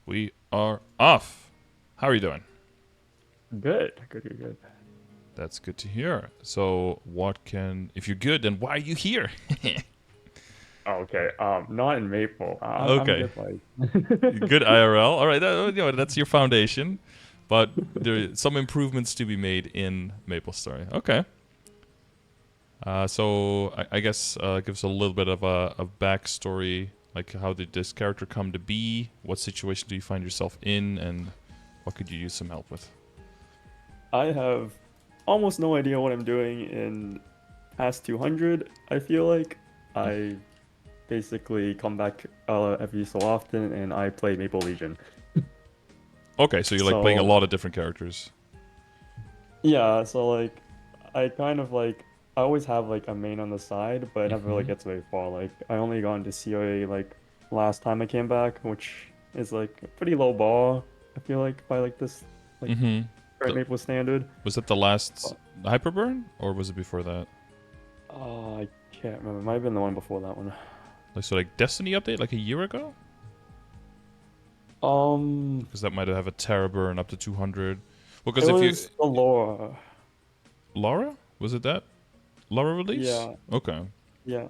We are off. How are you doing? Good. That's good to hear. So, if you're good, then why are you here? Okay. Not in Maple. I'm Okay, good. Like, good IRL. All right, that's your foundation, but there are some improvements to be made in MapleStory. Okay. So I guess give us a little bit of a backstory, like how did this character come to be? What situation do you find yourself in, and what could you use some help with? I have almost no idea what I'm doing in past 200. I feel like I basically come back every so often, and I play Maple Legion. Okay, so you're like playing a So lot of different characters. yeah, so like I kind of like I always have like a main on the side, but it never really Mm-hmm. gets very far. Like I only got into COA like last time I came back, which is like a pretty low bar. I feel like by like this like Mm-hmm. current Maple standard. Was that the last But, Hyperburn, or was it before that? I can't remember. It might have been the one before that one. Like so, like Destiny update, like a year ago, Um, because that might have a Terra burn up to 200. Well, it because if you was the lore. Laura, was it that Laura release? Yeah, Okay, yeah,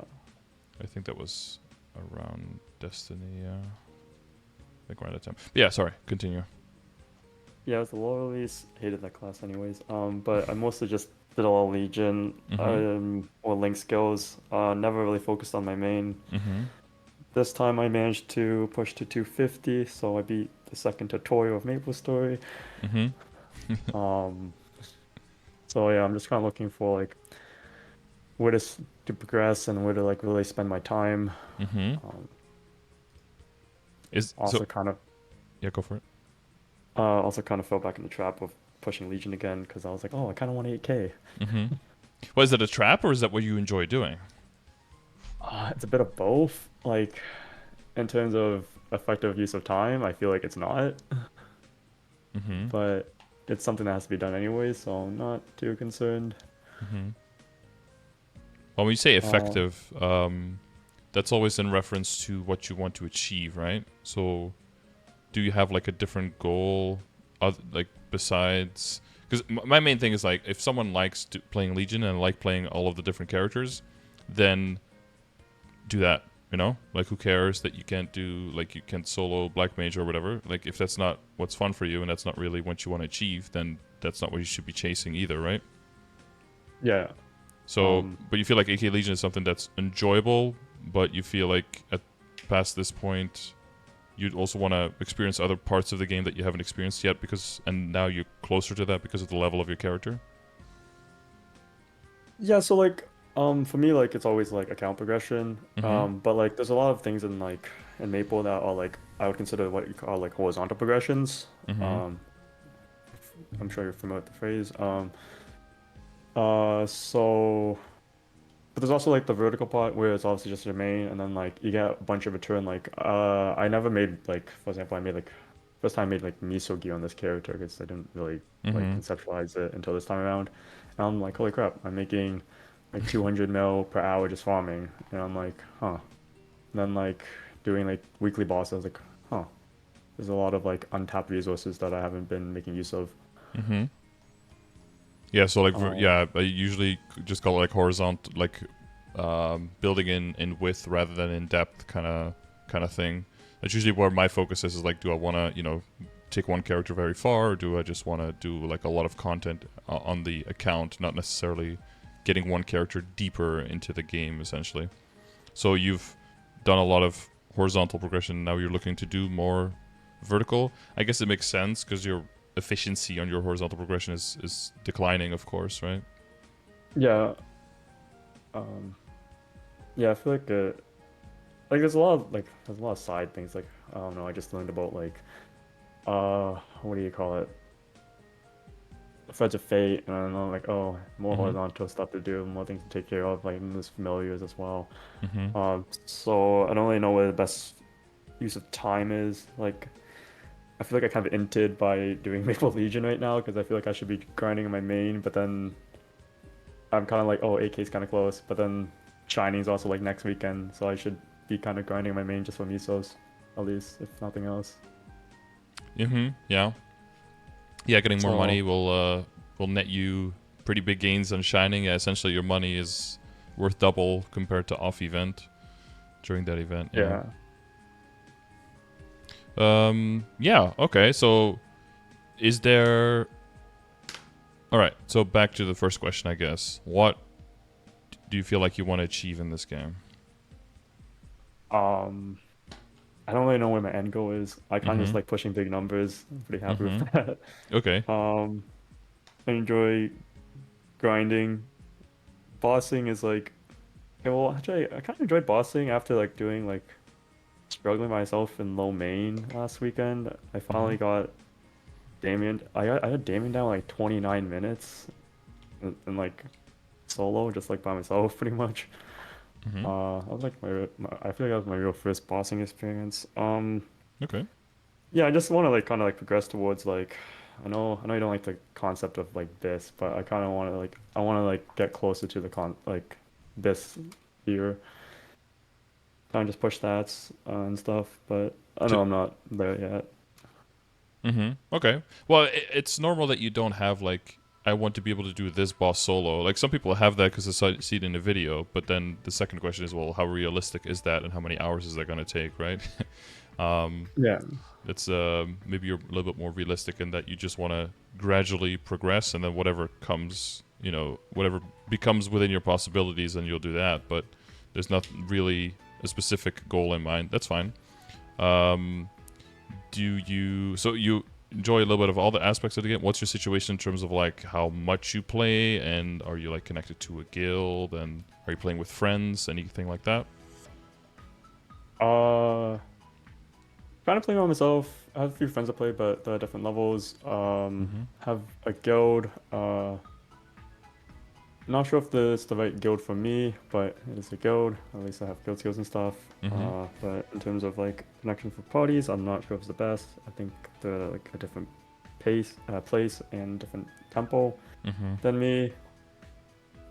I think that was around Destiny. Yeah, I think around that time. But yeah, sorry. Continue. yeah. It was the lore release. Hated that class, anyways. But I mostly just did a lot of Legion, Mm-hmm. or Link skills. Never really focused on my main. Mm-hmm. This time I managed to push to 250, so I beat the second tutorial of MapleStory. Mm-hmm. Um, so yeah, I'm just kind of looking for like where to progress and where to like really spend my time. Mm-hmm. Um, Is so also kind of yeah, go for it. also kind of fell back in the trap of pushing Legion again because I was like, oh, I kind of want 8K. Mm-hmm. Well, is that a trap or is that what you enjoy doing? It's a bit of both. Like in terms of effective use of time, I feel like it's not, Mm-hmm. but it's something that has to be done anyway, so I'm not too concerned. Mm-hmm. Well, when you say Uh, effective, that's always in reference to what you want to achieve, right? So, do you have like a different goal, like besides? Because my main thing is like, if someone likes playing Legion and like playing all of the different characters, then do that. You know, like who cares that you can't do like you can't solo Black Mage or whatever. Like if that's not what's fun for you and that's not really what you want to achieve, then that's not what you should be chasing either, right? yeah. So, Um, but you feel like AK Legion is something that's enjoyable, but you feel like at past this point, you'd also want to experience other parts of the game that you haven't experienced yet and now you're closer to that because of the level of your character. yeah, so like for me like it's always like account progression. Mm-hmm. But like there's a lot of things in like in Maple that are like I would consider what you call like horizontal progressions. Mm-hmm. Um I'm sure you're familiar with the phrase. So but there's also like the vertical part where it's obviously just your main and then like you get a bunch of return like I never made like for example I made like first time I made like miso gear on this character because I didn't really like Mm-hmm. conceptualize it until this time around. And I'm like, holy crap, I'm making like 200 mil per hour just farming. And I'm like, huh. And then like doing like weekly bosses, I was like, huh. There's a lot of like untapped resources that I haven't been making use of. Mm-hmm. Yeah, so like Um, yeah, I usually just call it like horizontal, like building in width rather than in depth kind of thing. That's usually where my focus is like, do I want to take one character very far, or do I just want to do like a lot of content on the account, not necessarily getting one character deeper into the game essentially. So you've done a lot of horizontal progression. Now you're looking to do more vertical. I guess it makes sense because your efficiency on your horizontal progression is declining, of course, right? yeah. Um, yeah, I feel like there's a lot of side things. Like, I don't know, I just learned about like what do you call it? Threads of Fate, and I'm like, oh, more Mm-hmm. horizontal stuff to do, more things to take care of, like there's familiars as well. Mm-hmm. So I don't really know where the best use of time is. Like, I feel like I kind of inted by doing Maple Legion right now because I feel like I should be grinding in my main, but then I'm kind of like, oh, AK is kind of close, but then Chinese also like next weekend, so I should be kind of grinding my main just for Misos, at least, if nothing else. Yeah. Yeah, getting more money So will net you pretty big gains on shining. Yeah, essentially your money is worth double compared to off event during that event. Yeah. yeah. Yeah. Okay. So, is there? All right. So back to the first question, I guess. What do you feel like you want to achieve in this game? Um, I don't really know where my end goal is. I kind of just Mm-hmm. like pushing big numbers. I'm pretty happy with Mm-hmm. that. Okay. Um, I enjoy grinding. Bossing is like, yeah, well, actually, I kind of enjoyed bossing after like doing like struggling myself in low main last weekend. I Mm-hmm. finally got Damien. I had Damien down like 29 minutes in like solo, just like by myself, pretty much. Mm-hmm. That was like I feel like that was my real first bossing experience. Okay. Yeah, I just want to like kind of like progress towards like I know you don't like the concept of like this, but I kind of want to like I want to like get closer to the con like this year. Kind of just push stats and stuff, but I So, know I'm not there yet. mm-hmm. Okay. Well, it's normal that you don't have like I want to be able to do this boss solo. Like some people have that because they see it in a video, but then the second question is, well, how realistic is that, and how many hours is that going to take, right? um, Yeah. it's maybe you're a little bit more realistic in that you just want to gradually progress, and then whatever comes, whatever becomes within your possibilities, then you'll do that. But there's not really a specific goal in mind. That's fine. Um, so you enjoy a little bit of all the aspects of the game? What's your situation in terms of like how much you play, and are you like connected to a guild, and are you playing with friends, anything like that? Uh, Kind of playing by myself. I have a few friends that play, but they're different levels. Mm-hmm. Have a guild. Not sure if it's the right guild for me, but it's a guild. At least I have guild skills and stuff. Mm-hmm. But in terms of like connection for parties, I'm not sure if it's the best. I think they're like a different place and different tempo Mm-hmm. than me.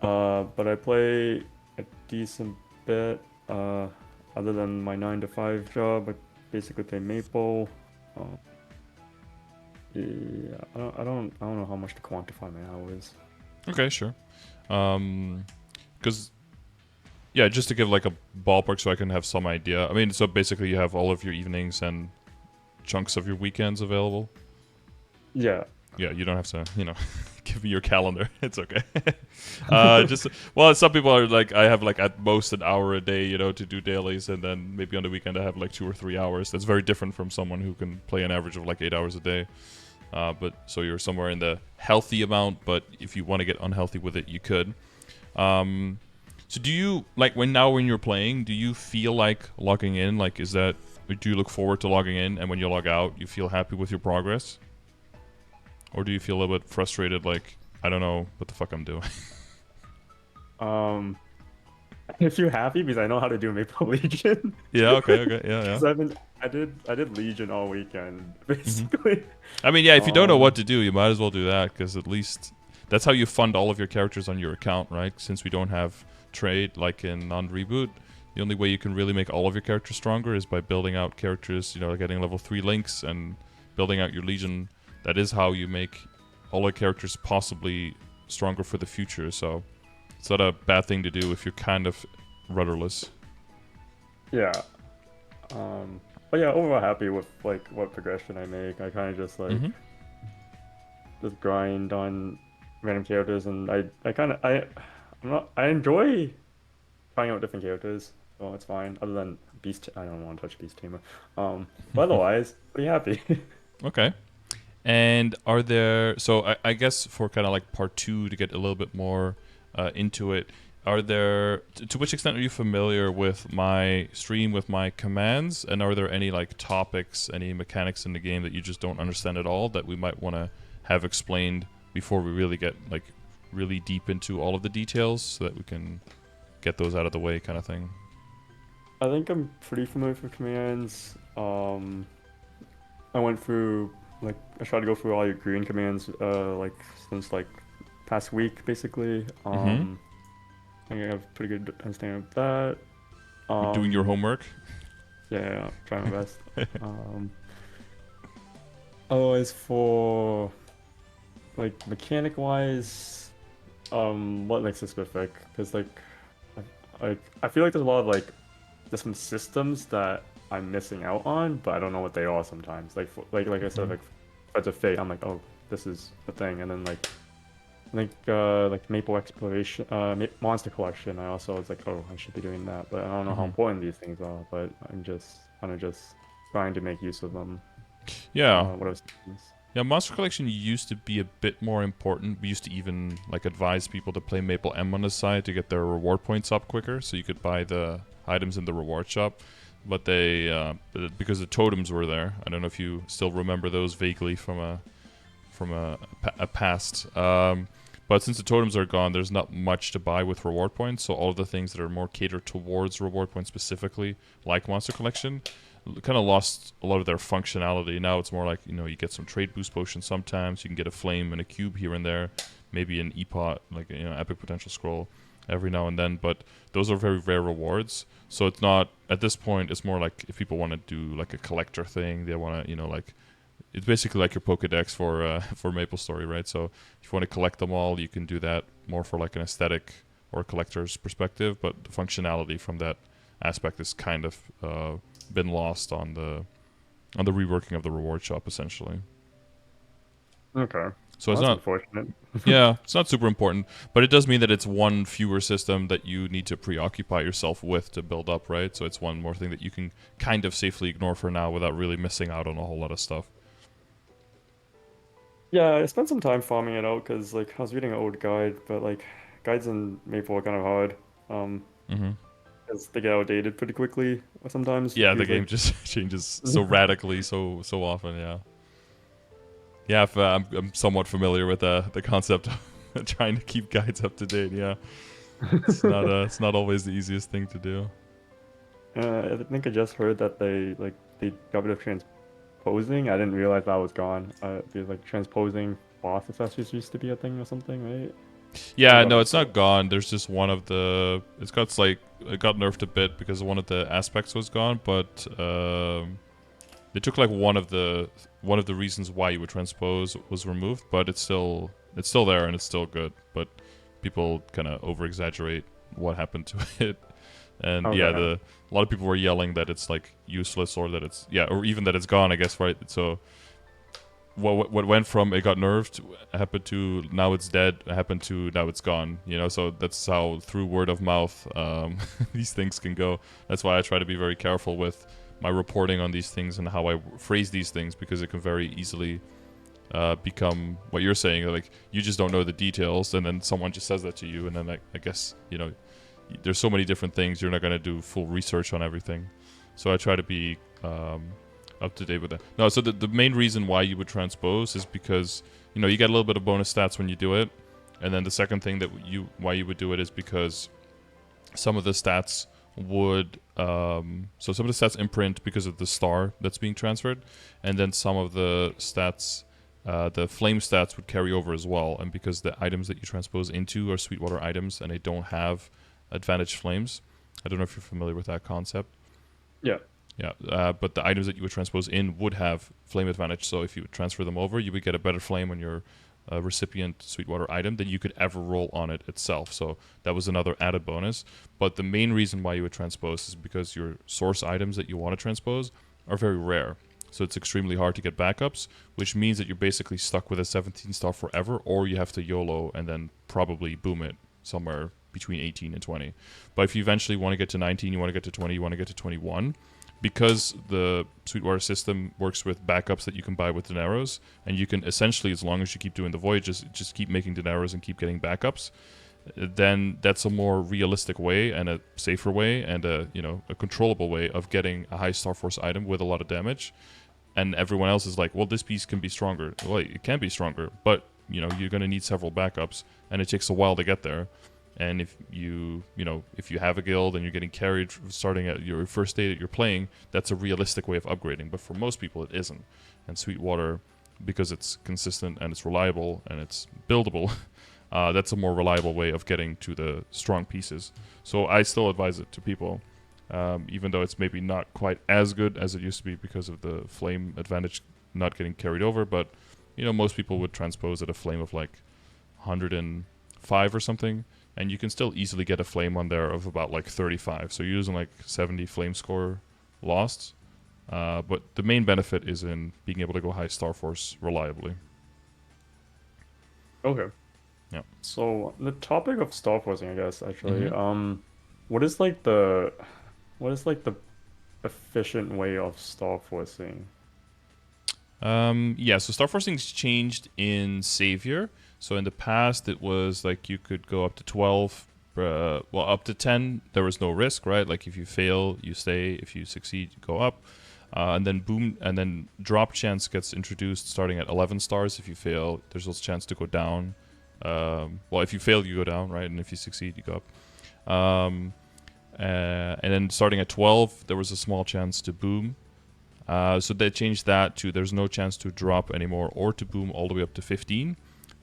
But I play a decent bit. Other than my 9 to 5 job, I basically play Maple. Uh, yeah, I don't know how much to quantify my hours. Okay, sure. Because yeah, just to give like a ballpark so I can have some idea. I mean, so basically you have all of your evenings and chunks of your weekends available. Yeah. Yeah, you don't have to, give me your calendar. It's okay. Just well, some people are like, I have like at most an hour a day, to do dailies, and then maybe on the weekend I have like 2 or 3 hours. That's very different from someone who can play an average of like 8 hours a day. But so you're somewhere in the healthy amount, but if you want to get unhealthy with it, you could. Um, so do you like when you're playing? Do you feel like logging in? Like, do you look forward to logging in, and when you log out, you feel happy with your progress? Or do you feel a little bit frustrated, like, I don't know what the fuck I'm doing? Um, if you're happy because I know how to do Maple Legion. Yeah, okay, yeah, yeah. Because I did Legion all weekend, hmm basically. I mean, yeah, if you don't know what Um, to do, you might as well do that, because at least that's how you fund all of your characters on your account, right? Since we don't have trade like in non-reboot, the only way you can really make all of your characters stronger is by building out characters, getting level 3 links and building out your Legion. That is how you make all your characters possibly stronger for the future, so it's not a bad thing to do if you're kind of rudderless. yeah. But yeah, overall happy with like what progression I make. I kind of just like Mm-hmm. just grind on random characters, and I kind of I'm not I enjoy trying out different characters, so it's fine. Other than Beast, I don't want to touch Beast Tamer. But otherwise, pretty happy. Okay. And are there, so I guess for kind of like part two to get a little bit more into it, are there, to which extent are you familiar with my stream, with my commands? And are there any like topics, any mechanics in the game that you just don't understand at all that we might want to have explained before we really get like really deep into all of the details so that we can get those out of the way kind of thing? I think I'm pretty familiar with commands. I went through like I tried to go through all your green commands like since like past week basically. Mm-hmm. I think I have pretty good understanding of that. You're doing your Um homework? yeah, try my best. Um Oh, as for like mechanic wise, what makes it specific? Because I feel like there's a lot of there's some systems that I'm missing out on, but I don't know what they are sometimes. Like I said, Mhm. like Threads of Fate, I'm like, oh, this is a thing, and then like Maple Exploration, Monster Collection, I also was like, oh, I should be doing that, but I don't know how Mhm. important these things are. But I'm just kind of just trying to make use of them. Yeah. What I was. Yeah, Monster Collection used to be a bit more important. We used to even like advise people to play Maple M on the side to get their reward points up quicker, so you could buy the items in the reward shop. But they, because the totems were there. I don't know if you still remember those vaguely from a past. But since the totems are gone, there's not much to buy with reward points. So all of the things that are more catered towards reward points specifically, like Monster Collection, kind of lost a lot of their functionality. Now it's more like, you get some trade boost potions sometimes. You can get a flame and a cube here and there. Maybe an epot, like epic potential scroll every now and then. But those are very rare rewards. So it's not, at this point, it's more like if people want to do like a collector thing, they want to, like, it's basically like your Pokedex for MapleStory, right? So if you want to collect them all, you can do that more for like an aesthetic or collector's perspective. But the functionality from that aspect is kind of been lost on the reworking of the reward shop, essentially. Okay, So well, it's that's not, unfortunate. yeah, it's not super important, but it does mean that it's one fewer system that you need to preoccupy yourself with to build up, right? So it's one more thing that you can kind of safely ignore for now without really missing out on a whole lot of stuff. Yeah, I spent some time farming it out because I was reading an old guide, but guides in Maple are kind of hard. Um, Mm-hmm. because they get outdated pretty quickly sometimes. Yeah, the Because game just changes so radically, so often. Yeah, yeah. If, I'm somewhat familiar with the concept of trying to keep guides up to date. Yeah, it's not always the easiest thing to do. I think I just heard that they got rid of transposing. I didn't realize that was gone. Because transposing boss accessories used to be a thing or something, right? I Yeah, got no, it's mixed up. not gone. There's just one of the. It got nerfed a bit because one of the aspects was gone, but they took like one of the reasons why you would transpose was removed, but it's still there and it's still good. But people kind of over exaggerate what happened to it, and yeah, Okay. a lot of people were yelling that it's like useless or that it's or even that it's gone. I guess, right. So what went from it got nerfed happened to now it's dead happened to now it's gone. So that's how through word of mouth these things can go. That's why I try to be very careful with my reporting on these things and how I phrase these things, because it can very easily become what you're saying, like you just don't know the details and then someone just says that to you, and then I guess there's so many different things, you're not going to do full research on everything. So I try to be up to date with that. No, so the main reason why you would transpose is because you get a little bit of bonus stats when you do it, and then the second thing that why you would do it is because some of the stats would so some of the stats imprint because of the star that's being transferred, and then some of the stats, the flame stats, would carry over as well, and because the items that you transpose into are Sweetwater items and they don't have advantage flames. I don't know if you're familiar with that concept. Yeah. Yeah, but the items that you would transpose in would have flame advantage. So if you would transfer them over, you would get a better flame on your recipient Sweetwater item than you could ever roll on it itself. So that was another added bonus. But the main reason why you would transpose is because your source items that you want to transpose are very rare. So it's extremely hard to get backups, which means that you're basically stuck with a 17 star forever, or you have to YOLO and then probably boom it somewhere between 18 and 20. But if you eventually want to get to 19, you want to get to 20, you want to get to 21, because the Sweetwater system works with backups that you can buy with dineros, and you can essentially, as long as you keep doing the voyages, just keep making dineros and keep getting backups, then that's a more realistic way and a safer way and a controllable way of getting a high Star Force item with a lot of damage. And everyone else is like, well, this piece can be stronger. Well, it can be stronger, but you're going to need several backups, and it takes a while to get there. And if if you have a guild and you're getting carried starting at your first day that you're playing, that's a realistic way of upgrading. But for most people, it isn't. And Sweetwater, because it's consistent and it's reliable and it's buildable, that's a more reliable way of getting to the strong pieces. So I still advise it to people, even though it's maybe not quite as good as it used to be because of the flame advantage not getting carried over, but most people would transpose at a flame of like 105 or something, and you can still easily get a flame on there of about like 35. So you're using like 70 flame score lost. But the main benefit is in being able to go high Starforce reliably. Okay. Yeah. So the topic of Starforcing, I guess, actually, Mm-hmm. what is like the efficient way of Starforcing? Yeah, so Starforcing's changed in Savior. So in the past, it was like you could go up to 12. Well, up to 10, there was no risk, right? Like if you fail, you stay. If you succeed, you go up. And then boom, and then drop chance gets introduced starting at 11 stars. If you fail, there's also a chance to go down. Well, if you fail, you go down, right? And if you succeed, you go up. And then starting at 12, there was a small chance to boom. So they changed that to there's no chance to drop anymore or to boom all the way up to 15.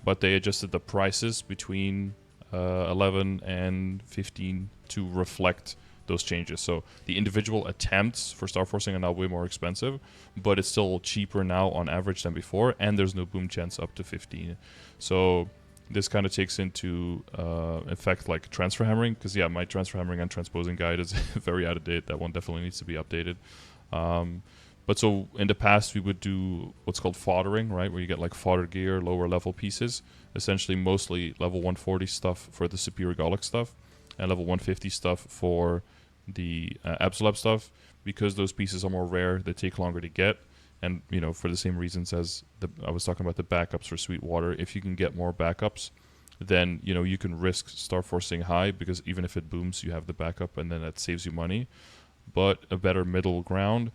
But they adjusted the prices between 11 and 15 to reflect those changes. So the individual attempts for Starforcing are now way more expensive, but it's still cheaper now on average than before, and there's no boom chance up to 15. So this kind of takes into effect like transfer hammering, because yeah, my transfer hammering and transposing guide is very out of date. That one definitely needs to be updated. But so in the past, we would do what's called foddering, right? Where you get like fodder gear, lower level pieces, essentially mostly level 140 stuff for the superior Golic stuff, and level 150 stuff for the Absolab stuff. Because those pieces are more rare, they take longer to get. And, for the same reasons as I was talking about the backups for Sweetwater, if you can get more backups, then, you can risk Starforcing high, because even if it booms, you have the backup, and then that saves you money. But a better middle ground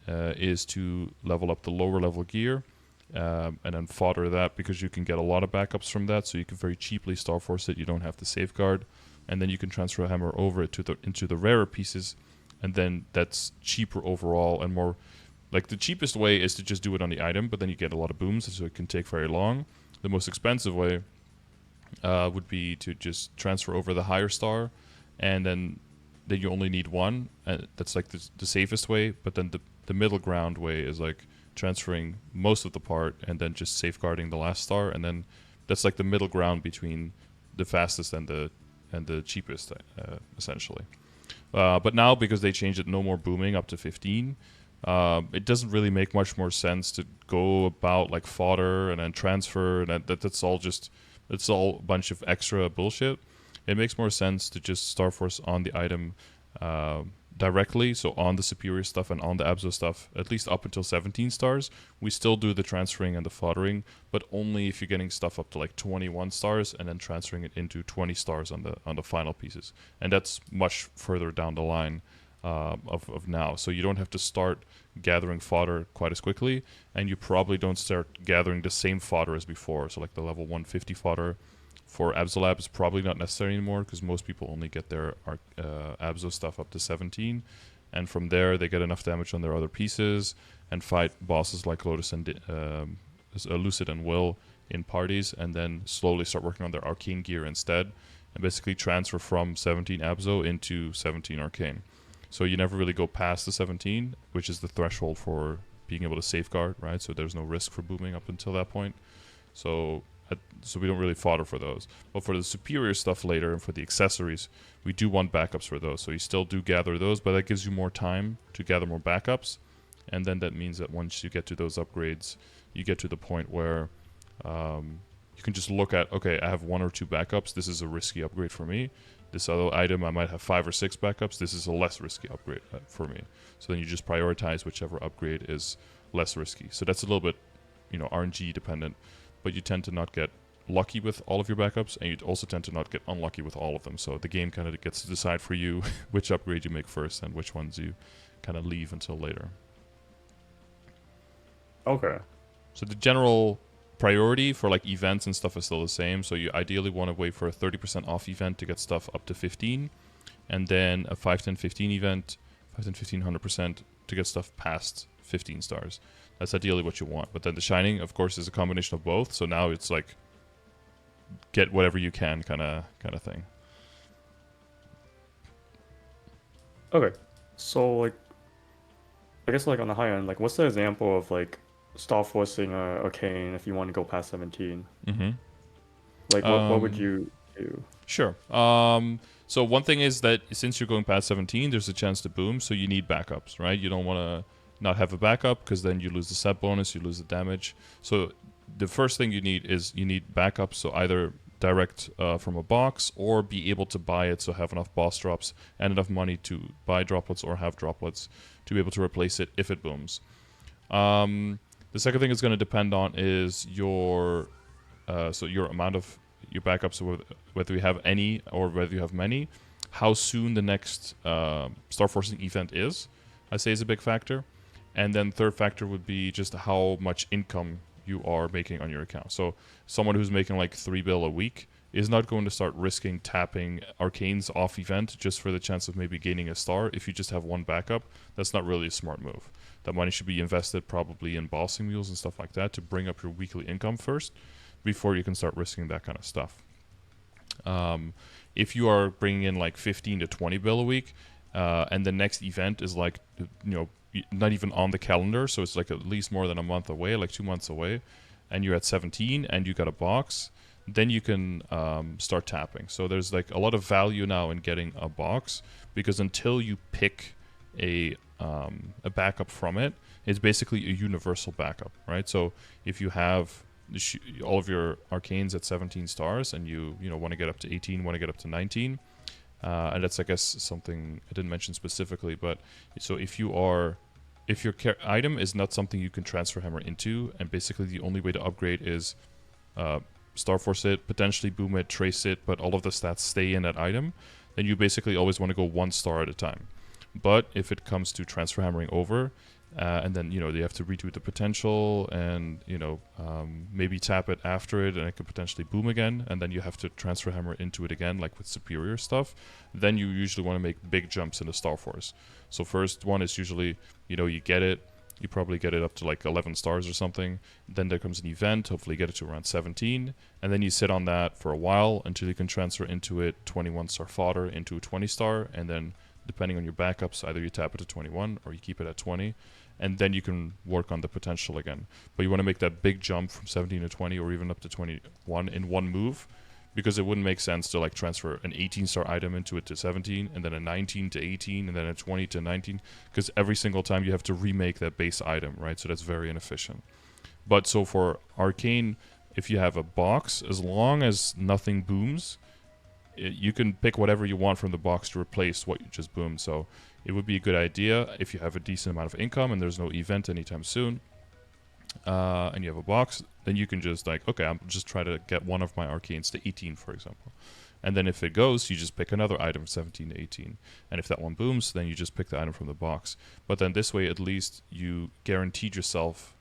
is to level up the lower level gear and then fodder that, because you can get a lot of backups from that, so you can very cheaply Starforce it. You don't have to safeguard, and then you can transfer a hammer over it into the rarer pieces, and then that's cheaper overall and more. Like the cheapest way is to just do it on the item, but then you get a lot of booms, so it can take very long. The most expensive way would be to just transfer over the higher star, and then you only need one. That's like the safest way, but then the middle ground way is like transferring most of the part and then just safeguarding the last star, and then that's like the middle ground between the fastest and the cheapest, essentially. But now, because they changed it, no more booming up to 15. It doesn't really make much more sense to go about like fodder and then transfer, and that's all just it's all a bunch of extra bullshit. It makes more sense to just Starforce on the item directly, so on the superior stuff and on the Abso stuff, at least up until 17 stars. We still do the transferring and the foddering, but only if you're getting stuff up to like 21 stars and then transferring it into 20 stars on the final pieces. And that's much further down the line of now. So you don't have to start gathering fodder quite as quickly, and you probably don't start gathering the same fodder as before. So like the level 150 fodder for Absolab is probably not necessary anymore, because most people only get their Abso stuff up to 17, and from there they get enough damage on their other pieces and fight bosses like Lotus and Lucid and Will in parties, and then slowly start working on their arcane gear instead, and basically transfer from 17 Abso into 17 arcane. So you never really go past the 17, which is the threshold for being able to safeguard, right? So there's no risk for booming up until that point. So we don't really fodder for those. But for the superior stuff later and for the accessories, we do want backups for those. So you still do gather those, but that gives you more time to gather more backups. And then that means that once you get to those upgrades, you get to the point where you can just look at, okay, I have 1 or 2 backups. This is a risky upgrade for me. This other item, I might have 5 or 6 backups. This is a less risky upgrade for me. So then you just prioritize whichever upgrade is less risky. So that's a little bit, RNG dependent. But you tend to not get lucky with all of your backups, and you also tend to not get unlucky with all of them. So the game kind of gets to decide for you which upgrade you make first and which ones you kind of leave until later. Okay. So the general priority for like events and stuff is still the same. So you ideally want to wait for a 30% off event to get stuff up to 15, and then a 5, 10, 15 event, 5, 10, 15, 100% to get stuff past 15 stars. That's ideally what you want. But then the Shining, of course, is a combination of both. So now it's like get whatever you can kind of thing. Okay. So like, I guess like on the high end, like what's the example of like Starforcing Arcane if you want to go past 17. Mm-hmm. Like what would you do? Sure. So one thing is that since you're going past 17, there's a chance to boom, so you need backups, right? You don't want to not have a backup because then you lose the set bonus, you lose the damage. So the first thing you need is you need backups, so either direct from a box or be able to buy it, so have enough boss drops and enough money to buy droplets or have droplets to be able to replace it if it booms. The second thing it's going to depend on is your your amount of your backups, whether you have any or whether you have many, how soon the next Starforcing event is, I say is a big factor. And then third factor would be just how much income you are making on your account. So someone who's making like 3 bill a week is not going to start risking tapping Arcanes off event just for the chance of maybe gaining a star if you just have one backup. That's not really a smart move. That money should be invested probably in bossing mules and stuff like that to bring up your weekly income first before you can start risking that kind of stuff. If you are bringing in like 15 to 20 bill a week, and the next event is like, not even on the calendar, so it's like at least more than a month away, like 2 months away, and you're at 17 and you got a box, then you can start tapping. So there's like a lot of value now in getting a box, because until you pick a backup from it, it's basically a universal backup, right? So if you have all of your arcanes at 17 stars and you want to get up to 18, want to get up to 19, and that's, I guess, something I didn't mention specifically, but so if your item is not something you can transfer hammer into, and basically the only way to upgrade is Starforce it, potentially boom it, trace it, but all of the stats stay in that item, then you basically always want to go 1 star at a time. But if it comes to transfer hammering over, and then they have to redo the potential, and maybe tap it after it, and it could potentially boom again, and then you have to transfer hammer into it again, like with superior stuff. Then you usually want to make big jumps into Starforce. So first one is usually you get it. You probably get it up to like 11 stars or something. Then there comes an event, hopefully get it to around 17. And then you sit on that for a while until you can transfer into it 21 star fodder into a 20 star. And then depending on your backups, either you tap it to 21 or you keep it at 20. And then you can work on the potential again. But you want to make that big jump from 17 to 20 or even up to 21 in one move, because it wouldn't make sense to like transfer an 18 star item into it to 17 and then a 19 to 18 and then a 20 to 19, because every single time you have to remake that base item, right? So that's very inefficient. But so for Arcane, if you have a box, as long as nothing booms, you can pick whatever you want from the box to replace what you just boomed. So it would be a good idea if you have a decent amount of income and there's no event anytime soon, and you have a box, then you can just like, okay, I'm just try to get one of my arcanes to 18, for example. And then if it goes, you just pick another item, 17 to 18. And if that one booms, then you just pick the item from the box. But then this way, at least you guaranteed yourself,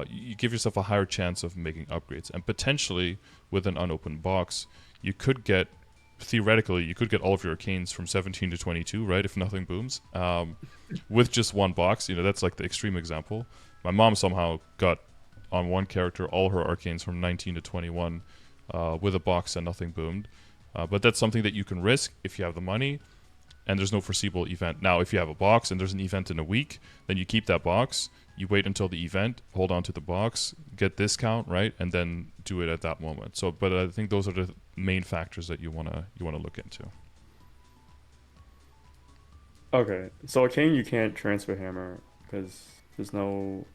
you give yourself a higher chance of making upgrades. And potentially, with an unopened box, you could get, theoretically, you could get all of your arcanes from 17 to 22, right? If nothing booms, with just one box. That's like the extreme example. My mom somehow got on one character all her arcanes from 19 to 21 with a box and nothing boomed. But that's something that you can risk if you have the money and there's no foreseeable event. Now, if you have a box and there's an event in a week, then you keep that box, you wait until the event, hold on to the box, get discount, right? And then do it at that moment. So, but I think those are the main factors that you wanna look into. Okay, so Arcane you can't transfer hammer because there's no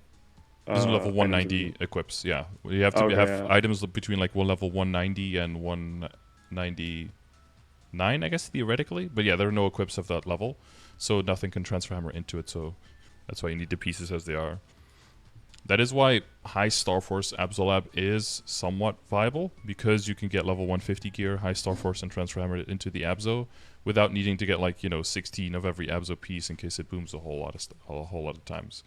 This is level items 190 in. equips, yeah. You have to Okay, have yeah. items between like level 190 and 199, I guess, theoretically. But yeah, there are no equips of that level, so nothing can transfer hammer into it, so that's why you need the pieces as they are. That is why high Starforce Absolab is somewhat viable, because you can get level 150 gear, high Starforce, and transfer hammer it into the Abso without needing to get like 16 of every Abso piece in case it booms a whole lot of times.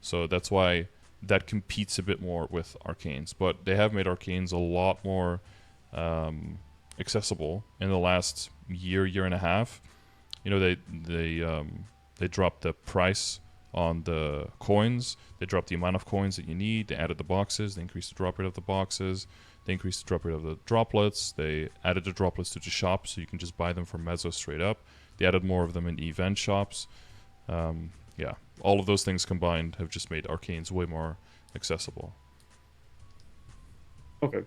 So that's why that competes a bit more with Arcanes, but they have made Arcanes a lot more accessible in the last year and a half. They dropped the price on the coins. They dropped the amount of coins that you need. They added the boxes. They increased the drop rate of the boxes. They increased the drop rate of the droplets. They added the droplets to the shop, so you can just buy them from Mezzo straight up. They added more of them in event shops. Yeah, all of those things combined have just made Arcanes way more accessible. Okay.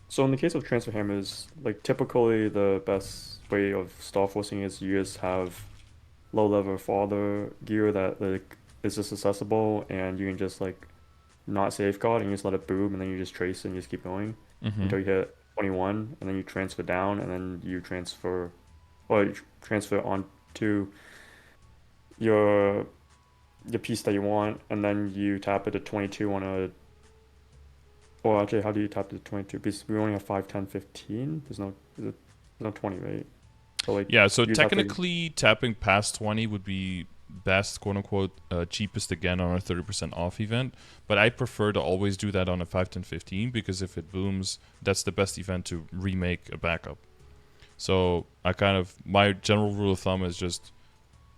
So in the case of transfer hammers, like typically the best way of Starforcing is you just have low level fodder gear that like is just accessible and you can just like not safeguard and you just let it boom and then you just trace and you just keep going Mm-hmm. until you hit 21 and then you transfer down and then you transfer or you transfer onto your the piece that you want and then you tap it to 22 on a or actually how do you tap it to 22 because we only have 5, 10, 15. There's no 20, right? So like Yeah, so you just have to technically tapping past 20 would be best, quote unquote, cheapest again on a 30% off event. But I prefer to always do that on a 5, 10, 15 because if it booms, that's the best event to remake a backup. So my general rule of thumb is just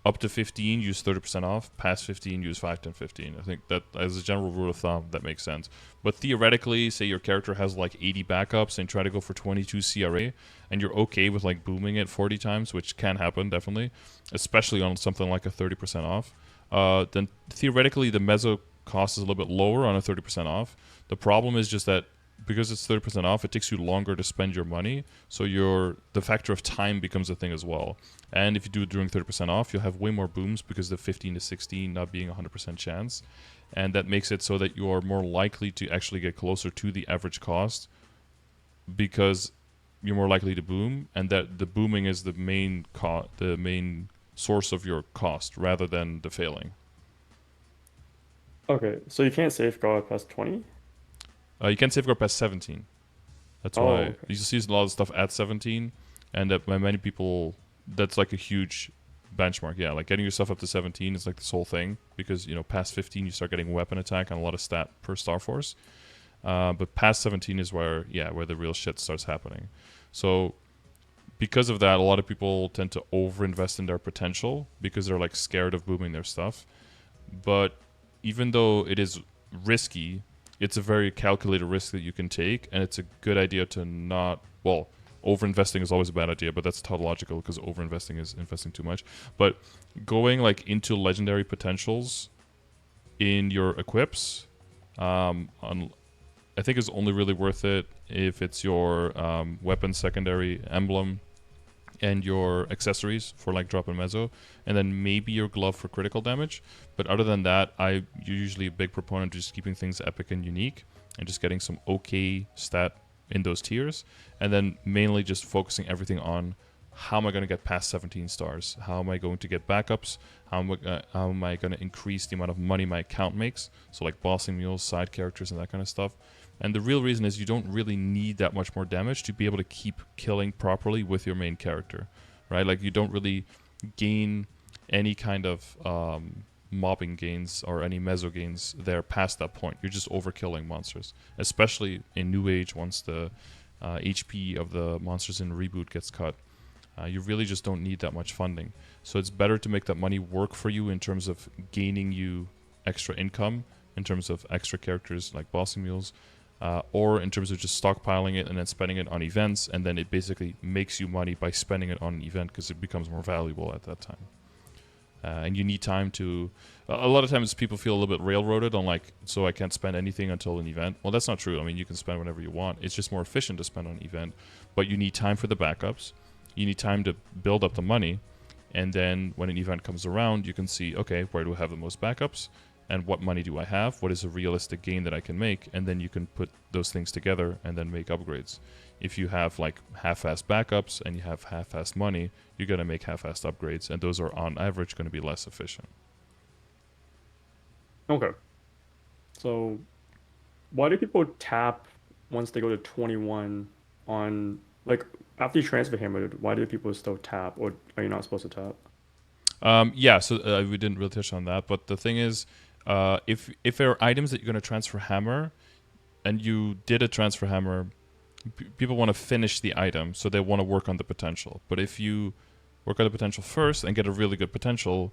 up to 15, use 30% off. Past 15, use 5, 10, 15. I think that as a general rule of thumb, that makes sense. But theoretically, say your character has like 80 backups and try to go for 22 CRA, and you're okay with like booming it 40 times, which can happen, definitely, especially on something like a 30% off, then theoretically the meso cost is a little bit lower on a 30% off. The problem is just that because it's 30% off, it takes you longer to spend your money. So the factor of time becomes a thing as well. And if you do it during 30% off, you'll have way more booms because the 15 to 16 not being 100% chance. And that makes it so that you are more likely to actually get closer to the average cost because you're more likely to boom, and that the booming is the main source of your cost rather than the failing. okay, so you can't safeguard past 20? You can safeguard past 17. That's Oh, why okay. you see a lot of stuff at 17, and that by many people, that's like a huge benchmark. Yeah, like getting yourself up to 17 is like this whole thing because past 15 you start getting weapon attack and a lot of stat per Star Force. But past 17 is where the real shit starts happening. So because of that, a lot of people tend to overinvest in their potential because they're like scared of booming their stuff. But even though it is risky, it's a very calculated risk that you can take, and it's a good idea to not. Well, overinvesting is always a bad idea, but that's tautological because overinvesting is investing too much. But going like into legendary potentials in your equips, I think is only really worth it if it's your weapon secondary emblem and your accessories for like drop and mezzo, and then maybe your glove for critical damage. But other than that, I'm usually a big proponent of just keeping things epic and unique and just getting some okay stat in those tiers, and then mainly just focusing everything on how am I going to get past 17 stars? How am I going to get backups? How am I going to increase the amount of money my account makes? So like bossing mules, side characters, and that kind of stuff. And the real reason is you don't really need that much more damage to be able to keep killing properly with your main character, right? Like you don't really gain any kind of mobbing gains or any meso gains there past that point. You're just overkilling monsters, especially in New Age once the HP of the monsters in Reboot gets cut. You really just don't need that much funding. So it's better to make that money work for you in terms of gaining you extra income, in terms of extra characters like bossing mules, or in terms of just stockpiling it and then spending it on events, and then it basically makes you money by spending it on an event because it becomes more valuable at that time. And you need time to. A lot of times people feel a little bit railroaded on like, so I can't spend anything until an event. Well, that's not true. I mean, you can spend whenever you want. It's just more efficient to spend on an event, but you need time for the backups. You need time to build up the money, and then when an event comes around, you can see, okay, where do I have the most backups? And what money do I have? What is a realistic gain that I can make? And then you can put those things together and then make upgrades. If you have like half-assed backups and you have half-assed money, you're going to make half-assed upgrades, and those are on average going to be less efficient. Okay. So why do people tap once they go to 21 on like after you transfer hammer, why do people still tap or are you not supposed to tap? So we didn't really touch on that, but the thing is, if there are items that you're going to transfer hammer, and you did a transfer hammer, people want to finish the item, so they want to work on the potential. But if you work on the potential first and get a really good potential,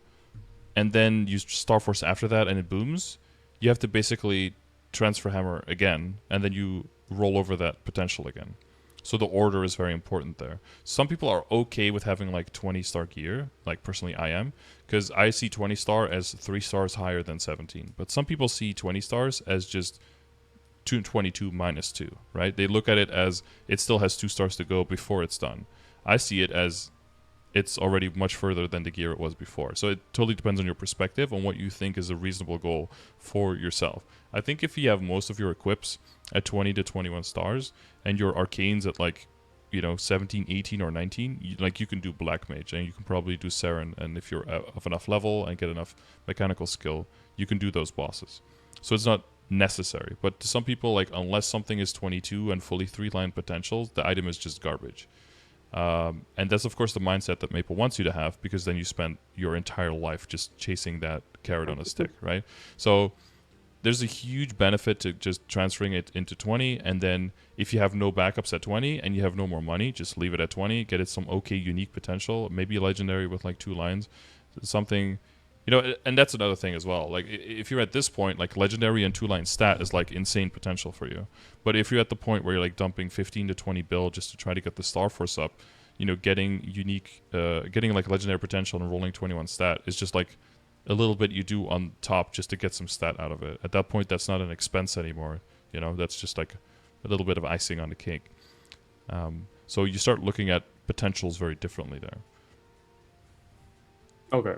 and then use Starforce after that and it booms, you have to basically transfer hammer again, and then you roll over that potential again. So the order is very important there. Some people are okay with having like 20-star gear. Like personally, I am, because I see 20-star as 3 stars higher than 17. But some people see 20 stars as just 222 minus 2, right? They look at it as it still has 2 stars to go before it's done. I see it as it's already much further than the gear it was before. So it totally depends on your perspective, on what you think is a reasonable goal for yourself. I think if you have most of your equips at 20 to 21 stars and your arcanes at like, 17, 18, or 19, you can do Black Mage and you can probably do Saren. And if you're of enough level and get enough mechanical skill, you can do those bosses. So it's not necessary. But to some people, like, unless something is 22 and fully 3-line potential, the item is just garbage. And that's, of course, the mindset that Maple wants you to have, because then you spend your entire life just chasing that carrot on a stick, right? So there's a huge benefit to just transferring it into 20, and then if you have no backups at 20 and you have no more money, just leave it at 20, get it some okay unique potential, maybe a legendary with like 2 lines, something, and that's another thing as well. Like, if you're at this point, like, legendary and 2-line stat is like insane potential for you. But if you're at the point where you're like dumping 15 to 20 bill just to try to get the Starforce up, getting unique, getting like legendary potential and rolling 21 stat is just like a little bit you do on top just to get some stat out of it. At that point, that's not an expense anymore. That's just like a little bit of icing on the cake. So you start looking at potentials very differently there. Okay.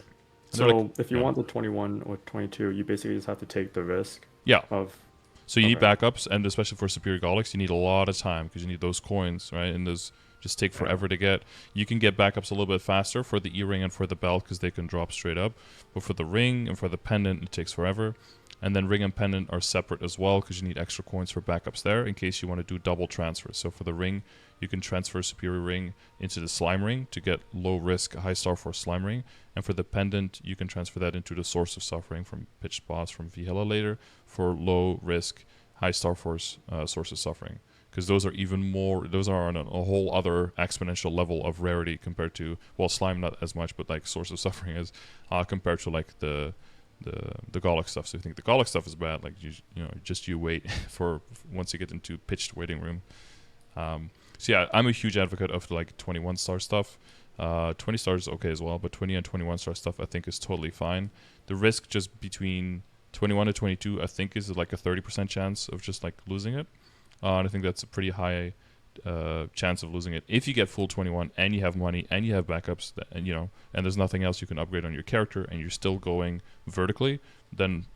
And So like, if you want the 21 or 22, you basically just have to take the risk yeah. of... So you need Okay. backups, and especially for Superior Golics, you need a lot of time because you need those coins, right? And those just take forever to get. You can get backups a little bit faster for the E-ring and for the belt because they can drop straight up. But for the ring and for the pendant, it takes forever. And then ring and pendant are separate as well because you need extra coins for backups there in case you want to do double transfers. So for the ring, you can transfer Superior Ring into the Slime Ring to get low risk, high Starforce Slime Ring. And for the pendant, you can transfer that into the Source of Suffering from Pitched Boss from Vihela later for low risk, high Starforce Source of Suffering. Because those are even more, those are on a whole other exponential level of rarity compared to, well, Slime not as much, but like Source of Suffering is compared to like the Golic stuff. So I think the Golic stuff is bad. Like, you wait for once you get into pitched waiting room. So yeah, I'm a huge advocate of like 21 star stuff. 20 stars is okay as well, but 20 and 21 star stuff I think is totally fine. The risk just between 21 to 22 I think is like a 30% chance of just like losing it. And I think that's a pretty high chance of losing it. If you get full 21 and you have money and you have backups, and and there's nothing else you can upgrade on your character and you're still going vertically, then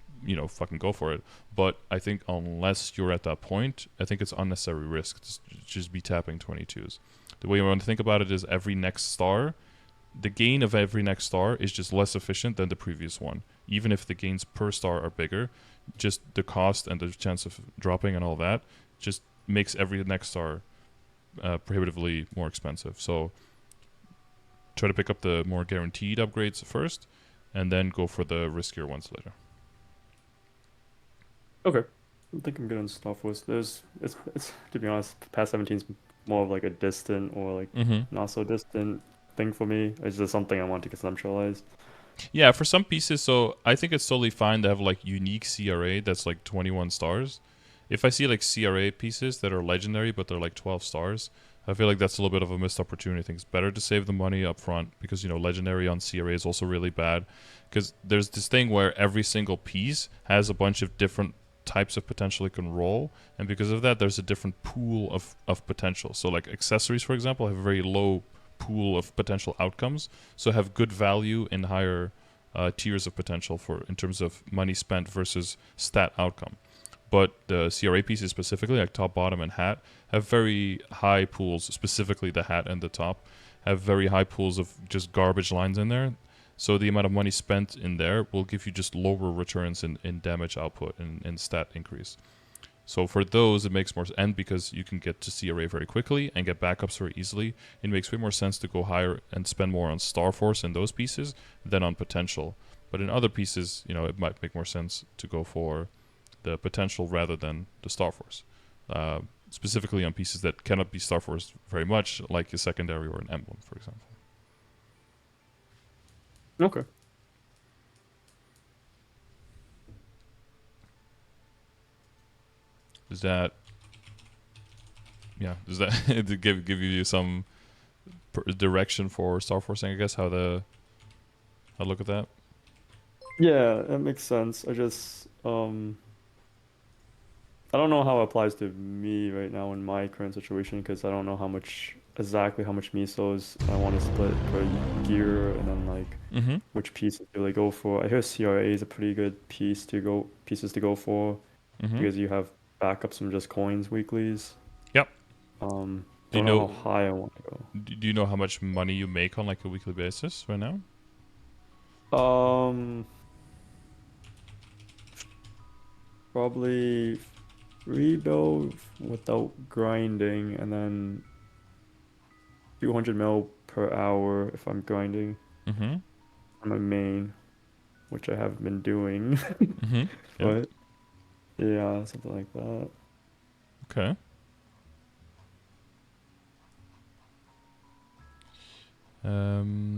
fucking go for it. But I think unless you're at that point, I think it's unnecessary risk to just be tapping 22s. The way you want to think about it is every next star, the gain of every next star is just less efficient than the previous one. Even if the gains per star are bigger, just the cost and the chance of dropping and all that just makes every next star prohibitively more expensive. So try to pick up the more guaranteed upgrades first, and then go for the riskier ones later. Okay. I think I'm good on Starforce. It's to be honest, past 17 is more of like a distant or like not so distant thing for me. It's just something I want to conceptualize. Yeah, for some pieces, so I think it's totally fine to have like unique CRA that's like 21 stars. If I see like CRA pieces that are legendary but they're like 12 stars, I feel like that's a little bit of a missed opportunity. I think it's better to save the money up front because, legendary on CRA is also really bad. Because there's this thing where every single piece has a bunch of different types of potential it can roll, and because of that, there's a different pool of potential. So like accessories, for example, have a very low pool of potential outcomes, so have good value in higher tiers of potential in terms of money spent versus stat outcome. But the CRA pieces specifically, like top, bottom, and hat, have very high pools, specifically the hat and the top, have very high pools of just garbage lines in there. So the amount of money spent in there will give you just lower returns in damage output and stat increase. So for those, it makes more sense. And because you can get to CRA very quickly and get backups very easily, it makes way more sense to go higher and spend more on Starforce in those pieces than on potential. But in other pieces, it might make more sense to go for the potential rather than the Starforce. Specifically on pieces that cannot be Starforce very much, like a secondary or an emblem, for example. Okay. Does that yeah, does that to give you some direction for Starforcing? I guess how I look at that. Yeah, that makes sense. I don't know how it applies to me right now in my current situation because I don't know exactly how much misos I want to split per gear and then like Mm-hmm. which pieces do I go for. I hear CRA is a pretty good pieces to go for Mm-hmm. because you have backups from just coins weeklies. Yep. Do you Don't know how know high I want to do you know how much money you make on like a weekly basis right now? go. Probably rebuild without grinding and then 200 mil per hour if I'm grinding Mm-hmm. on my main, which I haven't been doing. Mm-hmm. Yep. But yeah, something like that. Okay.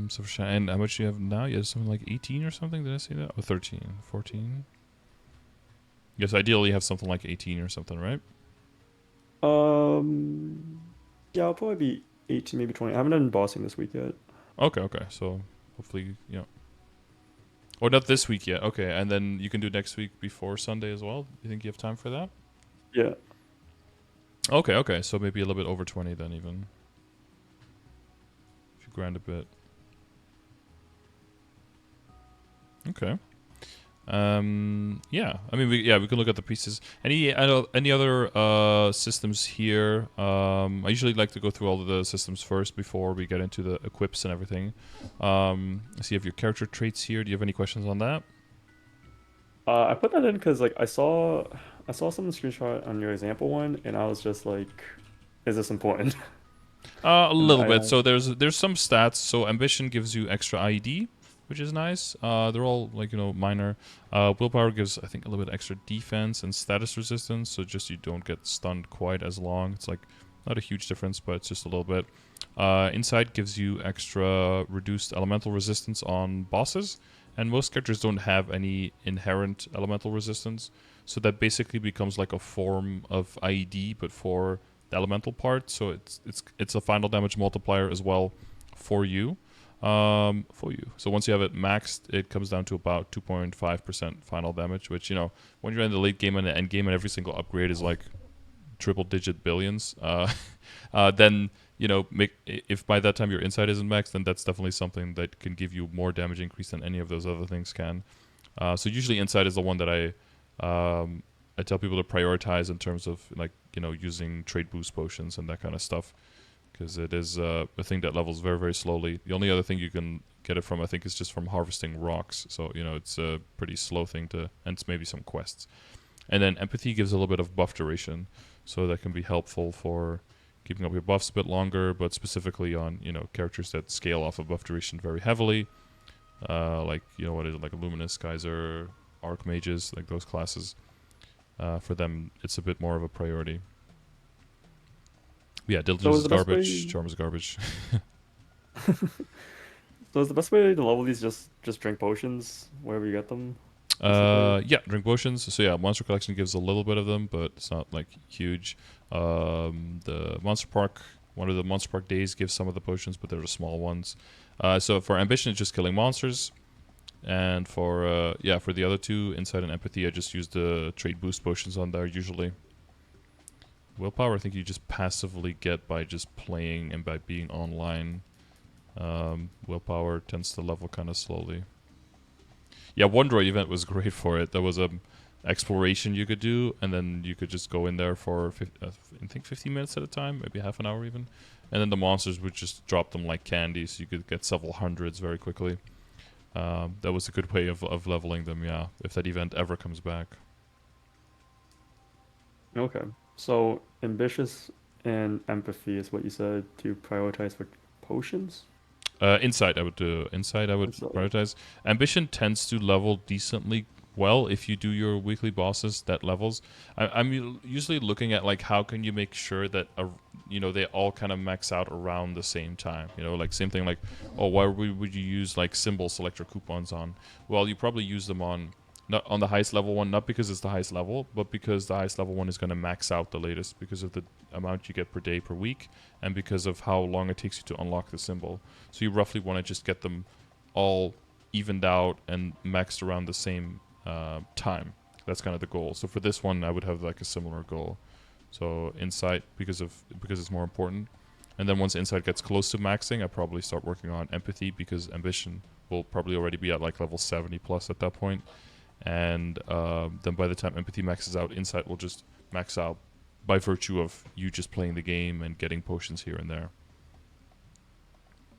So for and how much do you have now? You have something like 18 or something? Did I say that? Oh, 13, 14. Yes, ideally you have something like 18 or something, right? Um, yeah, I'll probably be 18, maybe 20. I haven't done bossing this week yet. Okay, okay. So hopefully, yeah. Or not this week yet. Okay, and then you can do next week before Sunday as well. You think you have time for that? Yeah. Okay, okay. So maybe a little bit over 20 then even. If you grind a bit. Okay. Yeah. I mean, we can look at the pieces. Any other systems here? I usually like to go through all of the systems first before we get into the equips and everything. I see you have your character traits here. Do you have any questions on that? I put that in because like I saw some screenshot on your example one, and I was just like, is this important? A And little bit. I So there's some stats. So ambition gives you extra ID, which is nice. They're all like minor. Willpower gives I think a little bit extra defense and status resistance. So just you don't get stunned quite as long. It's like not a huge difference, but it's just a little bit. Insight gives you extra reduced elemental resistance on bosses, and most characters don't have any inherent elemental resistance. So that basically becomes like a form of ID, but for the elemental part, so it's a final damage multiplier as well for you. So once you have it maxed, it comes down to about 2.5% final damage, which when you're in the late game and the end game and every single upgrade is like triple digit billions, then if by that time your insight isn't maxed, then that's definitely something that can give you more damage increase than any of those other things can. So usually insight is the one that I tell people to prioritize in terms of like using trade boost potions and that kind of stuff, because it is a thing that levels very very slowly. The only other thing you can get it from I think is just from harvesting rocks. So it's a pretty slow thing and it's maybe some quests. And then empathy gives a little bit of buff duration, so that can be helpful for keeping up your buffs a bit longer, but specifically on characters that scale off of buff duration very heavily, like what is it, like Luminous, Geyser, Archmages, like those classes. For them, it's a bit more of a priority. Yeah, diligence so is is the best garbage. way Charm is garbage. so is the best way to level these just drink potions wherever you get them, basically? Yeah, drink potions. So yeah, monster collection gives a little bit of them, but it's not like huge. The monster park, one of the monster park days gives some of the potions, but they're the small ones. So for ambition, it's just killing monsters. And for the other two, insight and empathy, I just use the trade boost potions on there usually. Willpower, I think you just passively get by just playing and by being online. Willpower tends to level kind of slowly. Yeah, One Droid event was great for it. There was a exploration you could do, and then you could just go in there for I think 15 minutes at a time, maybe half an hour even. And then the monsters would just drop them like candy, so you could get several hundreds very quickly. That was a good way of leveling them, yeah, if that event ever comes back. Okay. So ambitious and empathy is what you said to prioritize for potions? Insight, I would do. Insight, I would Insight. prioritize. Ambition tends to level decently well if you do your weekly bosses that levels. I'm usually looking at like how can you make sure that they all kind of max out around the same time. Like same thing like, oh, why would you use like symbol selector coupons on? Well, you probably use them on Not on the highest level one, not because it's the highest level, but because the highest level one is going to max out the latest because of the amount you get per day per week, and because of how long it takes you to unlock the symbol. So you roughly want to just get them all evened out and maxed around the same time. That's kind of the goal. So for this one, I would have like a similar goal. So insight because it's more important, and then once insight gets close to maxing, I probably start working on empathy because ambition will probably already be at like level 70 plus at that point. And then by the time empathy maxes out, insight will just max out by virtue of you just playing the game and getting potions here and there.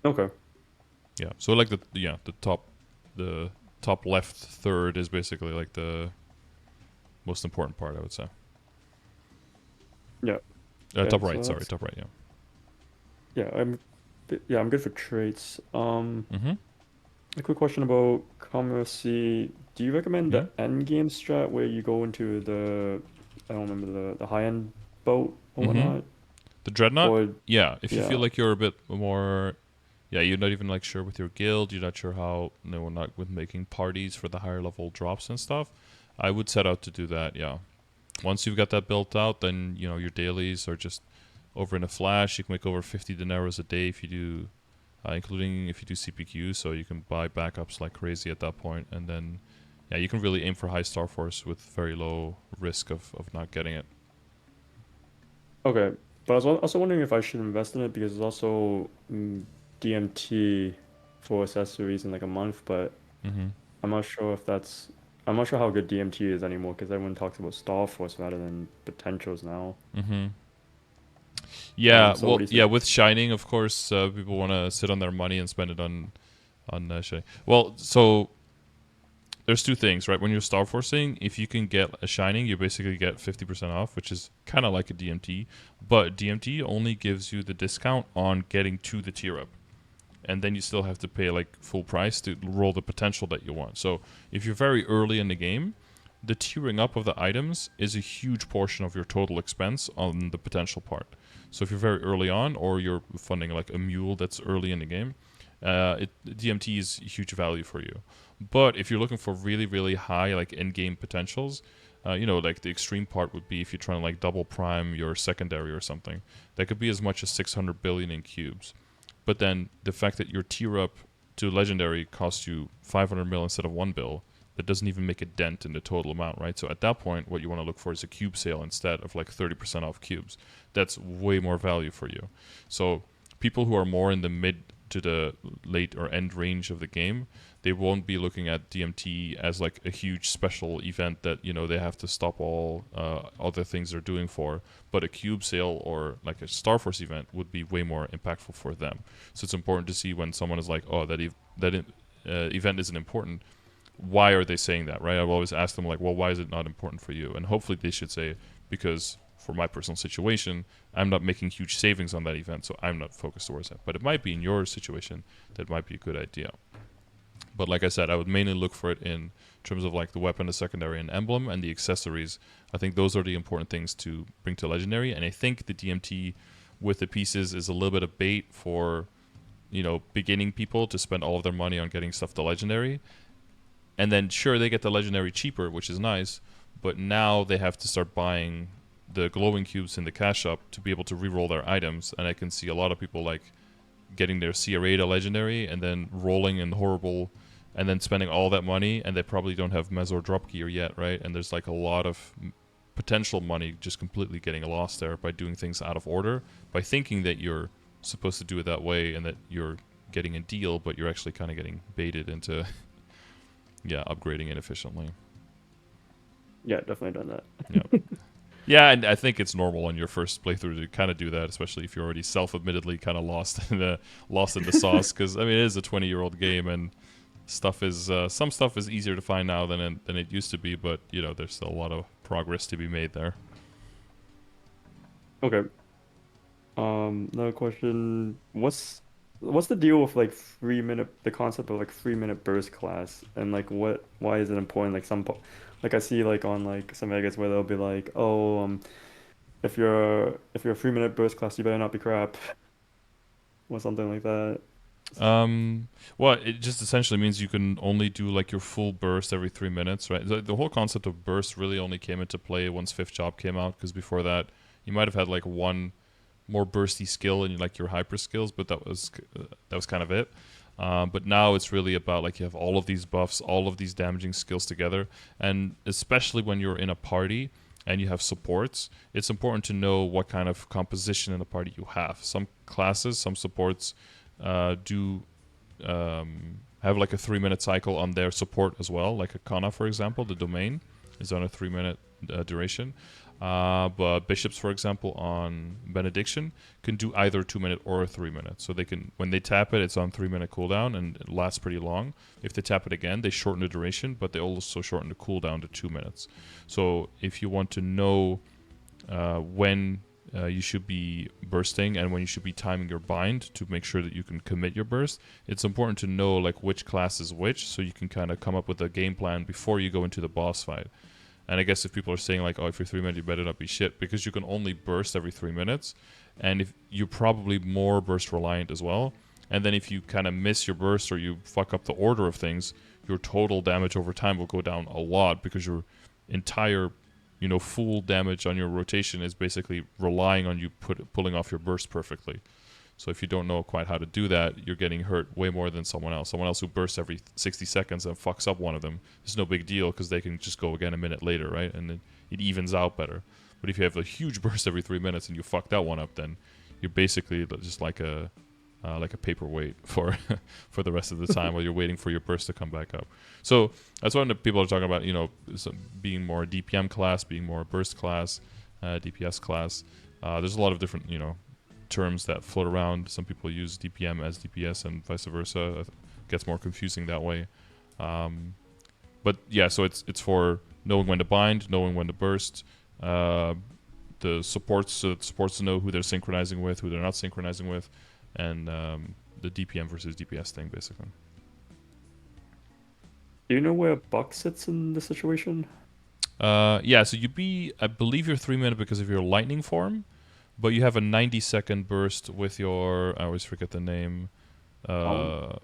Okay. Yeah. So like the top left third is basically like the most important part, I would say. Yeah. Okay. Top So right, sorry, that's top right. Yeah. yeah. I'm good for traits. Mm-hmm. A quick question about Commerci. Do you recommend Yeah. the end game strat where you go into I don't remember the high end boat or Mm-hmm. whatnot? The dreadnought. Or Yeah. If you feel yeah. like you're a bit more, yeah, you're not even like sure with your guild. You're not sure how. No, not with making parties for the higher level drops and stuff. I would set out to do that. Yeah. Once you've got that built out, then your dailies are just over in a flash. You can make over 50 dineros a day if you do, including if you do CPQ. So you can buy backups like crazy at that point, and then yeah, you can really aim for high star force with very low risk of not getting it. Okay. But I was also wondering if I should invest in it because it's also DMT for accessories in like a month, but Mm-hmm. I'm not sure if that's I'm not sure how good DMT is anymore because everyone talks about Starforce rather than potentials now. Mm-hmm. Yeah. So what Well, do you yeah. think? With shining, of course, people want to sit on their money and spend it on shining. Well, so there's two things, right? When you're star forcing, if you can get a shining, you basically get 50% off, which is kind of like a DMT. But DMT only gives you the discount on getting to the tier up. And then you still have to pay like full price to roll the potential that you want. So if you're very early in the game, the tiering up of the items is a huge portion of your total expense on the potential part. So if you're very early on, or you're funding like a mule that's early in the game, DMT is huge value for you. But if you're looking for really, really high like in-game potentials, like the extreme part would be if you're trying to like double prime your secondary or something. That could be as much as 600 billion in cubes. But then the fact that your tier up to legendary costs you 500 mil instead of 1 bill, that doesn't even make a dent in the total amount, right? So at that point, what you want to look for is a cube sale instead of like 30% off cubes. That's way more value for you. So people who are more in the mid to the late or end range of the game, they won't be looking at DMT as like a huge special event that they have to stop all other things they're doing for. But a cube sale or like a Starforce event would be way more impactful for them. So it's important to see when someone is like, oh, event isn't important. Why are they saying that, right? I've always asked them like, well, why is it not important for you? And hopefully they should say, because for my personal situation, I'm not making huge savings on that event, so I'm not focused towards that. But it might be in your situation that might be a good idea. But like I said, I would mainly look for it in terms of like the weapon, the secondary, and emblem, and the accessories. I think those are the important things to bring to legendary. And I think the DMT with the pieces is a little bit of bait for beginning people to spend all of their money on getting stuff to legendary. And then sure, they get the legendary cheaper, which is nice, but now they have to start buying the glowing cubes in the cash shop to be able to reroll their items. And I can see a lot of people like getting their CRA to legendary and then rolling in horrible, and then spending all that money, and they probably don't have Mezor drop gear yet, right? And there's like a lot of potential money just completely getting lost there by doing things out of order, by thinking that you're supposed to do it that way and that you're getting a deal, but you're actually kind of getting baited into yeah, upgrading inefficiently. Yeah, definitely done that. Yeah. Yeah, and I think it's normal on your first playthrough to kind of do that, especially if you're already self-admittedly kind of lost in the sauce. Because I mean, it is a 20-year-old game, and some stuff is easier to find now than it used to be. But there's still a lot of progress to be made there. Okay. Another question. What's the deal with like 3 minute the concept of like 3 minute burst class and like why is it important? Like like I see like on like some Vegas where they'll be like, oh, if you're a 3 minute burst class, you better not be crap or something like that. Well, it just essentially means you can only do like your full burst every 3 minutes, right? The whole concept of burst really only came into play once fifth job came out, because before that, you might have had like one more bursty skill in like your hyper skills, but that was kind of it. But now it's really about like you have all of these buffs, all of these damaging skills together, and especially when you're in a party and you have supports, it's important to know what kind of composition in the party you have. Some classes, some supports do have like a 3 minute cycle on their support as well. Like a Kana, for example, the domain is on a 3 minute duration. But bishops, for example, on benediction can do either 2 minute or a 3 minute. So they can, when they tap it, it's on 3 minute cooldown and it lasts pretty long. If they tap it again, they shorten the duration, but they also shorten the cooldown to 2 minutes. So if you want to know when you should be bursting and when you should be timing your bind to make sure that you can commit your burst, it's important to know like which class is which, so you can kind of come up with a game plan before you go into the boss fight. And I guess if people are saying like, oh, if you're 3 minutes, you better not be shit, because you can only burst every 3 minutes, and if you're probably more burst reliant as well. And then if you kind of miss your burst or you fuck up the order of things, your total damage over time will go down a lot, because your entire, full damage on your rotation is basically relying on you pulling off your burst perfectly. So if you don't know quite how to do that, you're getting hurt way more than someone else. Someone else who bursts every 60 seconds and fucks up one of them, it's no big deal because they can just go again a minute later, right? And then it evens out better. But if you have a huge burst every 3 minutes and you fuck that one up, then you're basically just like a paperweight for for the rest of the time while you're waiting for your burst to come back up. So that's what people are talking about, being more DPM class, being more burst class, DPS class. There's a lot of different, terms that float around. Some people use DPM as DPS and vice versa. It gets more confusing that way. But yeah, so it's for knowing when to bind, knowing when to burst. The supports to know who they're synchronizing with, who they're not synchronizing with, and the DPM versus DPS thing, basically. Do you know where Buck sits in this situation? Yeah, so I believe you're 3 minute because of your lightning form, but you have a 90-second burst with your, I always forget the name, Howling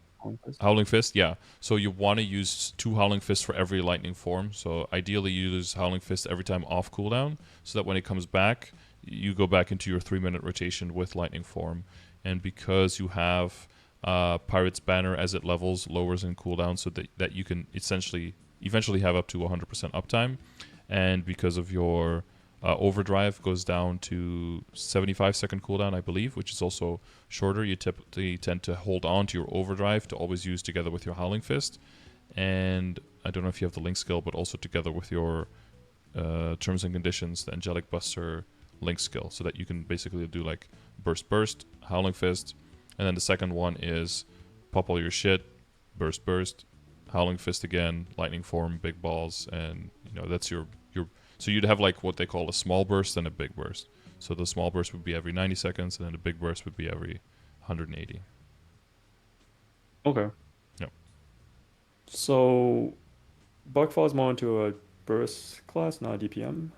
Howling Fist, yeah. So you want to use 2 Howling Fists for every lightning form. So ideally you use Howling Fist every time off cooldown, so that when it comes back, you go back into your 3 minute rotation with lightning form. And because you have Pirate's Banner as it levels, lowers in cooldown, so that you can eventually have up to 100% uptime. And because of your overdrive goes down to 75-second cooldown, I believe, which is also shorter. You typically tend to hold on to your overdrive to always use together with your Howling Fist. And I don't know if you have the link skill, but also together with your terms and conditions, the Angelic Buster link skill, so that you can basically do like burst, Howling Fist, and then the second one is pop all your shit, burst, Howling Fist again, lightning form, big balls, and that's your. So you'd have like what they call a small burst and a big burst. So the small burst would be every 90 seconds, and then the big burst would be every 180. Okay. Yep. So Buck falls more into a burst class, not a DPM.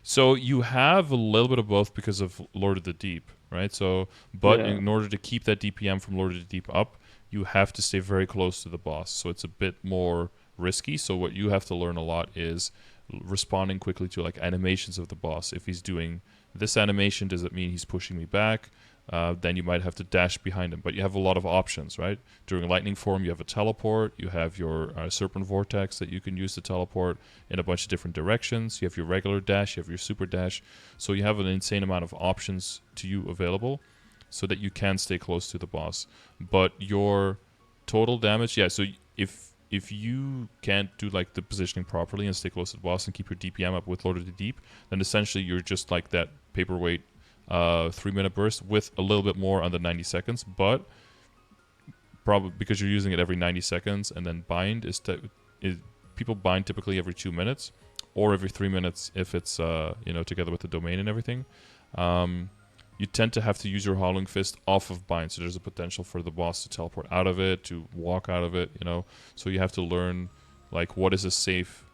So you have a little bit of both because of Lord of the Deep, right? So, but Yeah. in order to keep that DPM from Lord of the Deep up, you have to stay very close to the boss. So it's a bit more risky. So what you have to learn a lot is responding quickly to like animations of the boss. If he's doing this animation, does it mean he's pushing me back? Then you might have to dash behind him. But you have a lot of options, right? During lightning form, you have a teleport. You have your serpent vortex that you can use to teleport in a bunch of different directions. You have your regular dash. You have your super dash. So you have an insane amount of options to you available, so that you can stay close to the boss. But your total damage, yeah. So if you can't do like the positioning properly and stay close to the boss and keep your DPM up with Lord of the Deep, then essentially you're just like that paperweight 3 minute burst with a little bit more on the 90 seconds, but probably because you're using it every 90 seconds, and then bind people bind typically every 2 minutes or every 3 minutes if it's together with the domain and everything. You tend to have to use your Howling Fist off of bind, so there's a potential for the boss to teleport out of it, to walk out of it, So you have to learn, like, what is a safe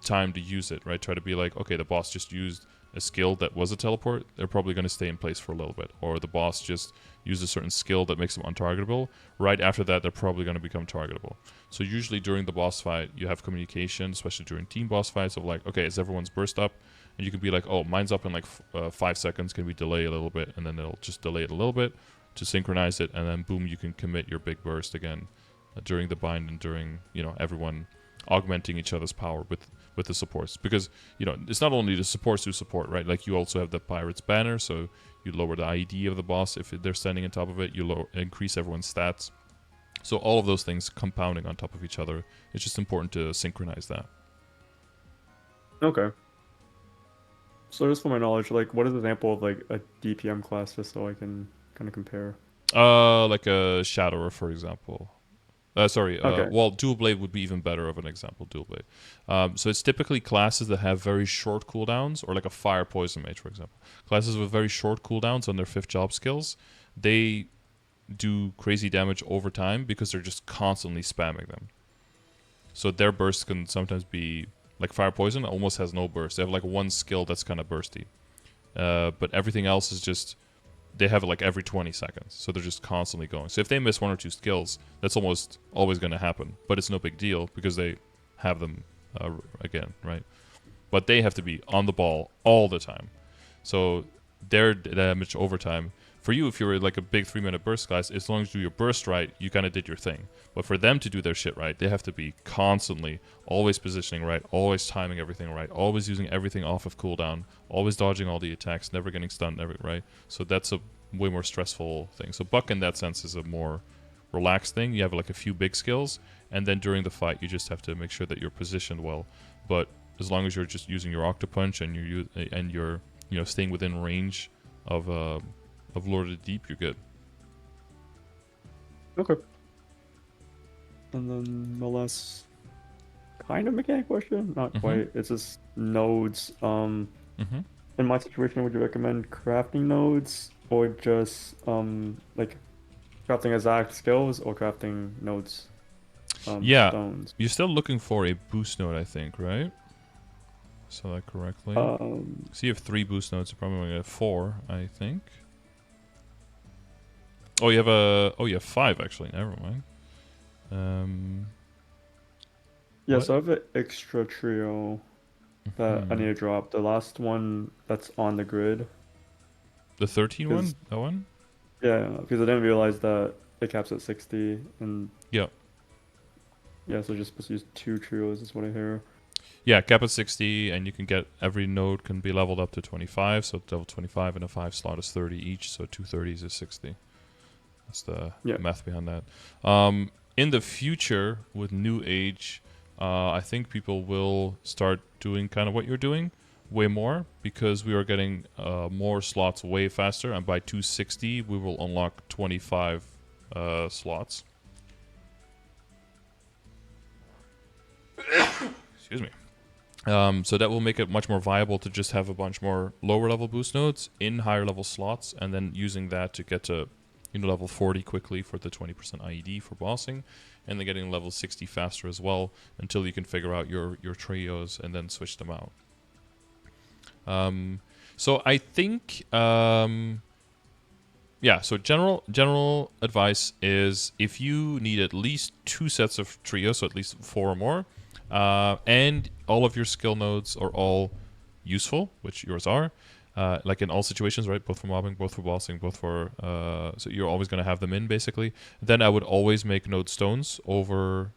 time to use it, right? Try to be like, okay, the boss just used a skill that was a teleport, they're probably going to stay in place for a little bit. Or the boss just used a certain skill that makes them untargetable. Right after that, they're probably going to become targetable. So usually during the boss fight, you have communication, especially during team boss fights, of like, okay, is everyone's burst up? And you can be like, oh, mine's up in like 5 seconds. Can we delay a little bit? And then they'll just delay it a little bit to synchronize it. And then boom, you can commit your big burst again during the bind and during, everyone augmenting each other's power with the supports. Because, it's not only the supports who support, right? Like you also have the Pirate's Banner, so you lower the IED of the boss if they're standing on top of it. You increase everyone's stats. So all of those things compounding on top of each other. It's just important to synchronize that. Okay. So just for my knowledge, like what is an example of like a DPM class, just so I can kind of compare? Like a Shadower, for example. Okay. Well, Dual Blade would be even better of an example, Dual Blade. So it's typically classes that have very short cooldowns, or like a Fire Poison Mage, for example. Classes with very short cooldowns on their 5th job skills, they do crazy damage over time because they're just constantly spamming them. So their bursts can sometimes be, like Fire Poison almost has no burst. They have like one skill that's kind of bursty. But everything else is just, they have it like every 20 seconds. So they're just constantly going. So if they miss 1 or 2 skills, that's almost always going to happen. But it's no big deal because they have them again, right? But they have to be on the ball all the time. So their damage over time, for you, if you're like a big 3-minute burst class, as long as you do your burst right, you kind of did your thing. But for them to do their shit right, they have to be constantly, always positioning right, always timing everything right, always using everything off of cooldown, always dodging all the attacks, never getting stunned, right? So that's a way more stressful thing. So Buck in that sense is a more relaxed thing. You have like a few big skills, and then during the fight, you just have to make sure that you're positioned well. But as long as you're just using your Octopunch and you're staying within range of Lord of the Deep, you're good. Okay. And then the last kind of mechanic question, not quite. It's just nodes. In my situation, would you recommend crafting nodes or just like crafting exact skills or crafting nodes? Yeah, stones. you're still looking for a boost node, I think, right? Saw that correctly. So you have 3 boost nodes. You're probably going to have 4, I think. Oh, you have 5 actually. Never mind. Yeah, what? so I have an extra trio that I need to drop. The last one that's on the grid. The 13 one? That one? Yeah, because I didn't realize that it caps at 60, and yeah, so just supposed to use 2 trios is what I hear. Yeah, cap at 60, and you can get, every node can be leveled up to 25, so level 25 and a 5 slot is 30 each, so 2 30s is 60. That's the math behind that. In the future, with New Age, I think people will start doing kind of what you're doing, way more, because we are getting more slots way faster, and by 260, we will unlock 25 slots. Excuse me. So that will make it much more viable to just have a bunch more lower level boost nodes in higher level slots, and then using that to get to level 40 quickly for the 20% IED for bossing, and then getting level 60 faster as well until you can figure out your trios and then switch them out. So I think so general advice is, if you need at least 2 sets of trios, so at least 4 or more, and all of your skill nodes are all useful, which yours are, like in all situations, right? Both for mobbing, both for bossing, both for... so you're always going to have them in, basically. Then I would always make Nodestones over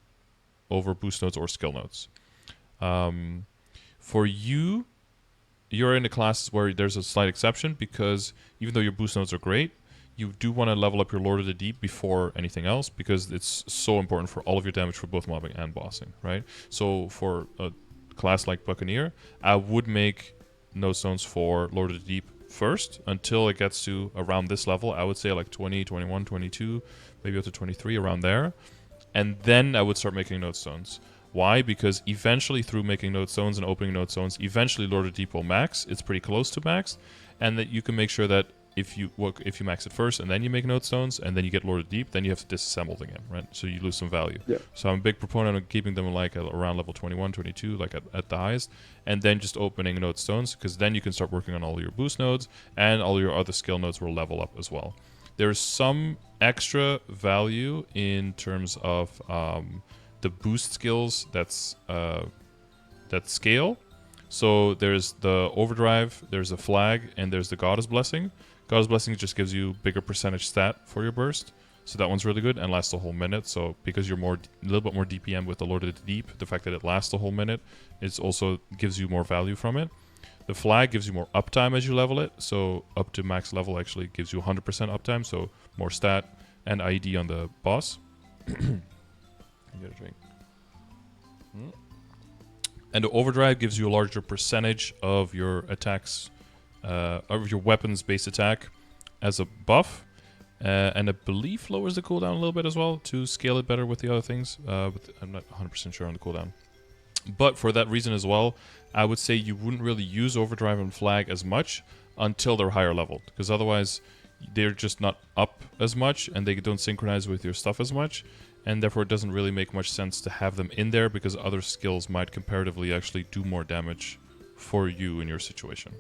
boost nodes or skill nodes. For you, you're in a class where there's a slight exception, because even though your boost nodes are great, you do want to level up your Lord of the Deep before anything else, because it's so important for all of your damage for both mobbing and bossing, right? So for a class like Buccaneer, I would make Nodestones for Lord of the Deep first until it gets to around this level. I would say like 20, 21, 22, maybe up to 23, around there. And then I would start making Nodestones. Why? Because eventually, through making Nodestones and opening Nodestones, eventually Lord of the Deep will max. It's pretty close to max. And that you can make sure that if you max it first and then you make Nodestones and then you get Lord of the Deep, then you have to disassemble the game, right? So you lose some value. Yeah. So I'm a big proponent of keeping them like around level 21, 22, like at the highest, and then just opening Nodestones, because then you can start working on all your boost nodes, and all your other skill nodes will level up as well. There's some extra value in terms of the boost skills that scale. So there's the Overdrive, there's the Flag, and there's the Goddess Blessing. Goddess Blessing just gives you bigger percentage stat for your burst. So that one's really good and lasts a whole minute. So because you're a little bit more DPM with the Lord of the Deep, the fact that it lasts a whole minute, it also gives you more value from it. The Flag gives you more uptime as you level it. So up to max level actually gives you 100% uptime. So more stat and ID on the boss. Get a drink. And the Overdrive gives you a larger percentage of your attacks, of your weapons based attack as a buff. And I believe lowers the cooldown a little bit as well to scale it better with the other things. But I'm not 100% sure on the cooldown. But for that reason as well, I would say you wouldn't really use Overdrive and Flag as much until they're higher leveled. Because otherwise, they're just not up as much and they don't synchronize with your stuff as much. And therefore, it doesn't really make much sense to have them in there because other skills might comparatively actually do more damage for you in your situation.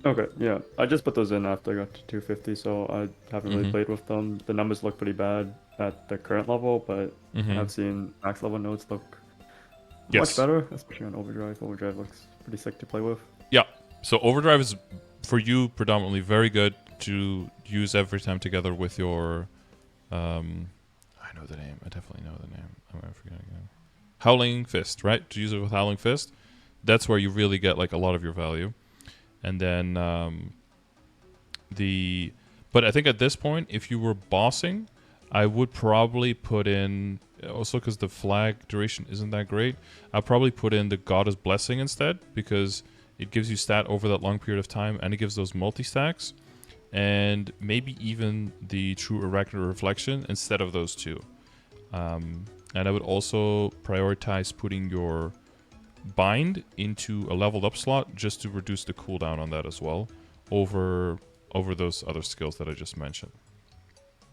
Okay, yeah. I just put those in after I got to 250, so I haven't really played with them. The numbers look pretty bad at the current level, but I've seen max level nodes look much better, especially on Overdrive. Overdrive looks pretty sick to play with. Yeah, so Overdrive is, for you, predominantly very good to use every time together with your... I know the name. I definitely know the name. I'm forgetting again. Howling Fist, right? To use it with Howling Fist. That's where you really get like a lot of your value. And then but I think at this point, if you were bossing, I would probably put in, also because the Flag duration isn't that great, I'll probably put in the Goddess Blessing instead, because it gives you stat over that long period of time and it gives those multi-stacks. And maybe even the True Arachnid Reflection instead of those two. And I would also prioritize putting your Bind into a leveled up slot just to reduce the cooldown on that as well over those other skills that I just mentioned.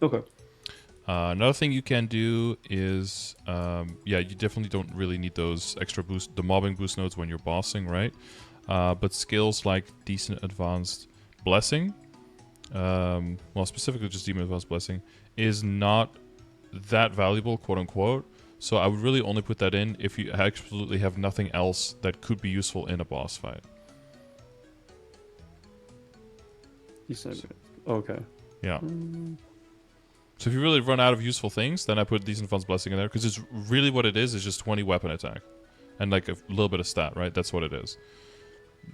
Okay. Another thing you can do is, you definitely don't really need those extra boost, the mobbing boost nodes when you're bossing, right? But skills like Decent Advanced Blessing, specifically just Demon Advanced Blessing, is not that valuable, quote unquote. So I would really only put that in if you absolutely have nothing else that could be useful in a boss fight. Okay. Yeah. So if you really run out of useful things, then I put Decent Advanced Blessing in there, because it's really what it is just 20 weapon attack. And like a little bit of stat, right? That's what it is.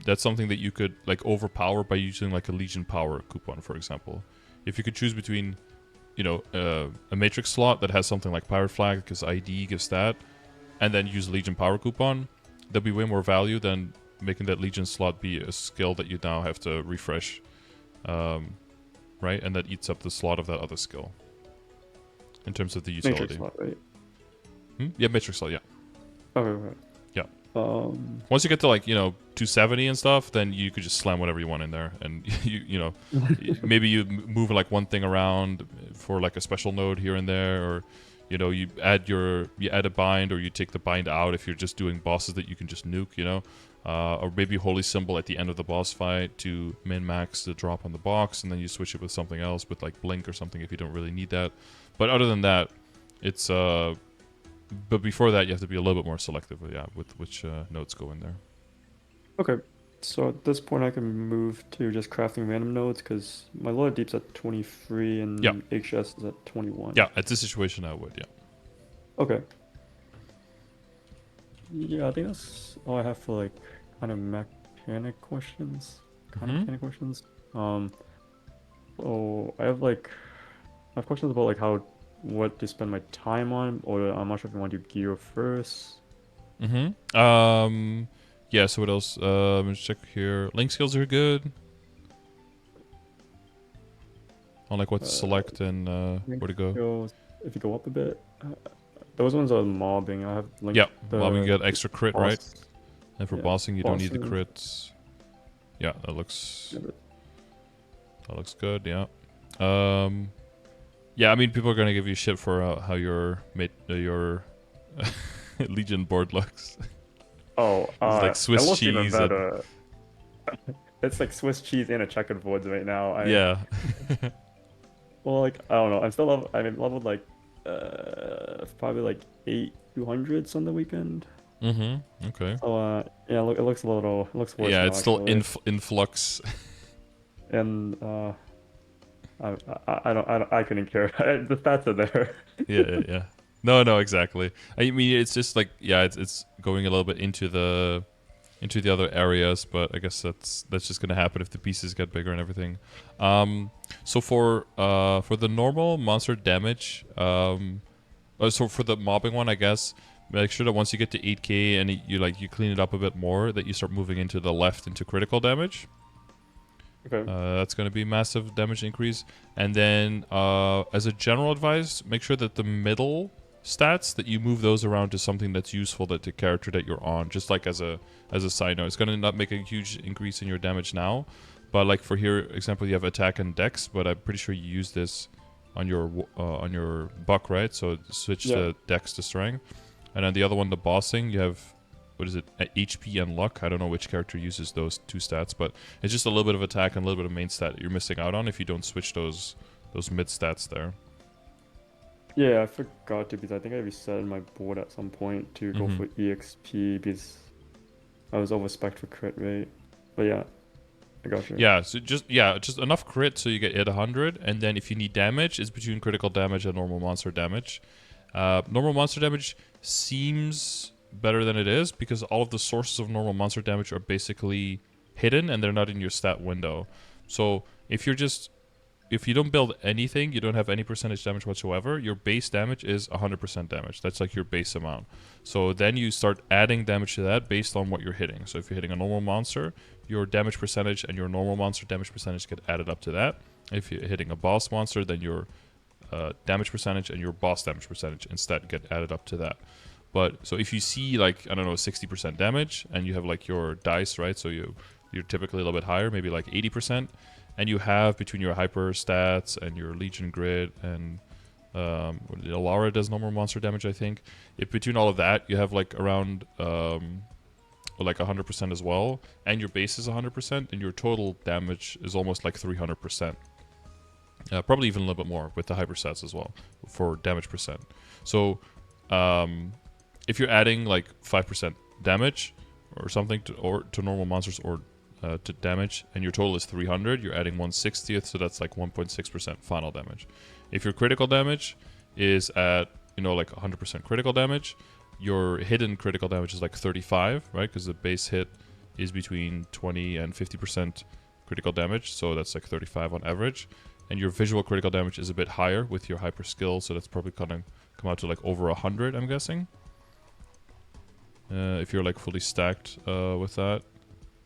That's something that you could like overpower by using like a Legion Power coupon, for example. If you could choose between, a Matrix slot that has something like Pirate Flag because ID gives stat, and then use Legion Power coupon, there'll be way more value than making that Legion slot be a skill that you now have to refresh, right? And that eats up the slot of that other skill. In terms of the utility. Matrix slot, right? Yeah, Matrix slot, yeah. Okay. Yeah. Once you get to like 270 and stuff, then you could just slam whatever you want in there, and maybe you move like one thing around for like a special node here and there, or you add a bind, or you take the bind out if you're just doing bosses that you can just nuke, or maybe Holy Symbol at the end of the boss fight to min-max the drop on the box, and then you switch it with something else with like Blink or something if you don't really need that. But other than that, it's but before that, you have to be a little bit more selective, with which nodes go in there. Okay, so at this point, I can move to just crafting random nodes because my Lord Deep's at 23 and HS is at 21. Yeah, at this situation, I would, yeah. Okay. Yeah, I think that's all I have for like kind of mechanic questions. So I have questions about like what to spend my time on, or I'm not sure if you want to do gear first. Yeah, so what else? Let's check here. Link skills are good. On like what to select and where to go. If you go up a bit, those ones are mobbing. I have linked. Yeah, mobbing, you get extra crit, right? And for bossing, you don't need the bossing. crits. Yeah, that looks... That looks good. Yeah. Yeah. I mean, people are gonna give you shit for how your Legion board looks. Oh, It's like it Swiss looks even cheese and better. It's like Swiss cheese and a checkered boards right now. yeah. Well, like I don't know. I'm still I'm leveled like probably like 8,200 on the weekend. Mm-hmm. Okay. So yeah, look, it looks worse Yeah, now it's still actually. in flux. And I couldn't care. The stats are there. Yeah. No, no, exactly. I mean, it's just like yeah, it's going a little bit into the other areas, but I guess that's just gonna happen if the pieces get bigger and everything. So for the normal monster damage, so for the mobbing one, I guess make sure that once you get to 8k and you clean it up a bit more, that you start moving into the left into critical damage. Okay. That's going to be massive damage increase. And then as a general advice, make sure that the middle stats that you move those around to something that's useful that the character that you're on. Just like as a side note, it's going to not make a huge increase in your damage now, but like for here example, you have attack and dex, but I'm pretty sure you use this on your buck, right? So switch the dex to strength. And then the other one, the bossing, you have what is it, HP and luck. I don't know which character uses those two stats, but it's just a little bit of attack and a little bit of main stat that you're missing out on if you don't switch those mid stats there. Yeah, I forgot to because I think I reset my board at some point to go for EXP because I was overspec'd for crit rate. But yeah, I got you. Yeah, so just enough crit so you get hit 100, and then if you need damage, it's between critical damage and normal monster damage. Normal monster damage seems better than it is because all of the sources of normal monster damage are basically hidden and they're not in your stat window. So if you don't build anything, you don't have any percentage damage whatsoever, your base damage is 100% damage. That's like your base amount. So then you start adding damage to that based on what you're hitting. So if you're hitting a normal monster, your damage percentage and your normal monster damage percentage get added up to that. If you're hitting a boss monster, then your damage percentage and your boss damage percentage instead get added up to that. But so if you see like, I don't know, 60% damage and you have like your dice, right? So you're typically a little bit higher, maybe like 80%. And you have between your hyper stats and your Legion grid and Alara does normal monster damage, I think. If between all of that, you have like around like 100% as well, and your base is 100%, and your total damage is almost like 300%. Probably even a little bit more with the hyper stats as well for damage percent. So if you're adding like 5% damage or something to normal monsters or to damage, and your total is 300, you're adding 1/60th, so that's like 1.6% final damage. If your critical damage is at, like 100% critical damage, your hidden critical damage is like 35, right? Because the base hit is between 20 and 50% critical damage, so that's like 35 on average. And your visual critical damage is a bit higher with your hyper skill, so that's probably gonna come out to like over 100, I'm guessing. If you're like fully stacked with that.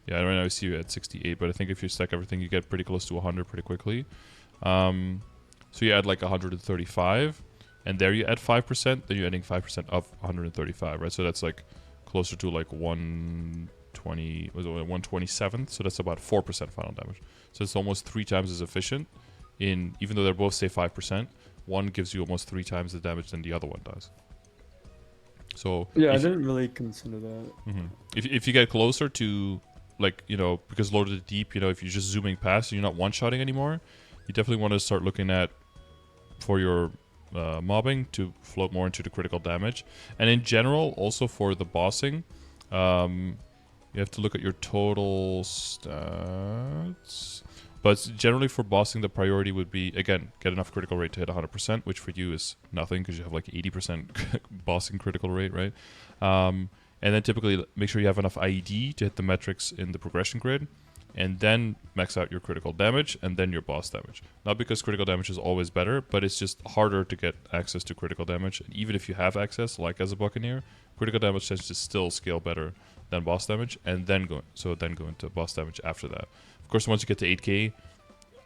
Yeah, right now I see you at 68, but I think if you stack everything, you get pretty close to 100 pretty quickly. So you add like 135, and there you add 5%, then you're adding 5% of 135, right? So that's like closer to like 120, was it 127? So that's about 4% final damage. So it's almost 3 times as efficient. Even though they're both say 5%, one gives you almost 3 times the damage than the other one does. So yeah, I didn't really consider that. If you get closer to, like, because Lord of the Deep, if you're just zooming past and you're not one-shotting anymore, you definitely want to start looking at for your mobbing to float more into the critical damage. And in general, also for the bossing, you have to look at your total stats. But generally for bossing, the priority would be, again, get enough critical rate to hit 100%, which for you is nothing because you have like 80% bossing critical rate, right? And then typically make sure you have enough IED to hit the metrics in the progression grid, and then max out your critical damage and then your boss damage. Not because critical damage is always better, but it's just harder to get access to critical damage. And even if you have access, like as a Buccaneer, critical damage tends to still scale better than boss damage, and then go into boss damage after that. Of course, once you get to 8k,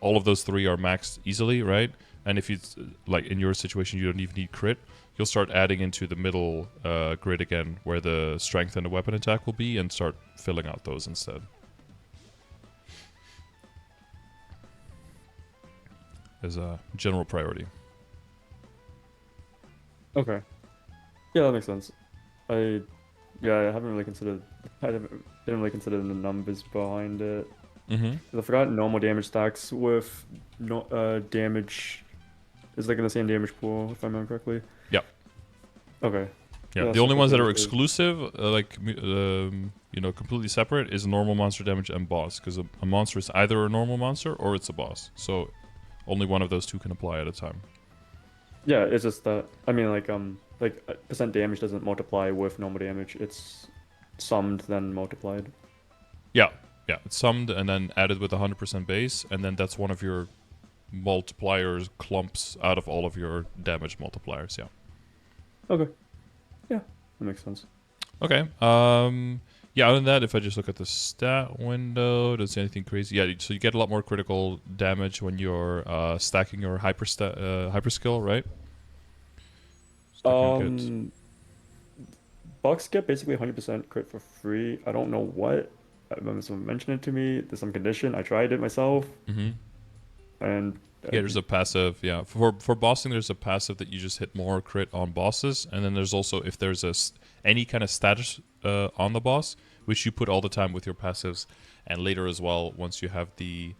all of those 3 are maxed easily, right? And if you, like in your situation, you don't even need crit, you'll start adding into the middle grid again, where the strength and the weapon attack will be, and start filling out those instead. as a general priority. Okay. Yeah, that makes sense. I I haven't really considered. Didn't really consider the numbers behind it. Mm-hmm. 'Cause I forgot normal damage stacks with no damage is like in the same damage pool, if I remember correctly. Yeah. Okay. Yeah. Yeah, The so only ones that are completely. exclusive, completely separate, is normal monster damage and boss. Because a monster is either a normal monster or it's a boss. So only one of those two can apply at a time. Yeah, it's just that I mean like percent damage doesn't multiply with normal damage. It's summed then multiplied. Yeah. Yeah. It's summed and then added with 100% base, and then that's one of your multipliers clumps out of all of your damage multipliers. Yeah. Okay. Yeah, that makes sense. Okay. Yeah, other than that, if I just look at the stat window, don't see anything crazy. Yeah, so you get a lot more critical damage when you're stacking your hyper skill, right? So that can get... Bucks get basically 100% crit for free. I don't know what. I remember someone mentioned it to me. There's some condition. I tried it myself, Mm-hmm. and Yeah, there's a passive. Yeah, for bossing, there's a passive that you just hit more crit on bosses, and then there's also if there's any kind of status on the boss, which you put all the time with your passives, and later as well once you have the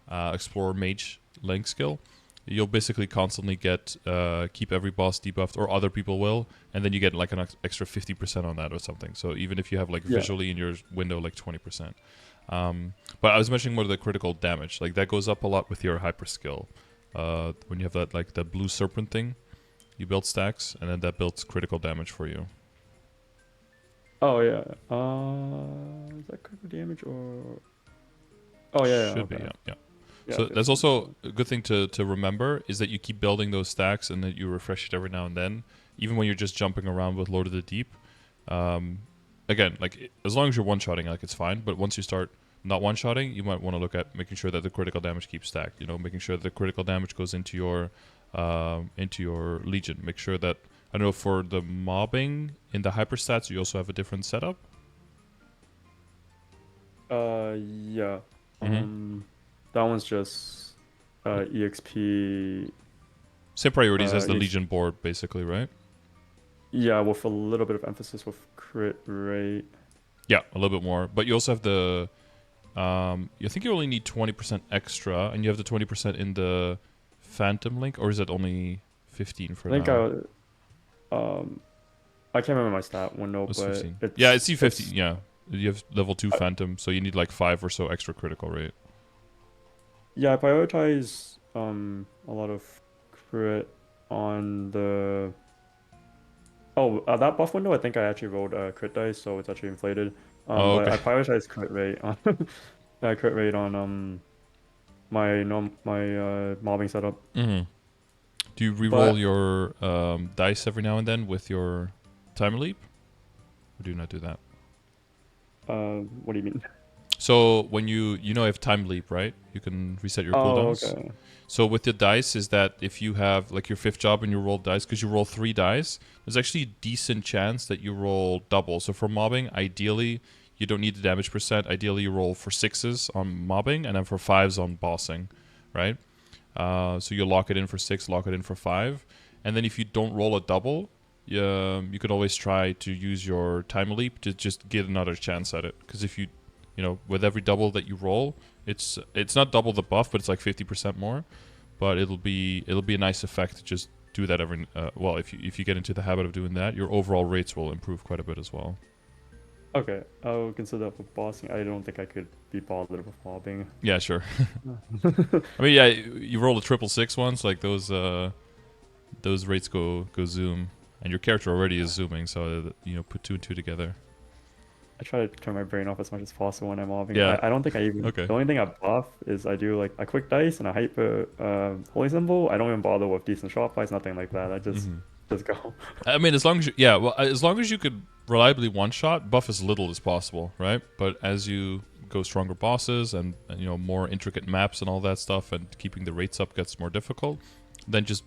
Explorer Mage Link skill, you'll basically constantly get keep every boss debuffed, or other people will, and then you get like an extra 50% on that or something. So even if you have like yeah. visually in your window like 20%. But I was mentioning more of the critical damage. Like that goes up a lot with your hyper skill. When you have that like the blue serpent thing, you build stacks, and then that builds critical damage for you. Oh yeah. Is that critical damage or? Oh yeah. Should be, Okay. yeah, yeah. Yeah. So that's 15, also so. a good thing to remember is that you keep building those stacks and that you refresh it every now and then, even when you're just jumping around with Lord of the Deep. Again, like as long as you're one-shotting, like it's fine. But once you start not one-shotting, you might want to look at making sure that the critical damage keeps stacked. You know, making sure the critical damage goes into your Legion. Make sure that I don't know for the mobbing in the hyper stats, you also have a different setup. Yeah. Mm-hmm. That one's just EXP. Same priorities as the EX Legion board, basically, right? Yeah, with a little bit of emphasis with crit rate. Yeah, a little bit more. But you also have the... I think you only need 20% extra, and you have the 20% in the Phantom Link, or is it only 15 for I think now? I can't remember my stat window, It's but 15. Yeah, it's C15. it's Yeah, you have level 2 Phantom, so you need like 5 or so extra critical rate. yeah, I prioritize a lot of crit on the that buff window. I think I actually rolled crit dice, so it's actually inflated. Oh, But okay. I prioritize crit rate on crit rate on my mobbing setup. Mm-hmm. Do you reroll But your dice every now and then with your Time Leap? Or do you not do that? what do you mean? So when you have Time Leap, right? You can reset your Oh, cooldowns. okay. So with the dice is that if you have like your 5th job and you roll dice, because you roll 3 dice, there's actually a decent chance that you roll double. So for mobbing, ideally, you don't need the damage percent. Ideally, you roll for 6s on mobbing and then for 5s on bossing, right? So you lock it in for 6, lock it in for 5. And then if you don't roll a double, you can always try to use your Time Leap to just get another chance at it. Because if you with every double that you roll, it's not double the buff, but it's like 50% more. But it'll be a nice effect to just do that every. Well, if you get into the habit of doing that, your overall rates will improve quite a bit as well. Okay, I'll consider that for bossing. I don't think I could be bothered with mobbing. Yeah, sure. I mean, yeah, you roll a 666 once, like those rates go zoom, and your character already is zooming, so put 2 and 2 together. I try to turn my brain off as much as possible when I'm mobbing. Yeah. I don't think I even. Okay. The only thing I buff is I do like a quick dice and a hyper holy symbol. I don't even bother with decent shot fights, nothing like that. I just go. I mean, as long as as long as you could reliably one shot, buff as little as possible, right? But as you go stronger bosses and more intricate maps and all that stuff, and keeping the rates up gets more difficult, then just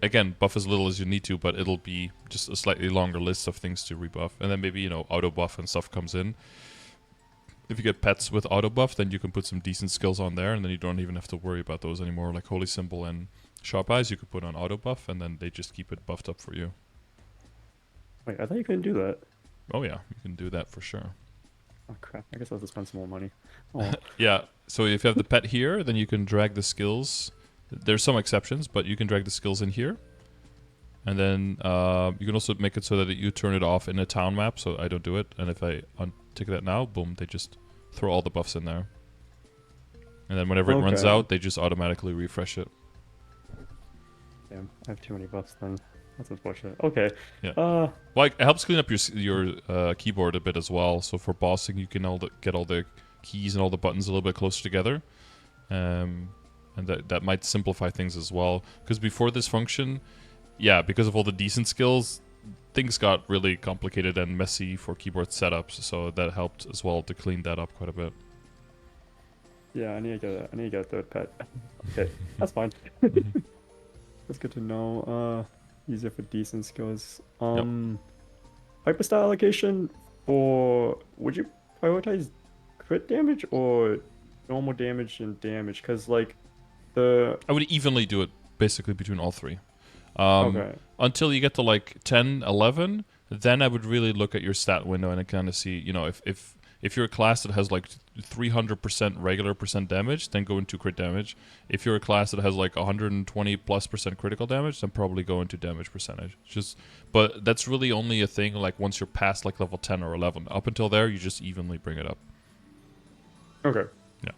again, buff as little as you need to, but it'll be just a slightly longer list of things to rebuff. And then maybe, auto buff and stuff comes in. if you get pets with auto buff, then you can put some decent skills on there, and then you don't even have to worry about those anymore. Like Holy Symbol and Sharp Eyes, you could put on auto buff, and then they just keep it buffed up for you. Wait, I thought you couldn't do that. Oh yeah, you can do that for sure. Oh crap! I guess I'll have to spend some more money. Oh. Yeah, so if you have the pet here, then you can drag the skills. There's some exceptions, but you can drag the skills in here. And then you can also make it so that you turn it off in a town map, so I don't do it. And if I untick that now, boom, they just throw all the buffs in there. And then whenever it runs out, they just automatically refresh it. Damn, I have too many buffs then. That's unfortunate. Okay. Yeah. Well, it helps clean up your keyboard a bit as well. So for bossing, you can get all the keys and all the buttons a little bit closer together. And that might simplify things as well. Because before this function, yeah, because of all the decent skills, things got really complicated and messy for keyboard setups. So that helped as well to clean that up quite a bit. Yeah, I need to get a third pet. Okay, that's fine. That's good to know. Easier for decent skills. Hyperstat allocation for, would you prioritize crit damage or normal damage and damage? Because like I would evenly do it basically between all three. Okay. Until you get to like 10, 11, then I would really look at your stat window and kind of see, you know, if you're a class that has like 300% regular percent damage, then go into crit damage. If you're a class that has like 120+% critical damage, then probably go into damage percentage. But that's really only a thing like once you're past like level 10 or 11. Up until there, you just evenly bring it up. Okay. Yeah.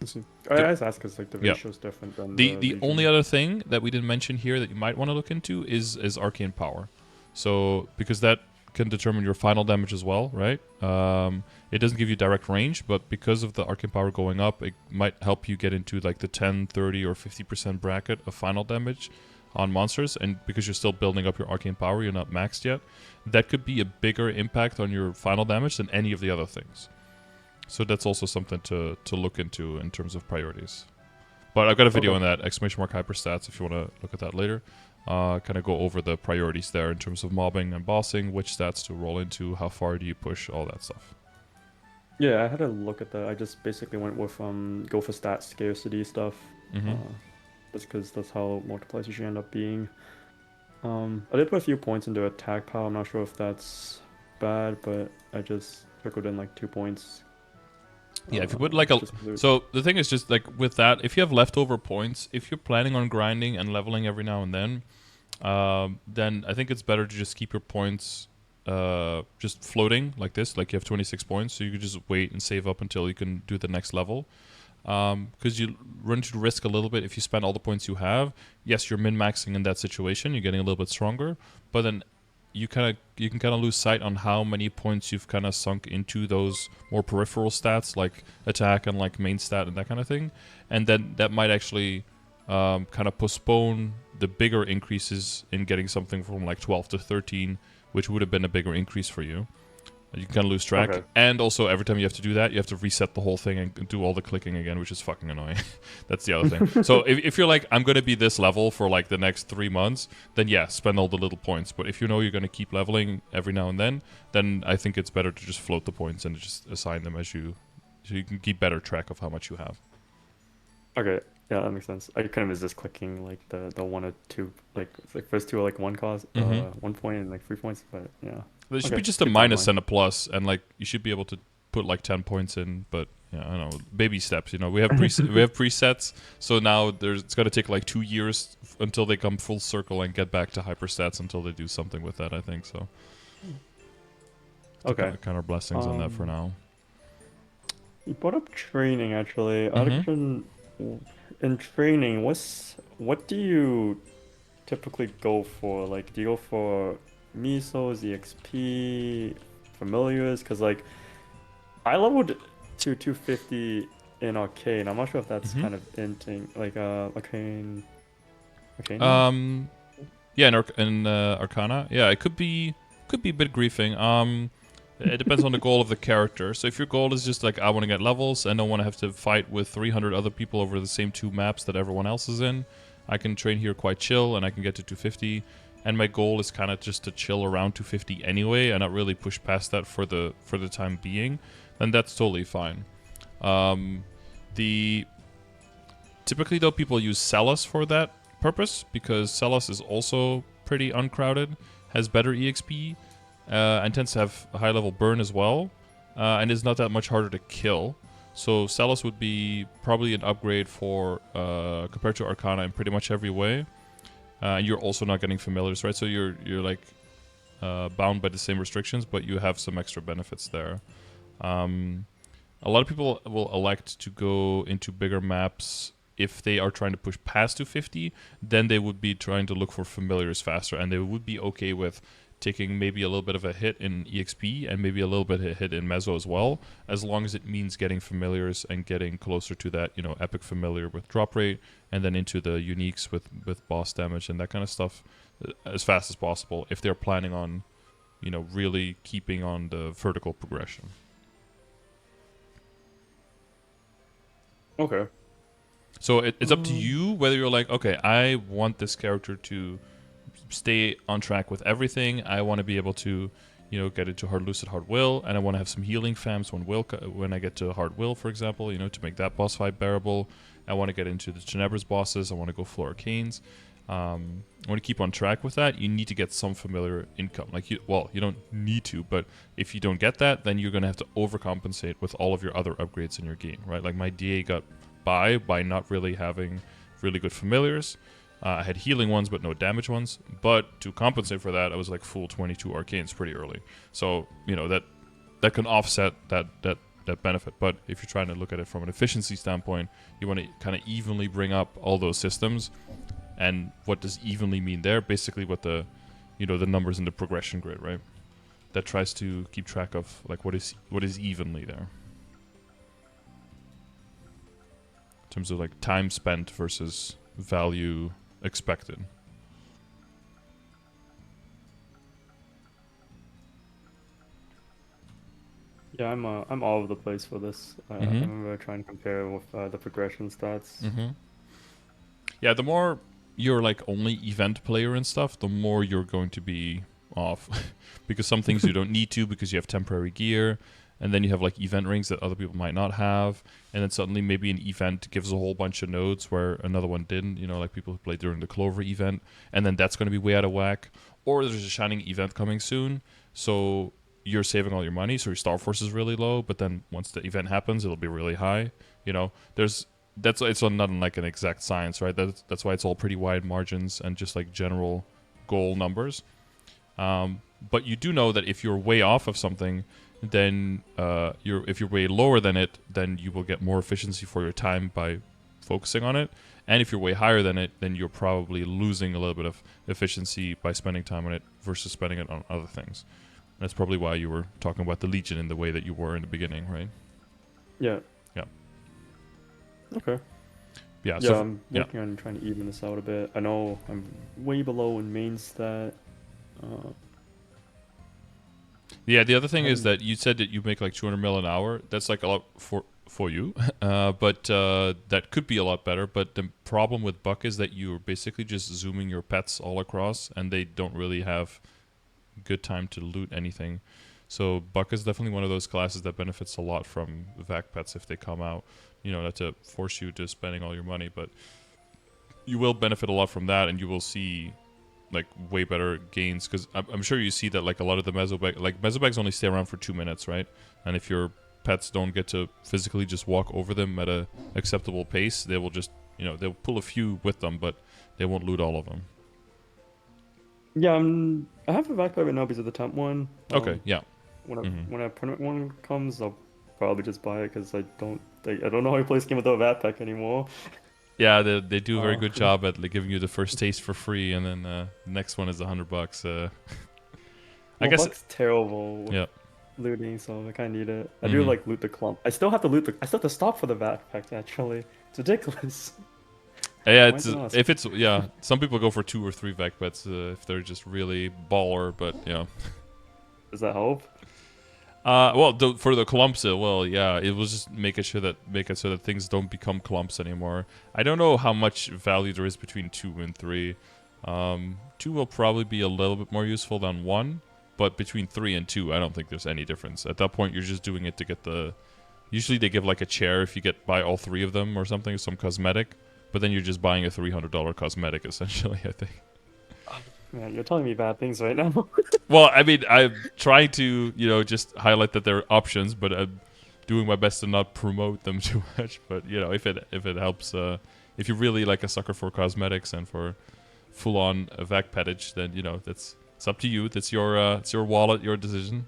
I just ask because like the ratio is different than the only other thing that we didn't mention here that you might want to look into is arcane power. So because that can determine your final damage as well, right? It doesn't give you direct range, but because of the arcane power going up, it might help you get into like the 10, 30, or 50% bracket of final damage on monsters. And because you're still building up your arcane power, you're not maxed yet. That could be a bigger impact on your final damage than any of the other things. So that's also something to look into in terms of priorities. But I've got a video on that, !hyperstats, if you want to look at that later. Kind of go over the priorities there in terms of mobbing and bossing, which stats to roll into, how far do you push, all that stuff. Yeah, I had a look at that. I just basically went with go for stat scarcity stuff. Just because that's how multipliers usually end up being. I did put a few points into attack power. I'm not sure if that's bad, but I just trickled in like 2 points. Yeah, if you put like so the thing is just like with that, if you have leftover points, if you're planning on grinding and leveling every now and then I think it's better to just keep your points just floating like this. Like you have 26 points, so you can just wait and save up until you can do the next level. Because you run into risk a little bit if you spend all the points you have. Yes, you're min-maxing in that situation, you're getting a little bit stronger, but then you can kind of lose sight on how many points you've kind of sunk into those more peripheral stats like attack and like main stat and that kind of thing, and then that might actually kind of postpone the bigger increases in getting something from like 12 to 13, which would have been a bigger increase for you. You can kind of lose track. And also, every time you have to do that, you have to reset the whole thing and do all the clicking again, which is fucking annoying. That's the other thing. So if you're like, I'm going to be this level for like the next 3 months, then yeah, spend all the little points. But if you know you're going to keep leveling every now and then I think it's better to just float the points and just assign them so you can keep better track of how much you have. Okay, yeah, that makes sense. I kind of resist clicking like the 1 or 2, like first 2 are like 1 cost, 1 point and like 3 points, but yeah. There should be just a minus and a plus, and like you should be able to put like 10 points in, but yeah, I don't know, baby steps. You know, we have presets, so now it's gonna take like 2 years until they come full circle and get back to hyperstats until they do something with that. I think so. Okay. Kind of blessings on that for now. You brought up training actually. In training, what do you typically go for? Like, do you go for Misos, EXP, familiars? Because like I leveled to 250 in Arcane. I'm not sure if that's kind of inting like Arcane. Yeah, in Arcana. Yeah, it could be a bit griefing. It depends on the goal of the character. So if your goal is just like, I want to get levels and don't want to have to fight with 300 other people over the same 2 maps that everyone else is in, I can train here quite chill and I can get to 250. And my goal is kind of just to chill around 250 anyway and not really push past that for the time being. Then that's totally fine. The typically though people use Celis for that purpose because Celis is also pretty uncrowded, has better EXP, and tends to have a high level burn as well, and is not that much harder to kill. So Celis would be probably an upgrade for compared to Arcana in pretty much every way. And you're also not getting familiars, right? So you're like bound by the same restrictions, but you have some extra benefits there. A lot of people will elect to go into bigger maps if they are trying to push past 250. Then they would be trying to look for familiars faster, and they would be okay with taking maybe a little bit of a hit in EXP and maybe a little bit of a hit in Meso as well, as long as it means getting familiars and getting closer to that, epic familiar with drop rate, and then into the uniques with boss damage and that kind of stuff as fast as possible if they're planning on, really keeping on the vertical progression. Okay. So it's up to you whether you're like, okay, I want this character to stay on track with everything. I want to be able to, get into hard lucid, hard will, and I want to have some healing fams when I get to hard will, for example, to make that boss fight bearable. I want to get into the Genebra's bosses. I want to go full Arcanes. I want to keep on track with that. You need to get some familiar income. You don't need to, but if you don't get that, then you're going to have to overcompensate with all of your other upgrades in your game, right? Like my DA got by not really having really good familiars. I had healing ones, but no damage ones. But to compensate for that, I was like full 22 Arcanes pretty early. So, that can offset that benefit. But if you're trying to look at it from an efficiency standpoint, you want to kind of evenly bring up all those systems. And what does evenly mean there? Basically what the numbers in the progression grid, right? That tries to keep track of like what is evenly there. In terms of like time spent versus value expected. Yeah, I'm all over the place for this. I remember trying to compare with the progression stats. Yeah, the more you're like only event player and stuff, the more you're going to be off. Because some things you don't need to because you have temporary gear, and then you have like event rings that other people might not have, and then suddenly maybe an event gives a whole bunch of nodes where another one didn't, like people who played during the Clover event, and then that's going to be way out of whack. Or there's a Shining event coming soon, so you're saving all your money, so your Star Force is really low, but then once the event happens, it'll be really high. It's not like an exact science, right? That's why it's all pretty wide margins and just like general goal numbers. But you do know that if you're way off of something, then if you're way lower than it, then you will get more efficiency for your time by focusing on it. And if you're way higher than it, then you're probably losing a little bit of efficiency by spending time on it versus spending it on other things. That's probably why you were talking about the Legion in the way that you were in the beginning, right? Yeah. Yeah. Okay. Yeah. Yeah, I'm working on trying to even this out a bit. I know I'm way below in main stat. Yeah, the other thing is that you said that you make like 200 mil an hour. That's like a lot for you, but that could be a lot better. But the problem with Buck is that you're basically just zooming your pets all across, and they don't really have good time to loot anything. So Buck is definitely one of those classes that benefits a lot from vac pets if they come out. Not to force you to spending all your money, but you will benefit a lot from that, and you will see like way better gains, because I'm sure you see that like a lot of the mesobags only stay around for 2 minutes, right? And if your pets don't get to physically just walk over them at a acceptable pace, they will just they'll pull a few with them, but they won't loot all of them. Yeah, I have a backpack right now because of the temp one. Okay, yeah. When a permanent one comes, I'll probably just buy it because I don't know how to play this game without a backpack anymore. Yeah, they do a very good job at like, giving you the first taste for free, and then the next one is $100. I guess Buck's terrible with looting, so I kind of need it. I do like loot the clump. I still have to stop for the backpack. Actually, it's ridiculous. Yeah, some people go for 2 or 3 vac pets if they're just really baller, but yeah. Does that help? For the clumps, it will just make it so that things don't become clumps anymore. I don't know how much value there is between 2 and 3. 2 will probably be a little bit more useful than 1, but between 3 and 2, I don't think there's any difference. At that point, you're just doing it to get the Usually they give like a chair if you buy all 3 of them or something, some cosmetic. But then you're just buying a $300 cosmetic essentially, I think. Man, you're telling me bad things right now. Well, I mean, I'm trying to, just highlight that there are options, but I'm doing my best to not promote them too much. But if it helps, if you're really like a sucker for cosmetics and for full-on vac pettage, then it's up to you. That's it's your wallet, your decision.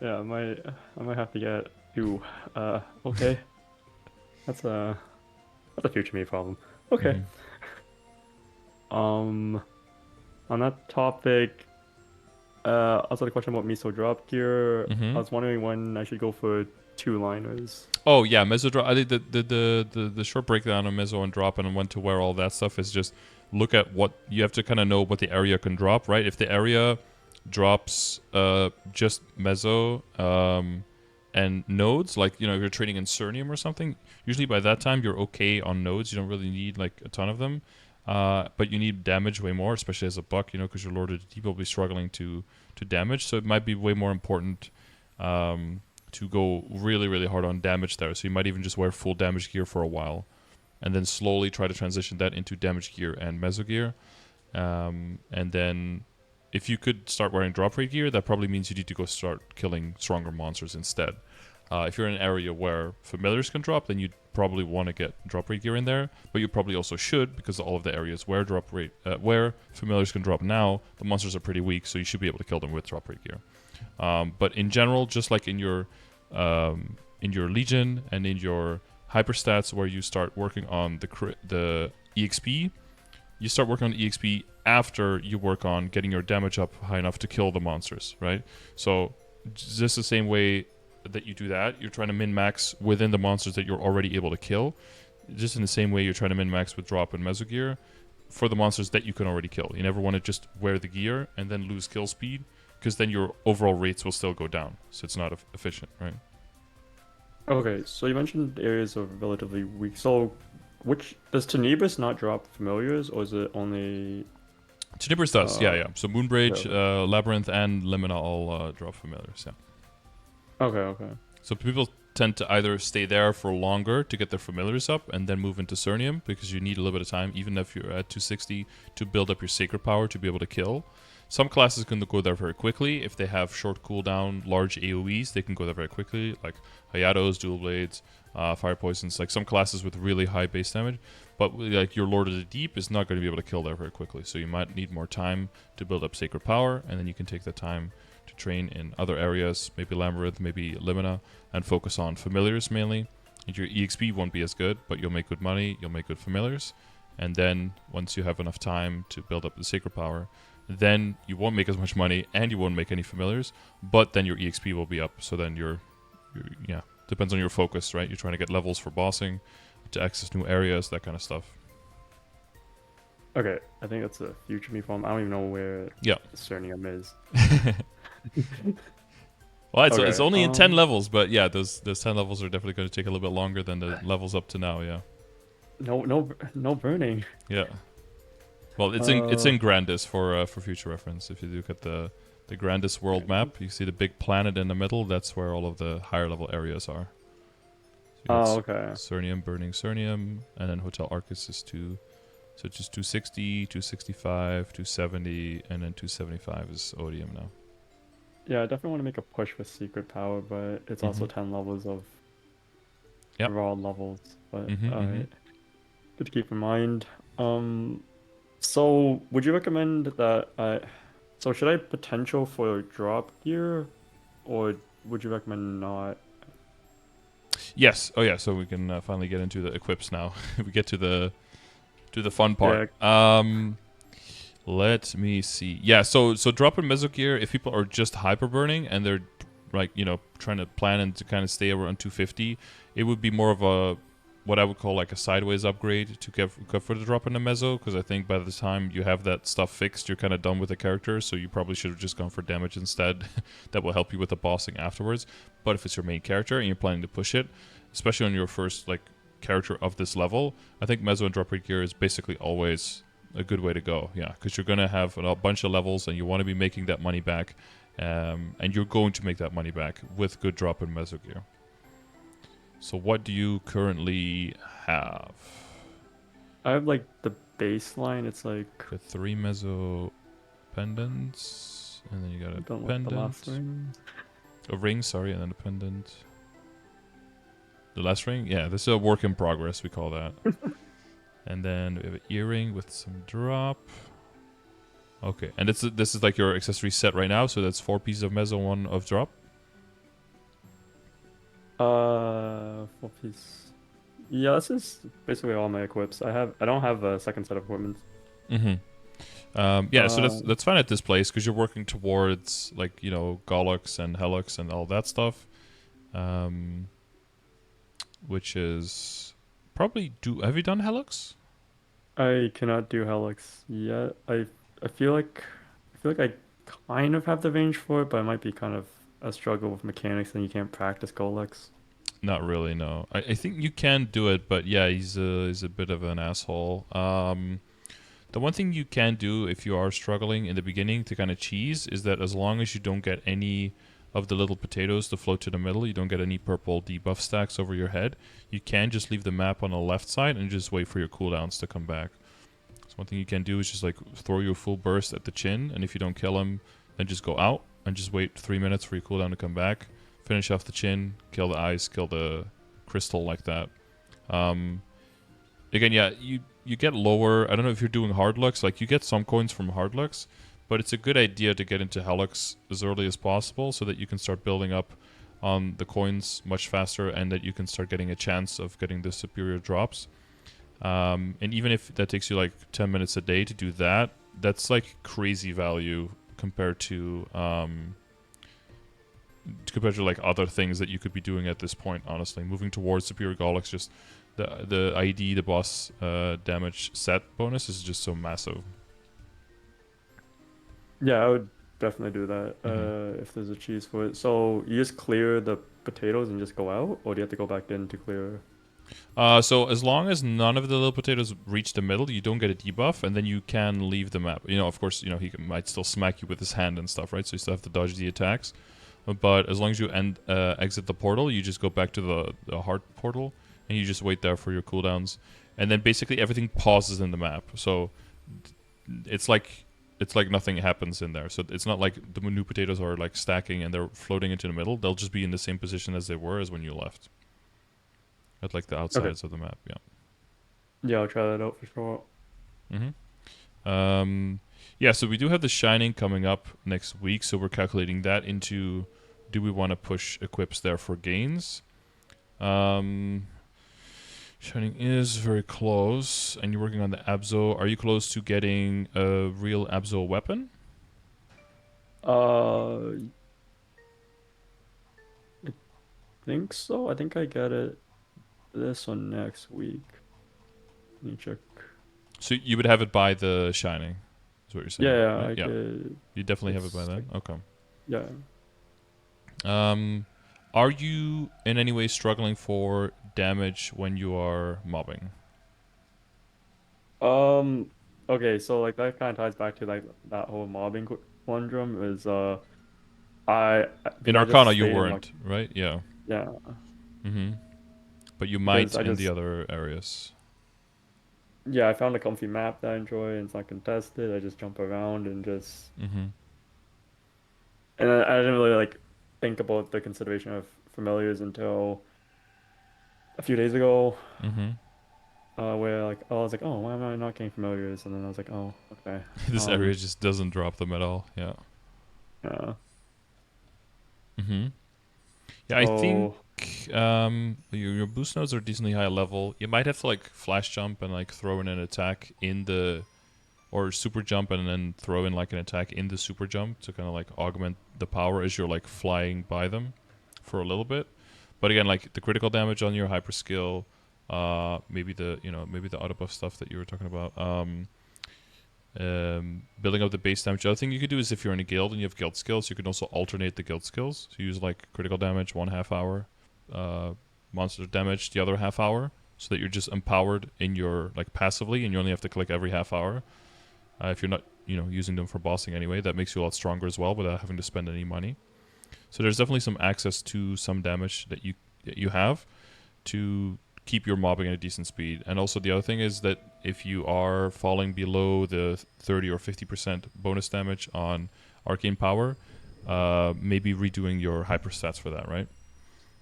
Yeah, I might have to get you. Okay. That's a future me problem. Okay. Mhm. On that topic, also the question about miso drop gear. I was wondering when I should go for 2-liners. Oh yeah, meso drop. I think the short breakdown on meso and drop and when to wear all that stuff is just look at what you have to kind of know what the area can drop, right? If the area drops just meso and nodes, like if you're trading in Cernium or something, usually by that time you're okay on nodes. You don't really need like a ton of them, but you need damage way more, especially as a buck, because your Lord of the Deep will be struggling to damage. So it might be way more important to go really, really hard on damage there. So you might even just wear full damage gear for a while, and then slowly try to transition that into damage gear and meso gear. And then if you could start wearing drop rate gear, that probably means you need to go start killing stronger monsters instead. If you're in an area where familiars can drop, then you'd probably want to get drop rate gear in there, but you probably also should, because all of the areas where where familiars can drop now, the monsters are pretty weak, so you should be able to kill them with drop rate gear. But in general, just like in your Legion and in your hyperstats, where you start working on the EXP, you start working on EXP after you work on getting your damage up high enough to kill the monsters, right? So just the same way that you do that, you're trying to min-max within the monsters that you're already able to kill. Just in the same way you're trying to min-max with drop and meso gear for the monsters that you can already kill. You never want to just wear the gear and then lose kill speed, because then your overall rates will still go down. So it's not efficient, right? Okay, so you mentioned areas of relatively weak. So does Tenebris not drop familiars, or is it only... Tenebris does, yeah. So Moonbridge, yeah. Labyrinth, and Limina all drop familiars, yeah. Okay. So people tend to either stay there for longer to get their familiars up and then move into Cernium, because you need a little bit of time, even if you're at 260, to build up your sacred power to be able to kill. Some classes can go there very quickly. If they have short cooldown, large AoEs, they can go there very quickly, like Hayatos, Dual Blades, Fire Poisons, like some classes with really high base damage. But like your Lord of the Deep is not going to be able to kill there very quickly, so you might need more time to build up sacred power, and then you can take that time to train in other areas, maybe Labyrinth, maybe Limina, and focus on familiars mainly. And your EXP won't be as good, but you'll make good money, you'll make good familiars, and then once you have enough time to build up the sacred power, then you won't make as much money and you won't make any familiars, but then your EXP will be up. So then you're depends on your focus, right? You're trying to get levels for bossing, to access new areas, that kind of stuff. Okay, I think that's a future me problem. I don't even know where Cernium is. Well, it's only in 10 levels, but yeah, those 10 levels are definitely going to take a little bit longer than the levels up to now, yeah. No burning. Yeah. Well, it's in Grandis for future reference. If you look at the Grandis world map, you see the big planet in the middle. That's where all of the higher level areas are. So okay. Cernium, burning Cernium, and then Hotel Arcus is so just 260, 265, 270, and then 275 is Odium now. Yeah, I definitely want to make a push with secret power, but it's also 10 levels of raw levels. But alright, good to keep in mind. So would you recommend that so should I potential for drop gear, or would you recommend not? Yes. Oh yeah. So we can finally get into the equips now. We get to the fun part. Yeah. Let me see. Yeah. So drop in meso gear. If people are just hyper burning and they're like trying to plan and to kind of stay around 250, it would be more of a what I would call like a sideways upgrade to go for the drop in the meso, because I think by the time you have that stuff fixed, you're kind of done with the character, so you probably should have just gone for damage instead. That will help you with the bossing afterwards. But if it's your main character and you're planning to push it, especially on your first like character of this level, I think meso and drop rate gear is basically always a good way to go. Yeah, because you're going to have a bunch of levels and you want to be making that money back. and you're going to make that money back with good drop in meso gear. So what do you currently have? I have like the baseline. It's like Got 3 meso pendants, and then you got a don't like pendant. the last ring. A ring, sorry, and then a pendant. The last ring? Yeah, this is a work in progress, we call that. And then we have an earring with some drop. Okay, and this is like your accessory set right now, so that's 4 pieces of meso, 1 of drop. 4 piece. Yeah, this is basically all my equips. I don't have a second set of equipment. Mm-hmm. Yeah, so Uh, that's fine at this place because you're working towards like Gollux and Helix and all that stuff, which is probably have you done Helix? I cannot do Helix yet. I feel like I kind of have the range for it, but it might be kind of a struggle with mechanics, and you can't practice Golex. Not really, no. I think you can do it, but yeah, he's a bit of an asshole. The one thing you can do if you are struggling in the beginning to kind of cheese is that as long as you don't get any of the little potatoes to float to the middle, you don't get any purple debuff stacks over your head, you can just leave the map on the left side and just wait for your cooldowns to come back. So one thing you can do is just like throw your full burst at the chin, and if you don't kill him, then just go out and just wait 3 minutes for your cooldown to come back. Finish off the chin, kill the eyes, kill the crystal like that. Again, yeah, you get lower. I don't know if you're doing hard looks. Like you get some coins from hard looks, but it's a good idea to get into Helix as early as possible so that you can start building up on the coins much faster, and that you can start getting a chance of getting the superior drops. And even if that takes you like 10 minutes a day to do that, that's like crazy value compared to like other things that you could be doing at this point. Honestly, moving towards superior Gollux, just the ID, the boss damage set bonus is just so massive. Yeah, I would definitely do that Mm-hmm. if there's a cheese for it. So you just clear the potatoes and just go out, or do you have to go back in to clear? So as long as none of the little potatoes reach the middle, you don't get a debuff, and then you can leave the map. Of course, might still smack you with his hand and stuff, right? So you still have to dodge the attacks. But as long as you exit the portal, you just go back to the heart portal, and you just wait there for your cooldowns, and then basically everything pauses in the map. So it's like nothing happens in there. So it's not like the new potatoes are like stacking and they're floating into the middle. They'll just be in the same position as they were as when you left, at like the Okay. outsides of the map. Yeah. Yeah, I'll try that out for sure. Yeah, so we do have the Shining coming up next week, so we're calculating that into, do we want to push equips there for gains? Shining is very close, and you're working on the Abzo. Are you close to getting a real Abzo weapon? I think so. I think I get it this one next week. Let me check. So you would have it by the Shining, is what you're saying, Yeah, right? I Yeah, could. you definitely have it by It's like then. Okay. yeah. Are you in any way struggling for damage when you are mobbing? Um. Okay, so like that kind of ties back to like that whole mobbing conundrum is In because I just Arcana, you stayed in like weren't, right? Yeah. yeah Mm-hmm. But you because might I in the just other areas. yeah I found a comfy map that I enjoy and it's not contested. I just jump around and just Mm-hmm. I didn't really like think about the consideration of familiars until a few days ago. Mm-hmm. Where like I was like, oh, why am I not getting familiars? And then I was like, oh, okay. This area Um, just doesn't drop them at all. Yeah. yeah. Mm-hmm. Yeah, I think So your boost nodes are decently high level. You might have to like flash jump and like throw in an attack in the, or super jump and then throw in like an attack in the super jump to kind of like augment the power as you're like flying by them for a little bit. But again, like the critical damage on your hyper skill, maybe the auto buff stuff that you were talking about. Building up the base damage. The other thing you could do is if you're in a guild and you have guild skills, you can also alternate the guild skills. So use like critical damage 1/2 hour, monster damage the other half hour, so that you're just empowered in your like passively, and you only have to click every half hour. If you're not using them for bossing anyway. That makes you a lot stronger as well without having to spend any money. So there's definitely some access to some damage that you have to keep your mobbing at a decent speed. And also the other thing is that if you are falling below the 30 or 50% bonus damage on arcane power, maybe redoing your hyper stats for that, right?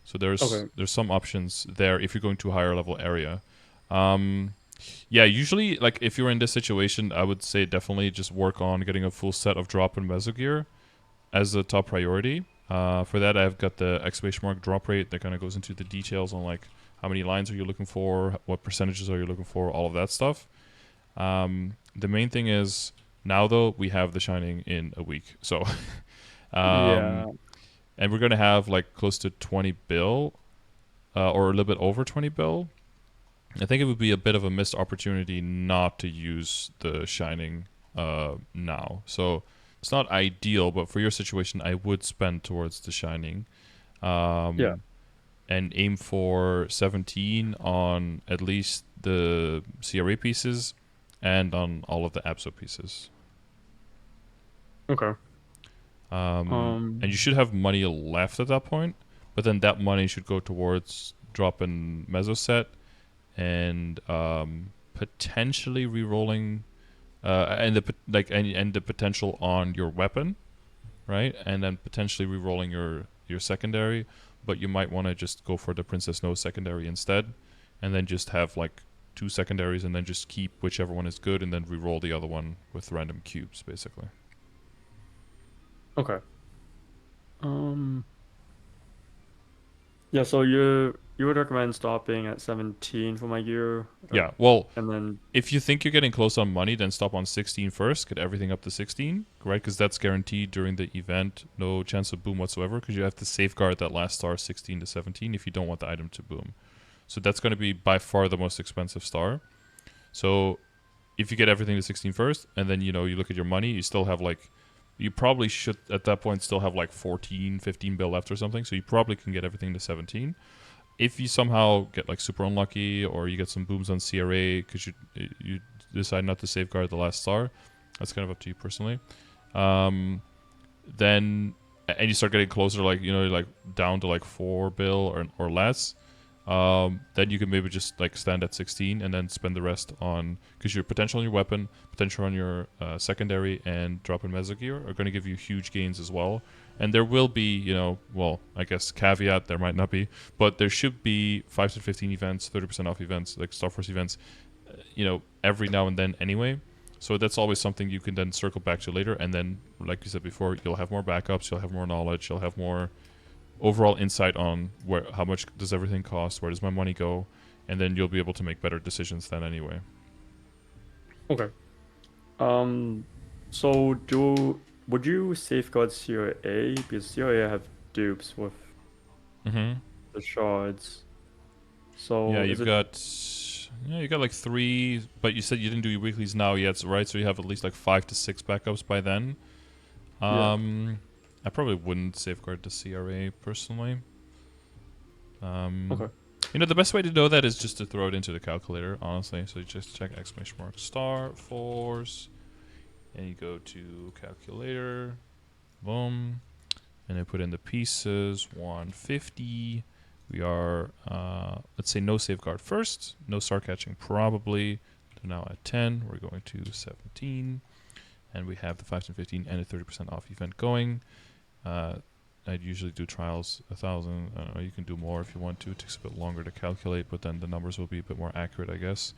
So there's some options there if you're going to a higher level area. Yeah, usually like if you're in this situation, I would say definitely just work on getting a full set of drop and meso gear as a top priority. For that, I've got the exclamation mark drop rate that kind of goes into the details on like how many lines are you looking for, what percentages are you looking for, all of that stuff. The main thing is now though we have the Shining in a week, so Yeah. and we're gonna have like close to 20 bill, or a little bit over 20 bill. I think it would be a bit of a missed opportunity not to use the Shining now. So it's not ideal, but for your situation, I would spend towards the Shining. Yeah. And aim for 17 on at least the CRA pieces and on all of the ABSO pieces. Okay. And you should have money left at that point, but then that money should go towards dropping meso set and potentially re-rolling and the potential on your weapon, right? And then potentially re-rolling your secondary, but you might want to just go for the Princess No secondary instead, and then just have like 2 secondaries, and then just keep whichever one is good, and then re-roll the other one with random cubes, basically. Okay. Yeah, so you would recommend stopping at 17 for my gear? Yeah, well, And then if you think you're getting close on money, then stop on 16 first, get everything up to 16, right? Because that's guaranteed during the event, no chance of boom whatsoever, because you have to safeguard that last star 16 to 17 if you don't want the item to boom. So that's going to be by far the most expensive star. So if you get everything to 16 first, and then you look at your money, you still have like, you probably should at that point still have like 14, 15 bill left or something, so you probably can get everything to 17. If you somehow get like super unlucky, or you get some booms on CRA because you decide not to safeguard the last star, that's kind of up to you personally. Then and you start getting closer, like like down to like 4 bill or less. Then you can maybe just like stand at 16 and then spend the rest on, because your potential on your weapon, potential on your secondary, and drop in meso gear are going to give you huge gains as well. And there will be, well, I guess caveat, there might not be, but there should be 5 to 15 events, 30% off events, like Starforce events, every now and then anyway. So that's always something you can then circle back to later. And then, like you said before, you'll have more backups, you'll have more knowledge, you'll have more overall insight on how much does everything cost, where does my money go, and then you'll be able to make better decisions then anyway. okay. So would you safeguard CRA? Because CRA have dupes with Mm-hmm. the shards. So Yeah, you got like 3, but you said you didn't do your weeklies now yet, right? So you have at least like 5 to 6 backups by then. Yeah. I probably wouldn't safeguard the CRA personally. Okay. The best way to know that is just to throw it into the calculator, honestly. So you just check exclamation mark Starforce, and you go to calculator, boom, and then put in the pieces, 150. We are, let's say no safeguard first, no star catching probably. So now at 10, we're going to 17, and we have the 5 to 15 and a 30% off event going. I'd usually do trials 1,000. I don't know, you can do more if you want to. It takes a bit longer to calculate, but then the numbers will be a bit more accurate, I guess.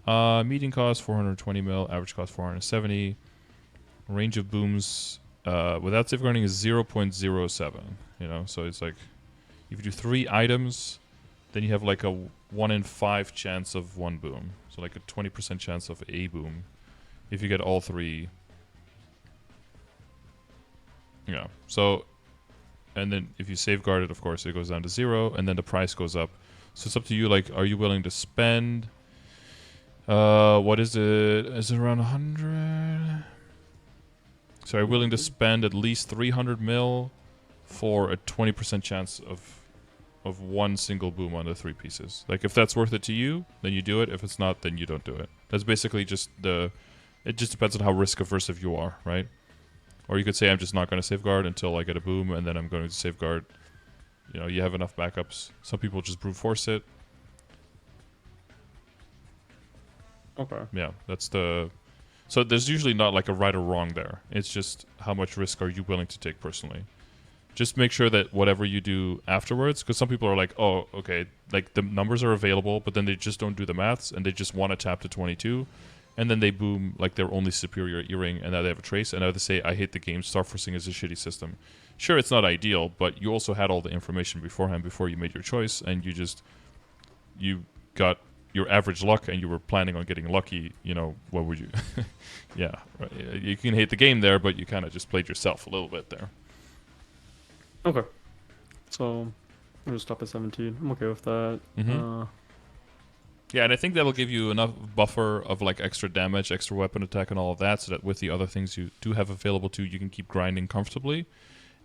Median cost 420 mil, average cost 470. Range of booms without safeguarding is 0.07. So it's like if you do 3 items, then you have like a 1 in 5 chance of 1 boom. So like a 20% chance of a boom if you get all 3. Yeah. So, and then if you safeguard it, of course, it goes down to 0, and then the price goes up. So it's up to you. Like, are you willing to spend? What is it? Is it around 100? So are you willing to spend at least 300 mil for a 20% chance of 1 single boom on the 3 pieces? Like, if that's worth it to you, then you do it. If it's not, then you don't do it. That's basically just it just depends on how risk averse you are, right? Or you could say I'm just not going to safeguard until I get a boom, and then I'm going to safeguard. You know, you have enough backups. Some people just brute force it. Okay. Yeah, that's the. So there's usually not like a right or wrong there. It's just how much risk are you willing to take personally. Just make sure that whatever you do afterwards, because some people are like, oh, okay, like the numbers are available, but then they just don't do the maths and they just want to tap to 22, and then they boom like their only superior earring, and now they have a trace, and now they say, I hate the game. Starforcing is a shitty system. Sure, it's not ideal, but you also had all the information beforehand before you made your choice, and you got your average luck, and you were planning on getting lucky. You know, what would you? Yeah, right. You can hate the game there, but you kind of just played yourself a little bit there. Okay. So I'll just stop at 17. I'm okay with that. Mm-hmm. Yeah, and I think that'll give you enough buffer of like extra damage, extra weapon attack, and all of that, so that with the other things you do have available to, you can keep grinding comfortably.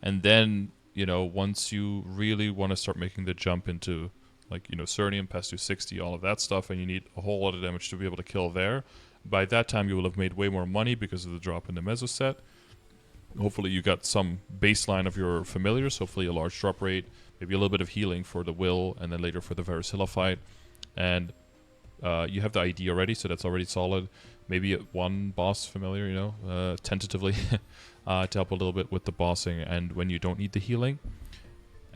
And then, you know, once you really want to start making the jump into, like, you know, Cernium, past 260, all of that stuff, and you need a whole lot of damage to be able to kill there, by that time you will have made way more money because of the drop in the Meso set. Hopefully you got some baseline of your familiars, hopefully a large drop rate, maybe a little bit of healing for the Will, and then later for the Varicella fight. And you have the ID already, so that's already solid. Maybe one boss familiar, you know, tentatively, to help a little bit with the bossing and when you don't need the healing.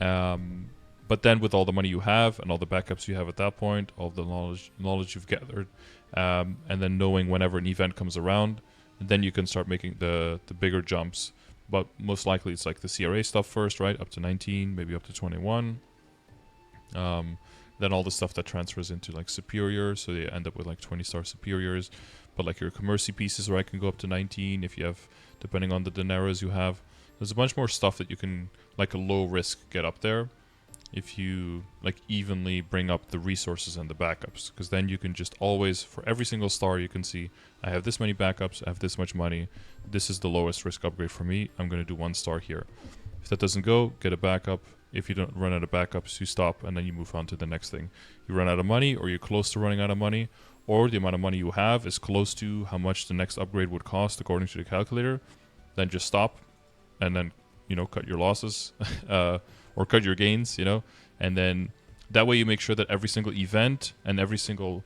But then with all the money you have and all the backups you have at that point, all the knowledge you've gathered, and then knowing whenever an event comes around, then you can start making the bigger jumps. But most likely it's like the CRA stuff first, right? Up to 19, maybe up to 21. Then all the stuff that transfers into like superior, so you end up with like 20-star superiors. But like your Commerci pieces, right, can go up to 19 if you have, depending on the dineros you have. There's a bunch more stuff that you can, like a low risk, get up there if you like evenly bring up the resources and the backups, because then you can just always, for every single star, you can see I have this many backups, I have this much money, this is the lowest risk upgrade for me, I'm going to do 1 star here. If that doesn't go, get a backup. If you don't run out of backups, you stop and then you move on to the next thing. You run out of money, or you're close to running out of money, or the amount of money you have is close to how much the next upgrade would cost according to the calculator, then just stop and then, you know, cut your losses or cut your gains, you know, and then that way you make sure that every single event and every single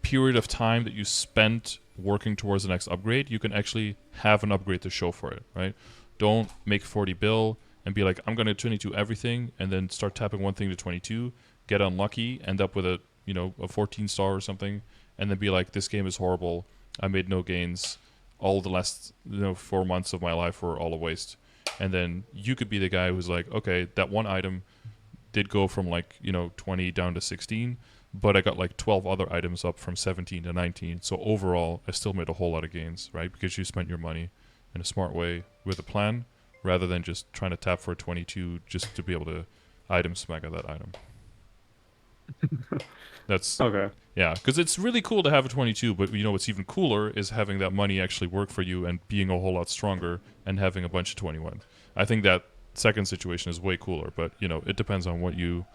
period of time that you spent working towards the next upgrade, you can actually have an upgrade to show for it, right? Don't make 40 bill and be like, I'm going to 22 everything, and then start tapping one thing to 22, get unlucky, end up with a, you know, a 14 star or something, and then be like, this game is horrible, I made no gains, all the last, you know, 4 months of my life were all a waste. And then you could be the guy who's like, okay, that one item did go from like, you know, 20 down to 16, but I got like 12 other items up from 17 to 19. So overall, I still made a whole lot of gains, right? Because you spent your money in a smart way with a plan, rather than just trying to tap for a 22 just to be able to item smack at that item. That's Okay. Yeah, because it's really cool to have a 22, but you know what's even cooler is having that money actually work for you and being a whole lot stronger and having a bunch of 21. I think that second situation is way cooler, but you know, it depends on what you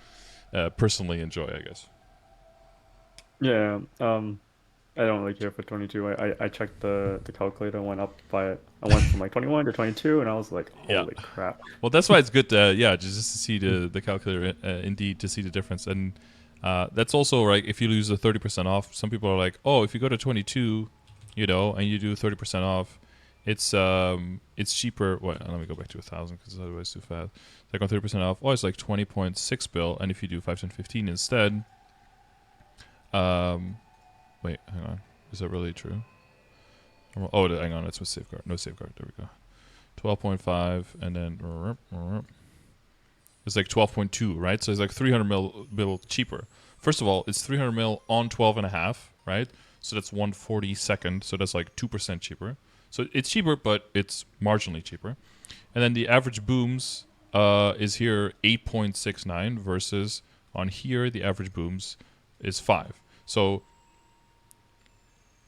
personally enjoy, I guess. Yeah. I don't really care for 22. I checked the calculator and went up by it. I went from like 21 to 22, and I was like, Yeah. holy crap. Well, that's why it's good to, just to see the calculator, indeed, to see the difference. And that's also, right, if you lose the 30% off, some people are like, oh, if you go to 22, you know, and you do 30% off, it's cheaper. Wait, let me go back to 1,000 because otherwise it's too fast. Like on 30% off, oh, it's like 20.6 bill, and if you do 5, 10, 15 instead, wait, hang on, is that really true? Oh, hang on, it's with safeguard. No safeguard. There we go. 12.5, and then it's like 12.2, right? So it's like 300 mil cheaper. First of all, it's 300 mil on 12.5, right? So that's 1/42nd. So that's like 2% cheaper. So it's cheaper, but it's marginally cheaper. And then the average booms is here 8.69 versus on here the average booms is 5. So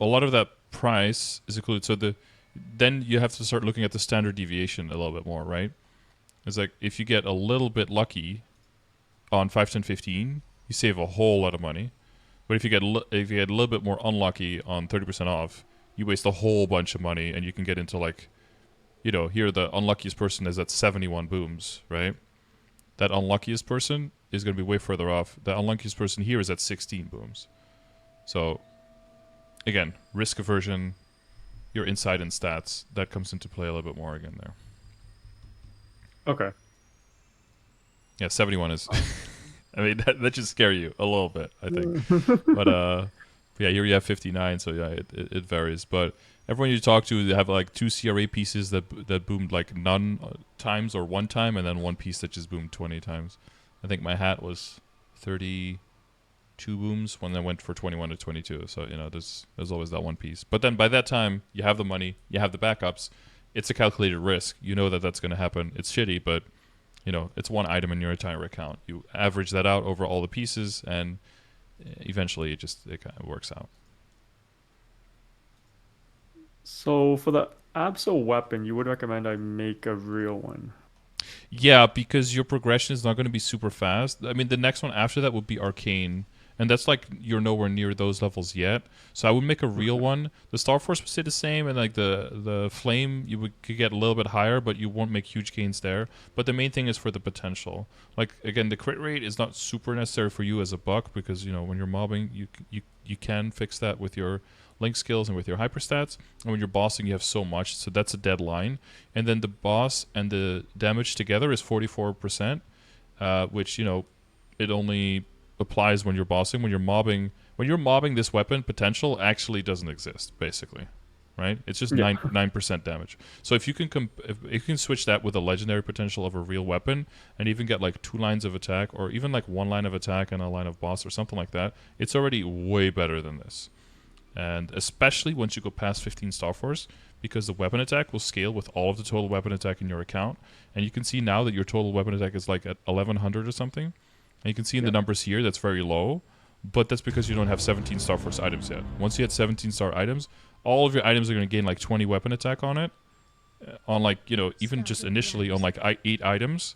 a lot of that price is included. So then you have to start looking at the standard deviation a little bit more, right? It's like if you get a little bit lucky on 5, 10, 15, you save a whole lot of money. But if you get a little bit more unlucky on 30% off, you waste a whole bunch of money, and you can get into like, here the unluckiest person is at 71 booms, right? That unluckiest person is going to be way further off. The unluckiest person here is at 16 booms. So, again, risk aversion, your insight and stats, that comes into play a little bit more again there. Okay. Yeah, 71 is... I mean, that should scare you a little bit, I think. But, yeah, here you have 59, so yeah, it varies. But everyone you talk to, they have like 2 CRA pieces that boomed like none times or 1 time, and then 1 piece that just boomed 20 times. I think my hat was 32 booms when I went for 21 to 22. So, there's always that 1 piece. But then by that time, you have the money, you have the backups. It's a calculated risk. You know that that's going to happen. It's shitty, but, it's 1 item in your entire account. You average that out over all the pieces, and eventually it kind of works out. So for the Absol weapon, you would recommend I make a real one? Yeah, because your progression is not going to be super fast. I mean, the next one after that would be Arcane, and that's like you're nowhere near those levels yet. So I would make a real Okay. one. The Starforce would stay the same, and like the Flame, could get a little bit higher, but you won't make huge gains there. But the main thing is for the potential. Like again, the crit rate is not super necessary for you as a buck because when you're mobbing, you can fix that with your link skills and with your hyperstats. And when you're bossing, you have so much, so that's a dead line. And then the boss and the damage together is 44%, which it only applies when you're bossing. When you're mobbing, this weapon potential actually doesn't exist, basically, right? It's just Yeah. 9% damage. So if you can if you can switch that with a legendary potential of a real weapon, and even get like 2 lines of attack, or even like 1 line of attack and a line of boss or something like that, it's already way better than this. And especially once you go past 15 Starforce, because the weapon attack will scale with all of the total weapon attack in your account. And you can see now that your total weapon attack is like at 1100 or something. And you can see in the Yeah. numbers here that's very low, but that's because you don't have 17 Starforce items yet. Once you had 17 star items, all of your items are going to gain like 20 weapon attack on it. On like, even just initially on like 8 items,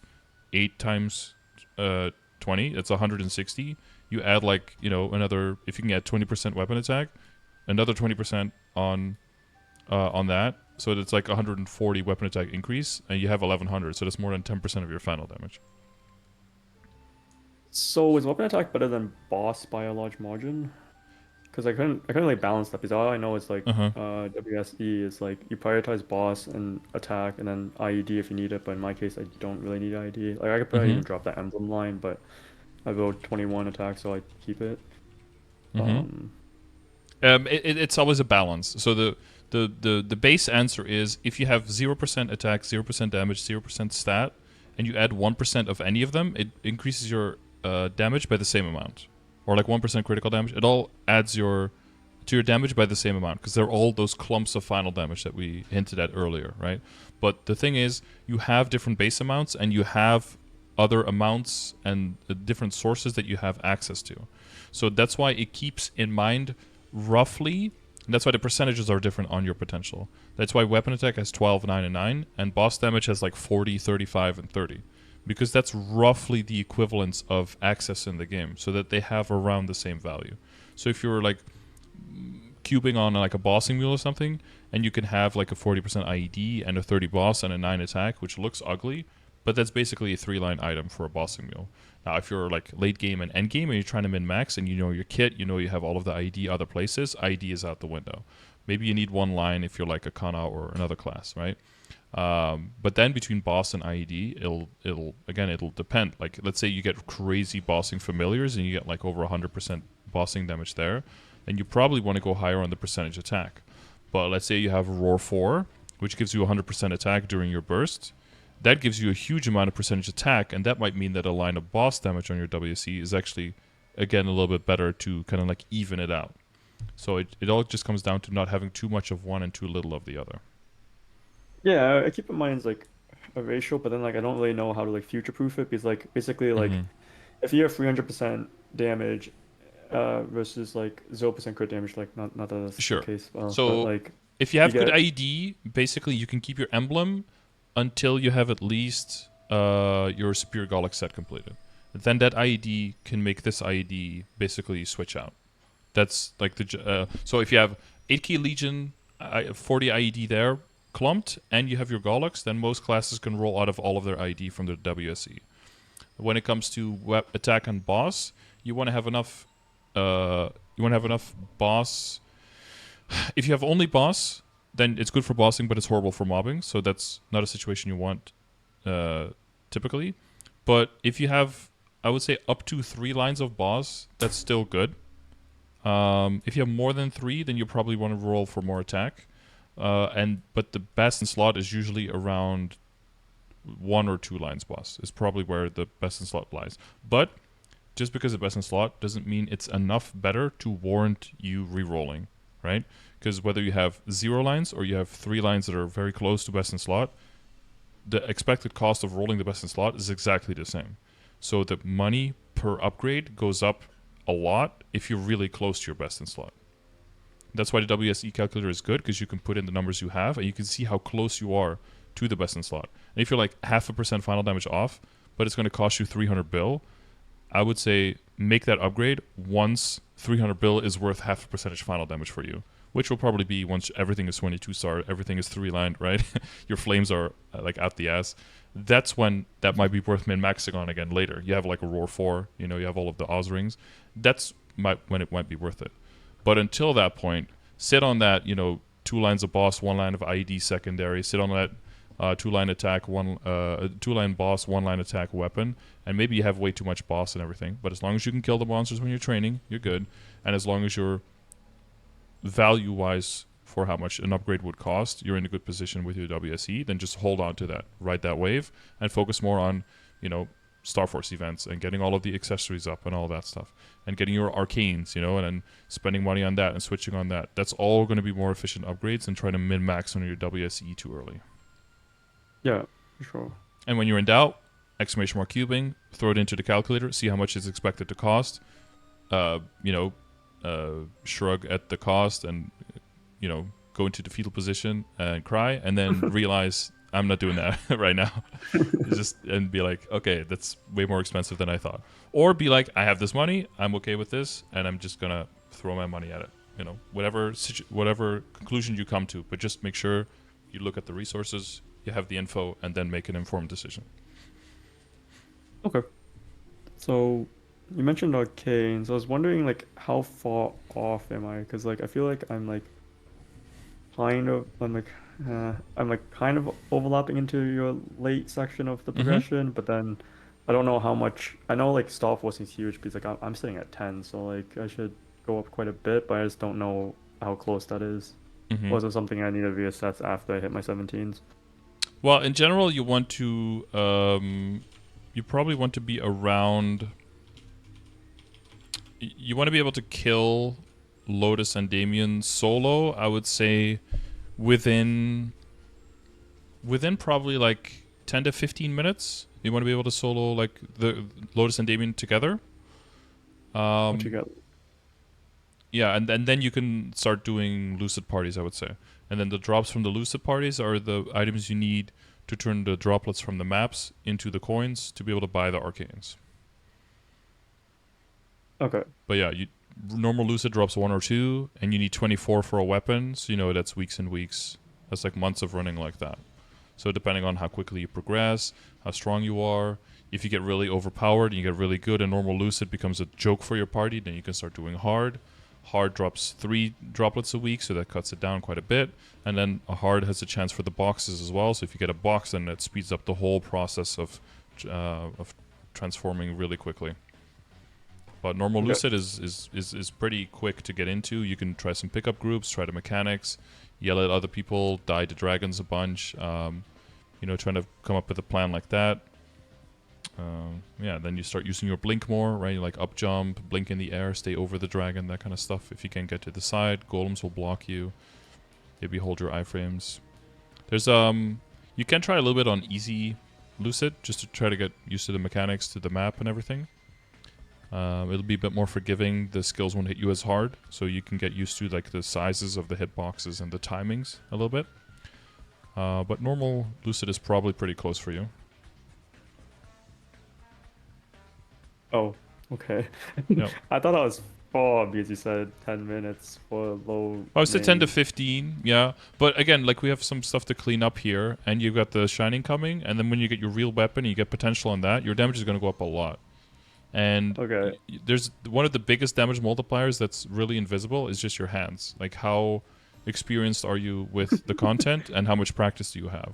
8 times 20, that's 160. You add like, another, if you can add 20% weapon attack, another 20% on that, so it's like 140 weapon attack increase, and you have 1100, so that's more than 10% of your final damage. So is weapon attack better than boss by a large margin? Because I couldn't really balance that because all I know is like Uh-huh. WSE is like you prioritize boss and attack and then IED if you need it, but in my case I don't really need IED. Like I could probably Mm-hmm. even drop that emblem line, but I go 21 attack so I keep it. Mm-hmm. Um It's always a balance. So the base answer is if you have 0% attack, 0% damage, 0% stat, and you add 1% of any of them, it increases your damage by the same amount. Or like 1% critical damage. It all adds to your damage by the same amount because they're all those clumps of final damage that we hinted at earlier, right? But the thing is, you have different base amounts and you have other amounts and different sources that you have access to. So that's why it keeps in mind roughly, and that's why the percentages are different on your potential. That's why weapon attack has 12, 9, and 9, and boss damage has like 40, 35, and 30. Because that's roughly the equivalence of access in the game, so that they have around the same value. So if you're like cubing on like a bossing mule or something, and you can have like a 40% IED and a 30 boss and a 9 attack, which looks ugly, but that's basically a 3-line item for a bossing mule. Now, if you're like late game and end game and you're trying to min max and you know your kit, you have all of the IED other places, IED is out the window. Maybe you need 1 line if you're like a Kana or another class, right? But then between boss and IED, it'll depend. Like, let's say you get crazy bossing familiars and you get like over 100% bossing damage there, then you probably want to go higher on the percentage attack. But let's say you have Roar 4, which gives you 100% attack during your burst. That gives you a huge amount of percentage attack, and that might mean that a line of boss damage on your WC is actually, again, a little bit better to kind of like even it out. So it all just comes down to not having too much of one and too little of the other. yeah, I keep in mind like a ratio, but then like I don't really know how to like future proof it because like basically like Mm-hmm. if you have 300% damage versus like 0% crit damage, like not that that's the Sure. case, but So like if you you have good get IED, basically you can keep your emblem until you have at least your Superior Golic set completed. Then that IED can make this IED basically switch out. That's like so if you have 8 key Legion 40 IED there, clumped, and you have your Gollux, then most classes can roll out of all of their IED from their WSE. When it comes to attack on boss, you want to have enough. You want to have enough boss. If you have only boss, then it's good for bossing, but it's horrible for mobbing. So that's not a situation you want typically. But if you have, I would say, up to 3 lines of boss, that's still good. If you have more than 3, then you probably want to roll for more attack. But the best in slot is usually around 1 or 2 lines boss. Is probably where the best in slot lies. But just because the best in slot doesn't mean it's enough better to warrant you re-rolling, right? Because whether you have 0 lines or you have 3 lines that are very close to best in slot, the expected cost of rolling the best in slot is exactly the same. So the money per upgrade goes up a lot if you're really close to your best in slot. That's why the WSE calculator is good, because you can put in the numbers you have and you can see how close you are to the best in slot. And if you're like 0.5% final damage off, but it's going to cost you 300 bill, I would say make that upgrade once 300 bill is worth 0.5% final damage for you, which will probably be once everything is 22 star, everything is 3-lined, right? Your flames are like out the ass. That's when that might be worth min-maxing on again later. You have like a Roar 4, you know, you have all of the Oz rings. That's when it might be worth it. But until that point, sit on that, you know, 2 lines of boss, 1 line of IED secondary, sit on that 2-line attack, 2-line boss, 1-line attack weapon, and maybe you have way too much boss and everything, but as long as you can kill the monsters when you're training, you're good. And as long as you're value-wise for how much an upgrade would cost, you're in a good position with your WSE, then just hold on to that, ride that wave, and focus more on, you know, Starforce events and getting all of the accessories up and all that stuff, and getting your Arcanes, you know, and then spending money on that and switching on that. That's all going to be more efficient upgrades than trying to min-max on your WSE too early. Yeah, for sure. And when you're in doubt, exclamation mark cubing, throw it into the calculator, see how much it's expected to cost, shrug at the cost and, you know, go into the fetal position and cry, and then realize I'm not doing that right now. And be like, okay, that's way more expensive than I thought. Or be like, I have this money, I'm okay with this, and I'm just gonna throw my money at it. You know, whatever conclusion you come to, but just make sure you look at the resources, you have the info, and then make an informed decision. Okay. So you mentioned Arcanes. I was wondering like how far off am I? Because like I feel like I'm like kind of overlapping into your late section of the progression, but then I don't know how much. I know like Starforcing is huge because like I'm sitting at 10, so like I should go up quite a bit, but I just don't know how close that is. Or is it something I need to reassess after I hit my 17s? Well, in general, you want to you probably want to be around. You want to be able to kill Lotus and Damien solo, I would say, within probably like 10 to 15 minutes. You want to be able to solo like the Lotus and Damien together. Yeah, and then you can start doing lucid parties, I would say. And then the drops from the lucid parties are the items you need to turn the droplets from the maps into the coins to be able to buy the Arcanes. Okay. But yeah, normal lucid drops 1 or 2, and you need 24 for a weapon, so you know that's weeks and weeks. That's like months of running like that. So depending on how quickly you progress, how strong you are, if you get really overpowered and you get really good and normal lucid becomes a joke for your party, then you can start doing hard. Hard drops 3 droplets a week, so that cuts it down quite a bit. And then a hard has a chance for the boxes as well, so if you get a box, then that speeds up the whole process of transforming really quickly. But normal lucid is pretty quick to get into. You can try some pickup groups, try the mechanics, yell at other people, die to dragons a bunch. Trying to come up with a plan like that. Then you start using your blink more, right? Like up jump, blink in the air, stay over the dragon, that kind of stuff. If you can't get to the side, golems will block you. Maybe hold your iframes. There's you can try a little bit on easy lucid just to try to get used to the mechanics, to the map and everything. It'll be a bit more forgiving. The skills won't hit you as hard, so you can get used to like the sizes of the hitboxes and the timings a little bit. But normal lucid is probably pretty close for you. Oh, okay. Yep. I thought I was far because you said 10 minutes for low I would say 10 to main. 15, yeah. But again, like we have some stuff to clean up here, and you've got the Shining coming, and then when you get your real weapon and you get potential on that, your damage is going to go up a lot. And Okay. there's one of the biggest damage multipliers that's really invisible is just your hands. Like how experienced are you with the content, and how much practice do you have?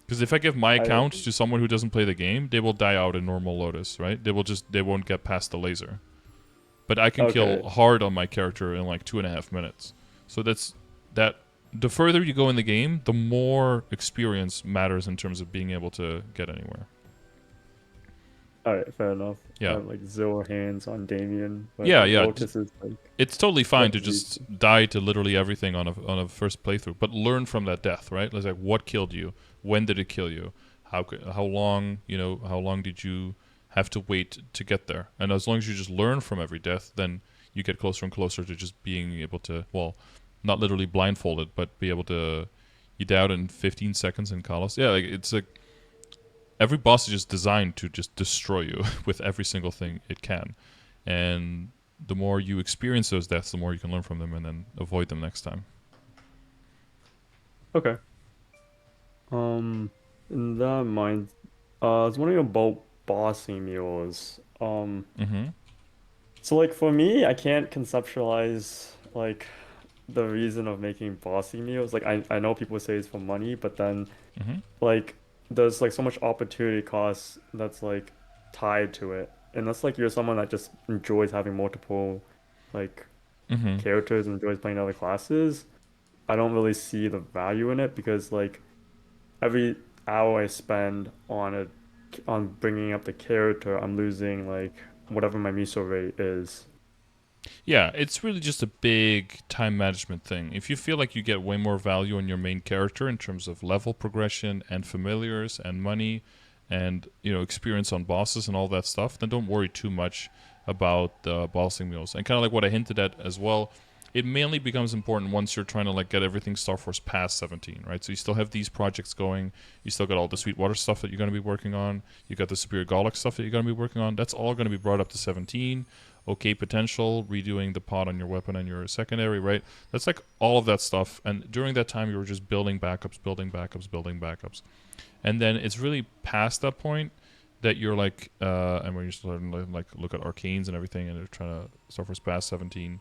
Because if I give my I account to someone who doesn't play the game, they will die out in normal Lotus, right? They won't get past the laser. But I can okay. kill hard on my character in like 2.5 minutes. So that. The further you go in the game, the more experience matters in terms of being able to get anywhere. All right, fair enough. I Yeah, have like 0 hands on Damien, but yeah, like yeah. Lotus is like It's totally fine to relatively just die to literally everything on a first playthrough, but learn from that death, right? It's like what killed you, when did it kill you, how long how long did you have to wait to get there? And as long as you just learn from every death, then you get closer and closer to just being able to, well, not literally blindfolded, but be able to you die out in 15 seconds in Kalos. Yeah, like it's like every boss is just designed to just destroy you with every single thing it can, and the more you experience those deaths, the more you can learn from them and then avoid them next time. okay. In that mind, I was wondering about bossing mules. Mm-hmm. So like for me, I can't conceptualize like the reason of making bossy meals. Like I know people say it's for money, but then Mm-hmm. like there's like so much opportunity cost that's like tied to it. Unless like you're someone that just enjoys having multiple like Mm-hmm. characters and enjoys playing other classes, I don't really see the value in it because like every hour I spend on bringing up the character, I'm losing like whatever my miso rate is. Yeah, it's really just a big time management thing. If you feel like you get way more value on your main character in terms of level progression and familiars and money and experience on bosses and all that stuff, then don't worry too much about the bossing meals. And kind of like what I hinted at as well, it mainly becomes important once you're trying to like get everything Starforce past 17, right? So you still have these projects going, you still got all the Sweetwater stuff that you're going to be working on, you got the Superior Golic stuff that you're going to be working on. That's all going to be brought up to 17. Okay, potential, redoing the pod on your weapon and your secondary, right? That's like all of that stuff. And during that time, you were just building backups, building backups, building backups. And then it's really past that point that you're like, and when you're starting to like look at Arcanes and everything, and they're trying to Starforce past 17,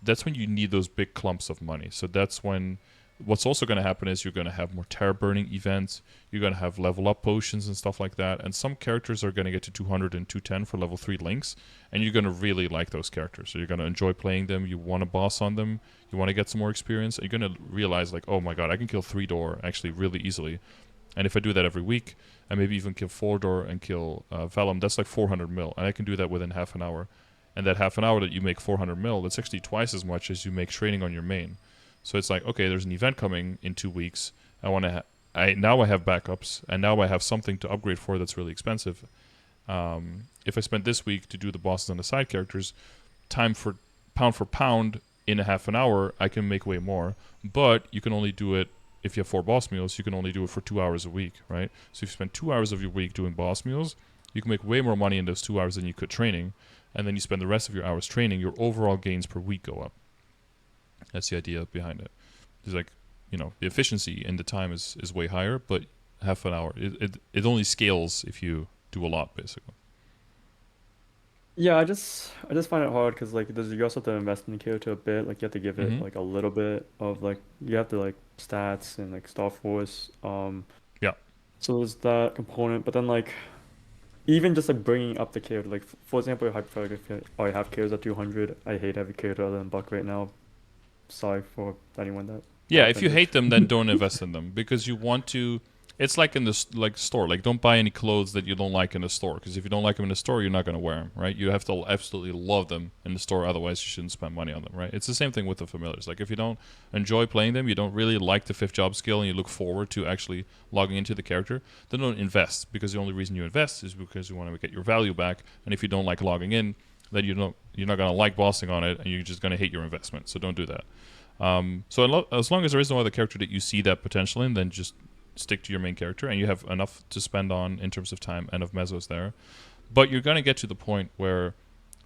that's when you need those big clumps of money. So that's when what's also going to happen is you're going to have more terror burning events, you're going to have level up potions and stuff like that, and some characters are going to get to 200 and 210 for level 3 links, and you're going to really like those characters, so you're going to enjoy playing them, you want to boss on them, you want to get some more experience, and you're going to realize like, oh my god, I can kill 3 door actually really easily, and if I do that every week, and maybe even kill 4 door and kill Vellum, that's like 400 mil, and I can do that within half an hour. And that half an hour that you make 400 mil, that's actually twice as much as you make training on your main. So it's like, okay, there's an event coming in 2 weeks. Now I have backups, and now I have something to upgrade for that's really expensive. If I spent this week to do the bosses and the side characters, for pound in a half an hour, I can make way more. But you can only do it if you have 4 boss meals. You can only do it for 2 hours a week, right? So if you spend 2 hours of your week doing boss meals, you can make way more money in those 2 hours than you could training. And then you spend the rest of your hours training, your overall gains per week go up. That's the idea behind it. It's like, the efficiency in the time is way higher, but half an hour, it only scales if you do a lot, basically. Yeah, I just find it hard because like you also have to invest in the character a bit. Like you have to give it Mm-hmm. like a little bit of like you have to like stats and like Star Force. Yeah. So there's that component, but then like even just like bringing up the character, like for example, hypothetically, if I have characters at 200, I hate every character other than Buck right now. Sorry for anyone that Yeah, if you offended. hate them, then don't invest in them because you want to. It's like in the store. Like, don't buy any clothes that you don't like in the store because if you don't like them in the store, you're not going to wear them, right? You have to absolutely love them in the store. Otherwise, you shouldn't spend money on them, right? It's the same thing with the familiars. Like, if you don't enjoy playing them, you don't really like the 5th job skill, and you look forward to actually logging into the character, then don't invest because the only reason you invest is because you want to get your value back. And if you don't like logging in, then you're not going to like bossing on it, and you're just going to hate your investment. So don't do that. So as long as there is no other character that you see that potential in, then just stick to your main character, and you have enough to spend on in terms of time and of mesos there. But you're going to get to the point where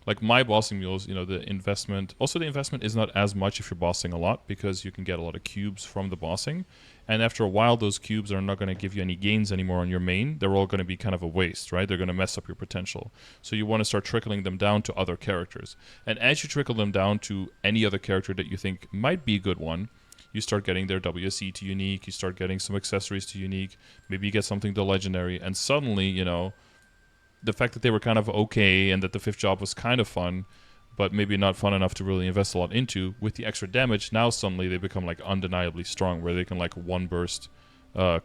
like my bossing mules, you know, the investment, also the investment is not as much if you're bossing a lot, because you can get a lot of cubes from the bossing. And after a while, those cubes are not going to give you any gains anymore on your main. They're all going to be kind of a waste, right? They're going to mess up your potential. So you want to start trickling them down to other characters. And as you trickle them down to any other character that you think might be a good one, you start getting their WSE to unique, you start getting some accessories to unique, maybe you get something to legendary, and suddenly, you know, the fact that they were kind of okay and that the fifth job was kind of fun, but maybe not fun enough to really invest a lot into, with the extra damage, now suddenly they become like undeniably strong, where they can like one burst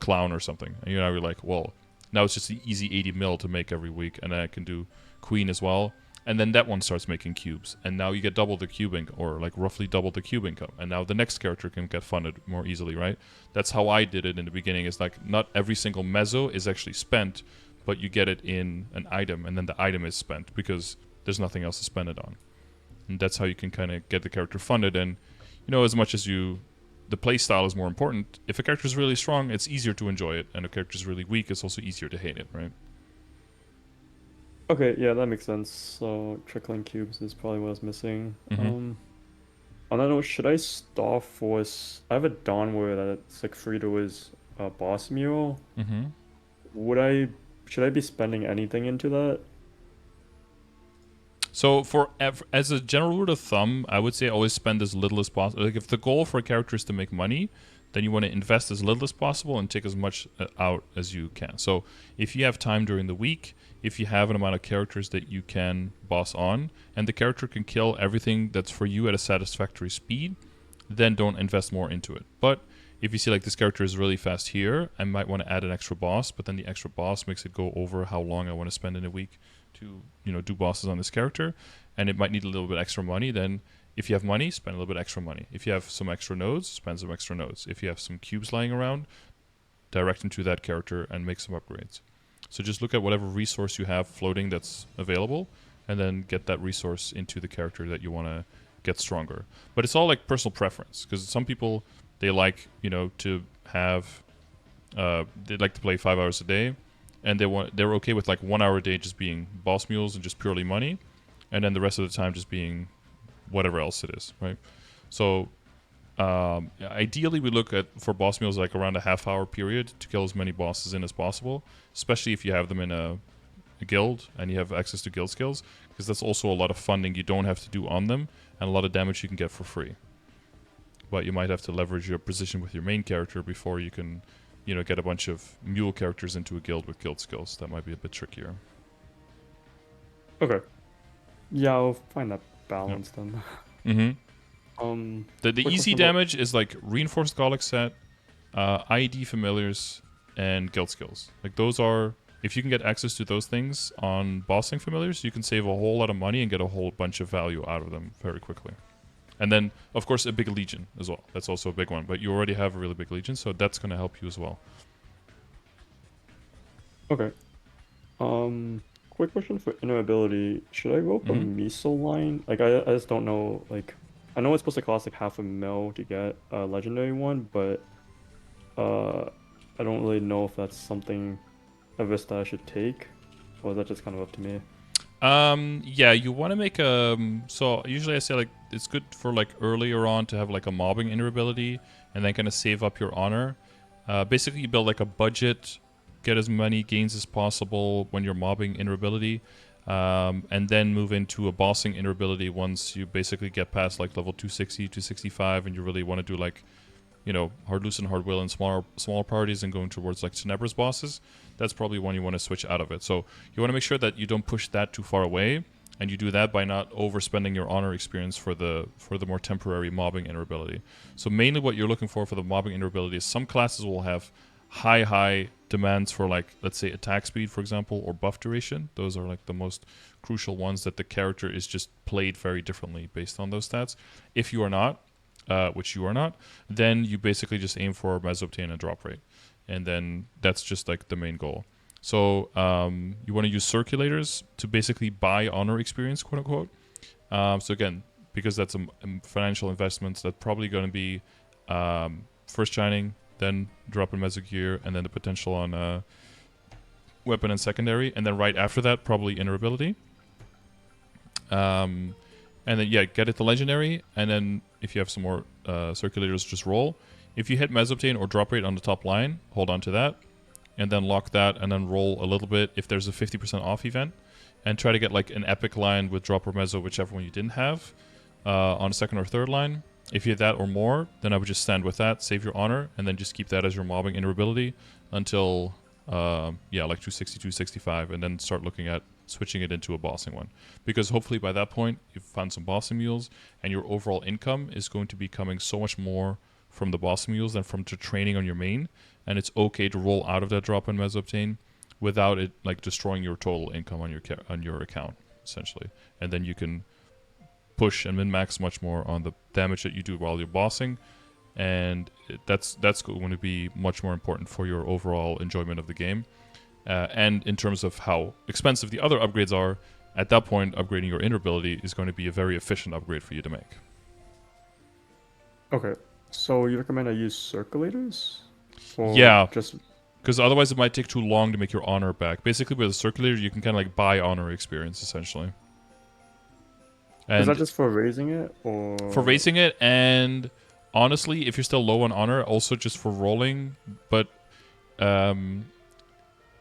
clown or something. And you're like, well, now it's just the easy 80 mil to make every week, and then I can do queen as well. And then that one starts making cubes, and now you get double the cubing, or like roughly double the cube income, and now the next character can get funded more easily, right? That's how I did it in the beginning. Is like not every single mezzo is actually spent, but you get it in an item, and then the item is spent because there's nothing else to spend it on. And that's how you can kind of get the character funded. And, you know, as much as the play style is more important, if a character is really strong, it's easier to enjoy it, and if a character is really weak, it's also easier to hate it, right? Okay, yeah, that makes sense. So trickling cubes is probably what I was missing. Mm-hmm. On that note, should I Starforce? I have a Dawnware that's like free to his boss mule. Mm-hmm. Would I should I be spending anything into that? So as a general rule of thumb, I would say always spend as little as possible. Like if the goal for a character is to make money, then you want to invest as little as possible and take as much out as you can. So if you have time during the week, if you have an amount of characters that you can boss on, and the character can kill everything that's for you at a satisfactory speed, then don't invest more into it. But if you see like this character is really fast here, I might want to add an extra boss, but then the extra boss makes it go over how long I want to spend in a week to, you know, do bosses on this character, and it might need a little bit extra money. Then if you have money, spend a little bit extra money. If you have some extra nodes, spend some extra nodes. If you have some cubes lying around, direct into that character and make some upgrades. So just look at whatever resource you have floating that's available, and then get that resource into the character that you want to get stronger. But it's all like personal preference, because some people, they like, you know, to have they like to play 5 hours a day, and they're okay with like 1 hour a day just being boss mules and just purely money, and then the rest of the time just being whatever else it is, right? So ideally we look at for boss mules like around a half-hour period to kill as many bosses in as possible, especially if you have them in a guild and you have access to guild skills, because that's also a lot of funding you don't have to do on them, and a lot of damage you can get for free. But you might have to leverage your position with your main character before you can, you know, get a bunch of mule characters into a guild with guild skills. That might be a bit trickier. Okay. Yeah, I'll find that balance then. Mm-hmm. The Quick easy question about- damage is like reinforced Golic set, IED familiars, and guild skills. Like those are, if you can get access to those things on bossing familiars, you can save a whole lot of money and get a whole bunch of value out of them very quickly. And then, of course, a big legion as well. That's also a big one. But you already have a really big legion, so that's going to help you as well. Okay. Quick question for inner ability. Should I go up a miso line? Like, I just don't know. Like, I know it's supposed to cost like half a mil to get a legendary one, but I don't really know if that's something a Vista I should take, or is that just kind of up to me? Yeah, you want to make so usually I say like it's good for like earlier on to have like a mobbing inner ability, and then kind of save up your honor. Basically you build like a budget, get as many gains as possible when you're mobbing inner ability, and then move into a bossing inner ability once you basically get past like level 260, 265, and you really want to do like, you know, hard loose and hard will in smaller parties and going towards like Tenebra's bosses. That's probably when you want to switch out of it. So you want to make sure that you don't push that too far away, and you do that by not overspending your honor experience for the more temporary mobbing inner ability. So mainly what you're looking for the mobbing inner ability is some classes will have high demands for, like, let's say attack speed, for example, or buff duration. Those are like the most crucial ones that the character is just played very differently based on those stats. If you are not, which you are not, then you basically just aim for Mesoptane and drop rate. And then that's just like the main goal. So you want to use circulators to basically buy honor experience, quote unquote. So again, because that's a financial investment, that's probably going to be first shining, then drop in Meso Gear, and then the potential on weapon and secondary. And then right after that, probably inner ability. And then, yeah, get it to legendary. And then if you have some more circulators, just roll. If you hit Mesoptane or drop rate on the top line, hold on to that. And then lock that and then roll a little bit if there's a 50% off event. And try to get like an epic line with drop or meso, whichever one you didn't have, on a second or third line. If you had that or more, then I would just stand with that, save your honor, and then just keep that as your mobbing interoperability until, yeah, like 260, 265, and then start looking at switching it into a bossing one. Because hopefully by that point, you've found some bossing mules, and your overall income is going to be coming so much more from the bossing mules than from the training on your main, and it's okay to roll out of that drop in Mesoptane without it like destroying your total income on your account, essentially. And then you can push and min-max much more on the damage that you do while you're bossing, and that's going to be much more important for your overall enjoyment of the game. And in terms of how expensive the other upgrades are, at that point, upgrading your interoperability is going to be a very efficient upgrade for you to make. Okay, so you recommend I use circulators? Or Yeah, just because otherwise it might take too long to make your honor back. Basically, with a circulator, you can kind of like buy honor experience, essentially. And is that just for raising it, or for raising it, and honestly, if you're still low on honor, also just for rolling. But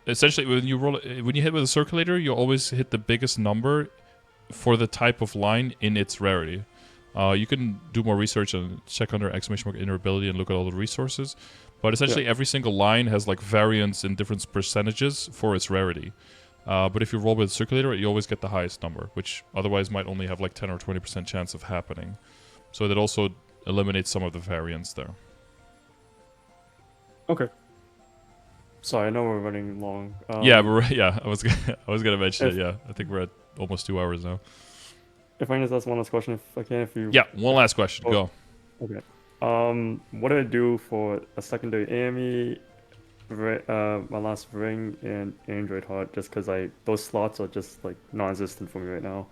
essentially, when you hit with a circulator, you always hit the biggest number for the type of line in its rarity. You can do more research and check under exclamation mark interoperability and look at all the resources. But essentially, every single line has like variance in different percentages for its rarity. But if you roll with a circulator, you always get the highest number, which otherwise might only have like 10 or 20% chance of happening. So that also eliminates some of the variance there. Okay. Sorry, I know we're running long. Yeah, I was gonna mention it. Yeah, I think we're at almost 2 hours now. If I can just ask one last question, if I can, Yeah, one last question. Go. Okay. What do I do for a secondary AME, my last ring, and Android Heart? Just because those slots are just like non-existent for me right now.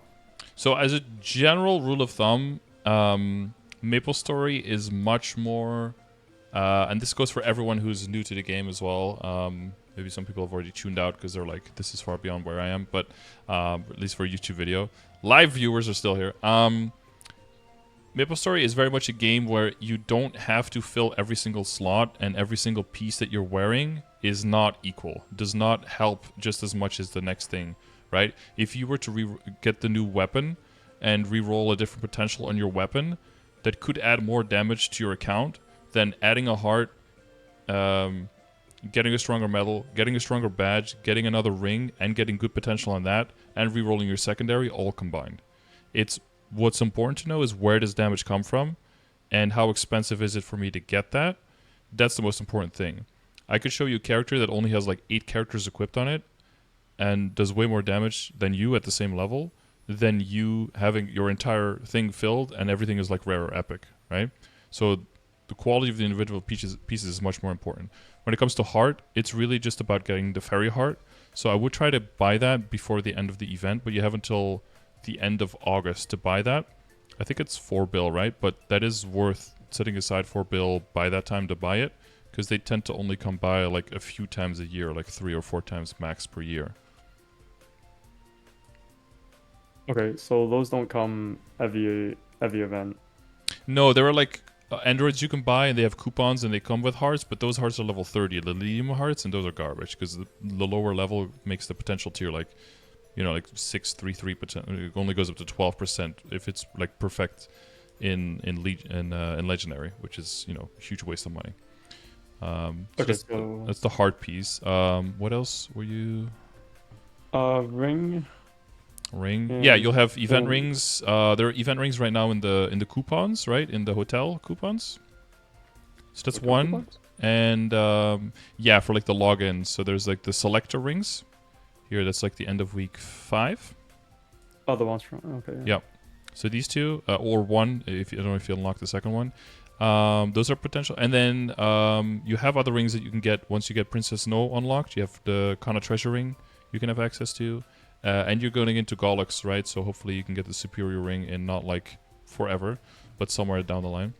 So as a general rule of thumb, MapleStory is much more, and this goes for everyone who's new to the game as well. Maybe some people have already tuned out because they're like, this is far beyond where I am, but at least for a YouTube video. Live viewers are still here. MapleStory is very much a game where you don't have to fill every single slot, and every single piece that you're wearing is not equal. Does not help just as much as the next thing, right? If you were to get the new weapon and re-roll a different potential on your weapon, that could add more damage to your account than adding a heart, getting a stronger medal, getting a stronger badge, getting another ring, and getting good potential on that, and re-rolling your secondary all combined. What's important to know is where does damage come from, and how expensive is it for me to get that. That's the most important thing. I could show you a character that only has like 8 characters equipped on it, and does way more damage than you at the same level, than you having your entire thing filled and everything is like rare or epic, right? So the quality of the individual pieces is much more important. When it comes to heart, it's really just about getting the fairy heart. So I would try to buy that before the end of the event, but you have until the end of August to buy that. I think it's 4 bill, right? But that is worth setting aside 4 bill by that time to buy it, because they tend to only come by like a few times a year, like 3 or 4 times max per year. Okay, so those don't come every event. No, there are like androids you can buy, and they have coupons, and they come with hearts, but those hearts are level 30, the medium hearts, and those are garbage, because the lower level makes the potential tier like, you know, like 633%. It only goes up to 12% if it's like perfect in legendary, which is, you know, a huge waste of money. So that's the heart piece. What else were you? Ring. Yeah, you'll have event rings. There are event rings right now in the coupons, right? In the hotel coupons. So that's one. Coupons? And yeah, for like the logins. So there's like the selector rings. Here, that's like the end of week 5. Oh, the ones from okay. Yeah. So these two, or one, if you I don't know if you unlock the second one. Those are potential. And then you have other rings that you can get once you get Princess Snow unlocked. You have the Kana treasure ring you can have access to. And you're going into Gollux, right? So hopefully you can get the superior ring in not like forever, but somewhere down the line.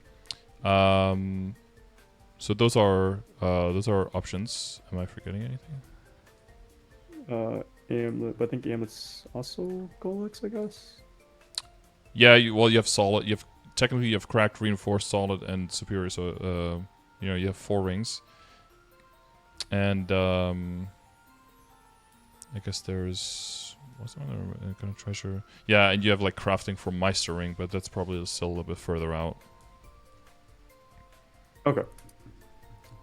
So those are options. Am I forgetting anything? I think Amulet's also Gollux, I guess. Yeah, well, you have solid. Technically you have cracked, reinforced, solid, and superior. So you have 4 rings, and I guess there's what's another kind of treasure? Yeah, and you have like crafting for Meister ring, but that's probably still a little bit further out. Okay.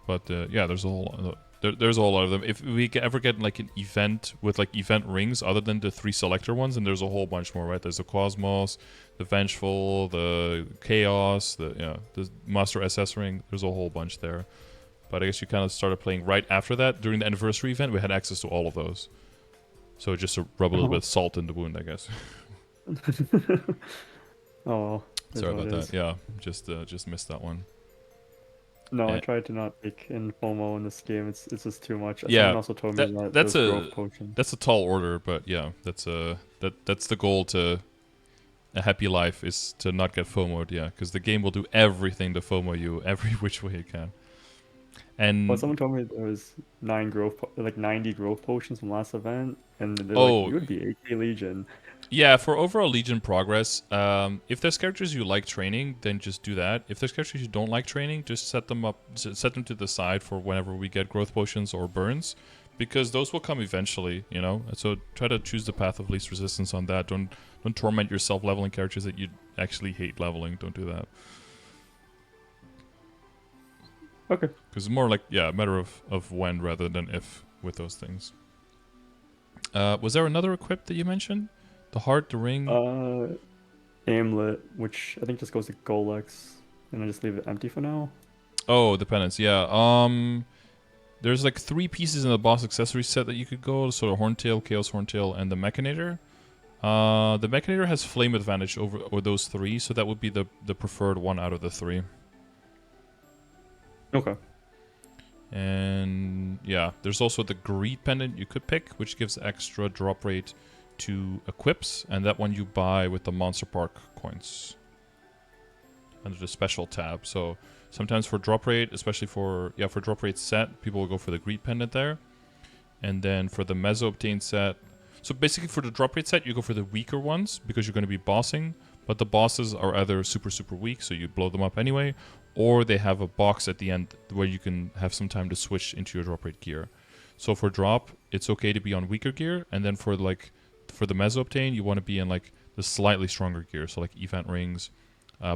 But yeah, there's a whole there's a whole lot of them. If we ever get like an event with like event rings other than the 3 selector ones, and there's a whole bunch more, right? There's the Cosmos, the Vengeful, the Chaos, the Master SS ring. There's a whole bunch there. But I guess you kind of started playing right after that. During the anniversary event, we had access to all of those. So just to rub a little bit of salt in the wound, I guess. Oh, Sorry about that. Yeah, just missed that one. No, I tried to not take in FOMO in this game. It's just too much. Yeah, someone also told me that that's there's growth potions. That's a tall order, but yeah, that's the goal to a happy life, is to not get FOMO'd. Yeah, because the game will do everything to FOMO you every which way it can. And well, someone told me there was 90 growth potions from last event, and they're oh, like, you would be 8K Legion. Yeah, for overall Legion progress, if there's characters you like training, then just do that. If there's characters you don't like training, just set them to the side for whenever we get growth potions or burns, because those will come eventually, you know. So try to choose the path of least resistance on that. Don't torment yourself leveling characters that you actually hate leveling. Don't do that. Okay. Because it's more like, yeah, a matter of when rather than if with those things. Was there another equip that you mentioned? The heart, the ring? Amulet, which I think just goes to Golex, and I just leave it empty for now. Oh, the penance, yeah. There's like 3 pieces in the boss accessory set that you could go. So the Horntail, Chaos Horntail, and the Mechanator. The Mechanator has flame advantage over those 3, so that would be the preferred one out of the 3. Okay. And yeah, there's also the Greed Pendant you could pick, which gives extra drop rate to equips, and that one you buy with the Monster Park coins under the special tab. So sometimes for drop rate, especially for drop rate set, people will go for the Greed Pendant there. And then for the Meso Obtained set, so basically for the drop rate set, you go for the weaker ones because you're going to be bossing, but the bosses are either super weak, so you blow them up anyway, or they have a box at the end where you can have some time to switch into your drop rate gear. So for drop, it's okay to be on weaker gear, and then for the Meso Obtain, you want to be in like the slightly stronger gear, so like event rings,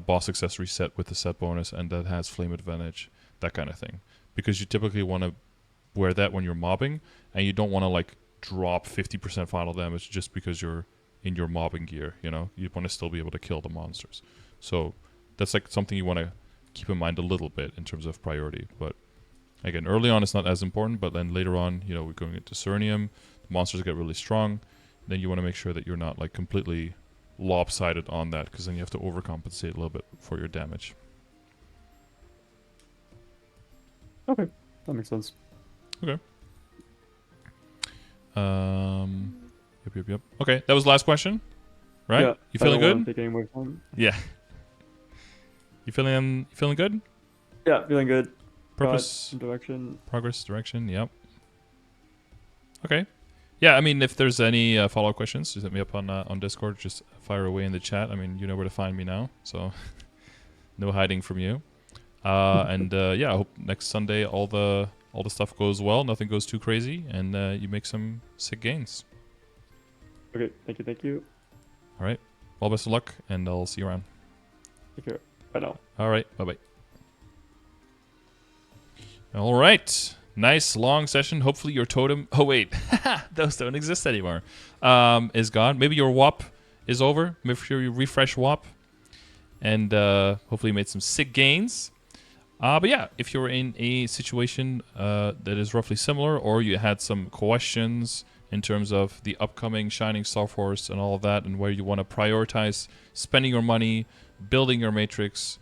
boss accessory set with the set bonus, and that has flame advantage, that kind of thing. Because you typically want to wear that when you're mobbing, and you don't want to like drop 50% final damage just because you're in your mobbing gear, you know? You want to still be able to kill the monsters. So that's like something you want to keep in mind a little bit in terms of priority. But again, early on it's not as important, but then later on, you know, we're going into Cernium, the monsters get really strong. Then you want to make sure that you're not like completely lopsided on that, because then you have to overcompensate a little bit for your damage. Okay, that makes sense. Okay. Yep. Okay, that was the last question, right? Yeah, you feeling good? Take any more time. Yeah. You feeling good? Yeah, feeling good. Purpose, direction. Progress, direction. Yep. Okay. Yeah, I mean, if there's any follow-up questions, just hit me up on Discord. Just fire away in the chat. I mean, you know where to find me now, so no hiding from you. And yeah, I hope next Sunday all the stuff goes well, nothing goes too crazy, and you make some sick gains. Okay, thank you. All right, all best of luck, and I'll see you around. Take care. Bye now. All right, bye-bye. All right. Nice long session. Hopefully your totem... Oh, wait. Those don't exist anymore. Is gone. Maybe your WAP is over. Make sure you refresh WAP. And hopefully you made some sick gains. But yeah, if you're in a situation that is roughly similar, or you had some questions in terms of the upcoming Shining Starforce and all of that, and where you want to prioritize spending your money, building your matrix,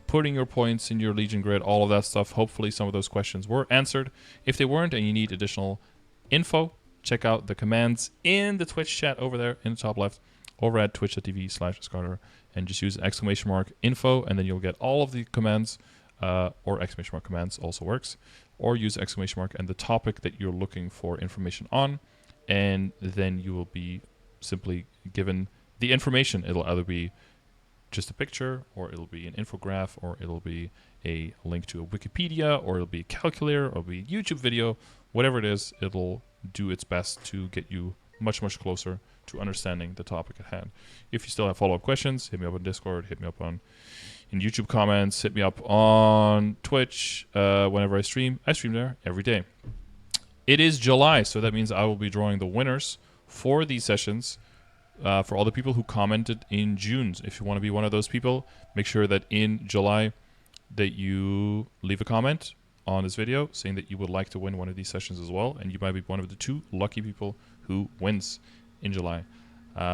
putting your points in your Legion grid, all of that stuff. Hopefully some of those questions were answered. If they weren't and you need additional info, check out the commands in the Twitch chat over there in the top left, over at twitch.tv/Scardor, and just use !info, and then you'll get all of the commands, or !commands also works, or use ! and the topic that you're looking for information on, and then you will be simply given the information. It'll either be just a picture, or it'll be an infograph, or it'll be a link to a Wikipedia, or it'll be a calculator, or it'll be a YouTube video, whatever it is, it'll do its best to get you much, much closer to understanding the topic at hand. If you still have follow-up questions, hit me up on Discord, hit me up in YouTube comments, hit me up on Twitch whenever I stream. I stream there every day. It is July, so that means I will be drawing the winners for these sessions for all the people who commented in June. If you want to be one of those people, make sure that in July that you leave a comment on this video saying that you would like to win one of these sessions as well, and you might be one of the 2 lucky people who wins in July.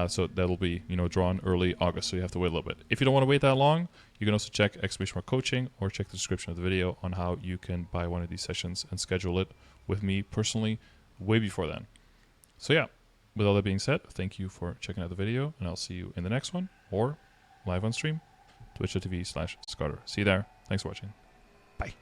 So that'll be, drawn early August, so you have to wait a little bit. If you don't want to wait that long, you can also check !coaching or check the description of the video on how you can buy one of these sessions and schedule it with me personally way before then. So yeah, with all that being said, thank you for checking out the video, and I'll see you in the next one or live on stream, twitch.tv/Scardor. See you there. Thanks for watching. Bye.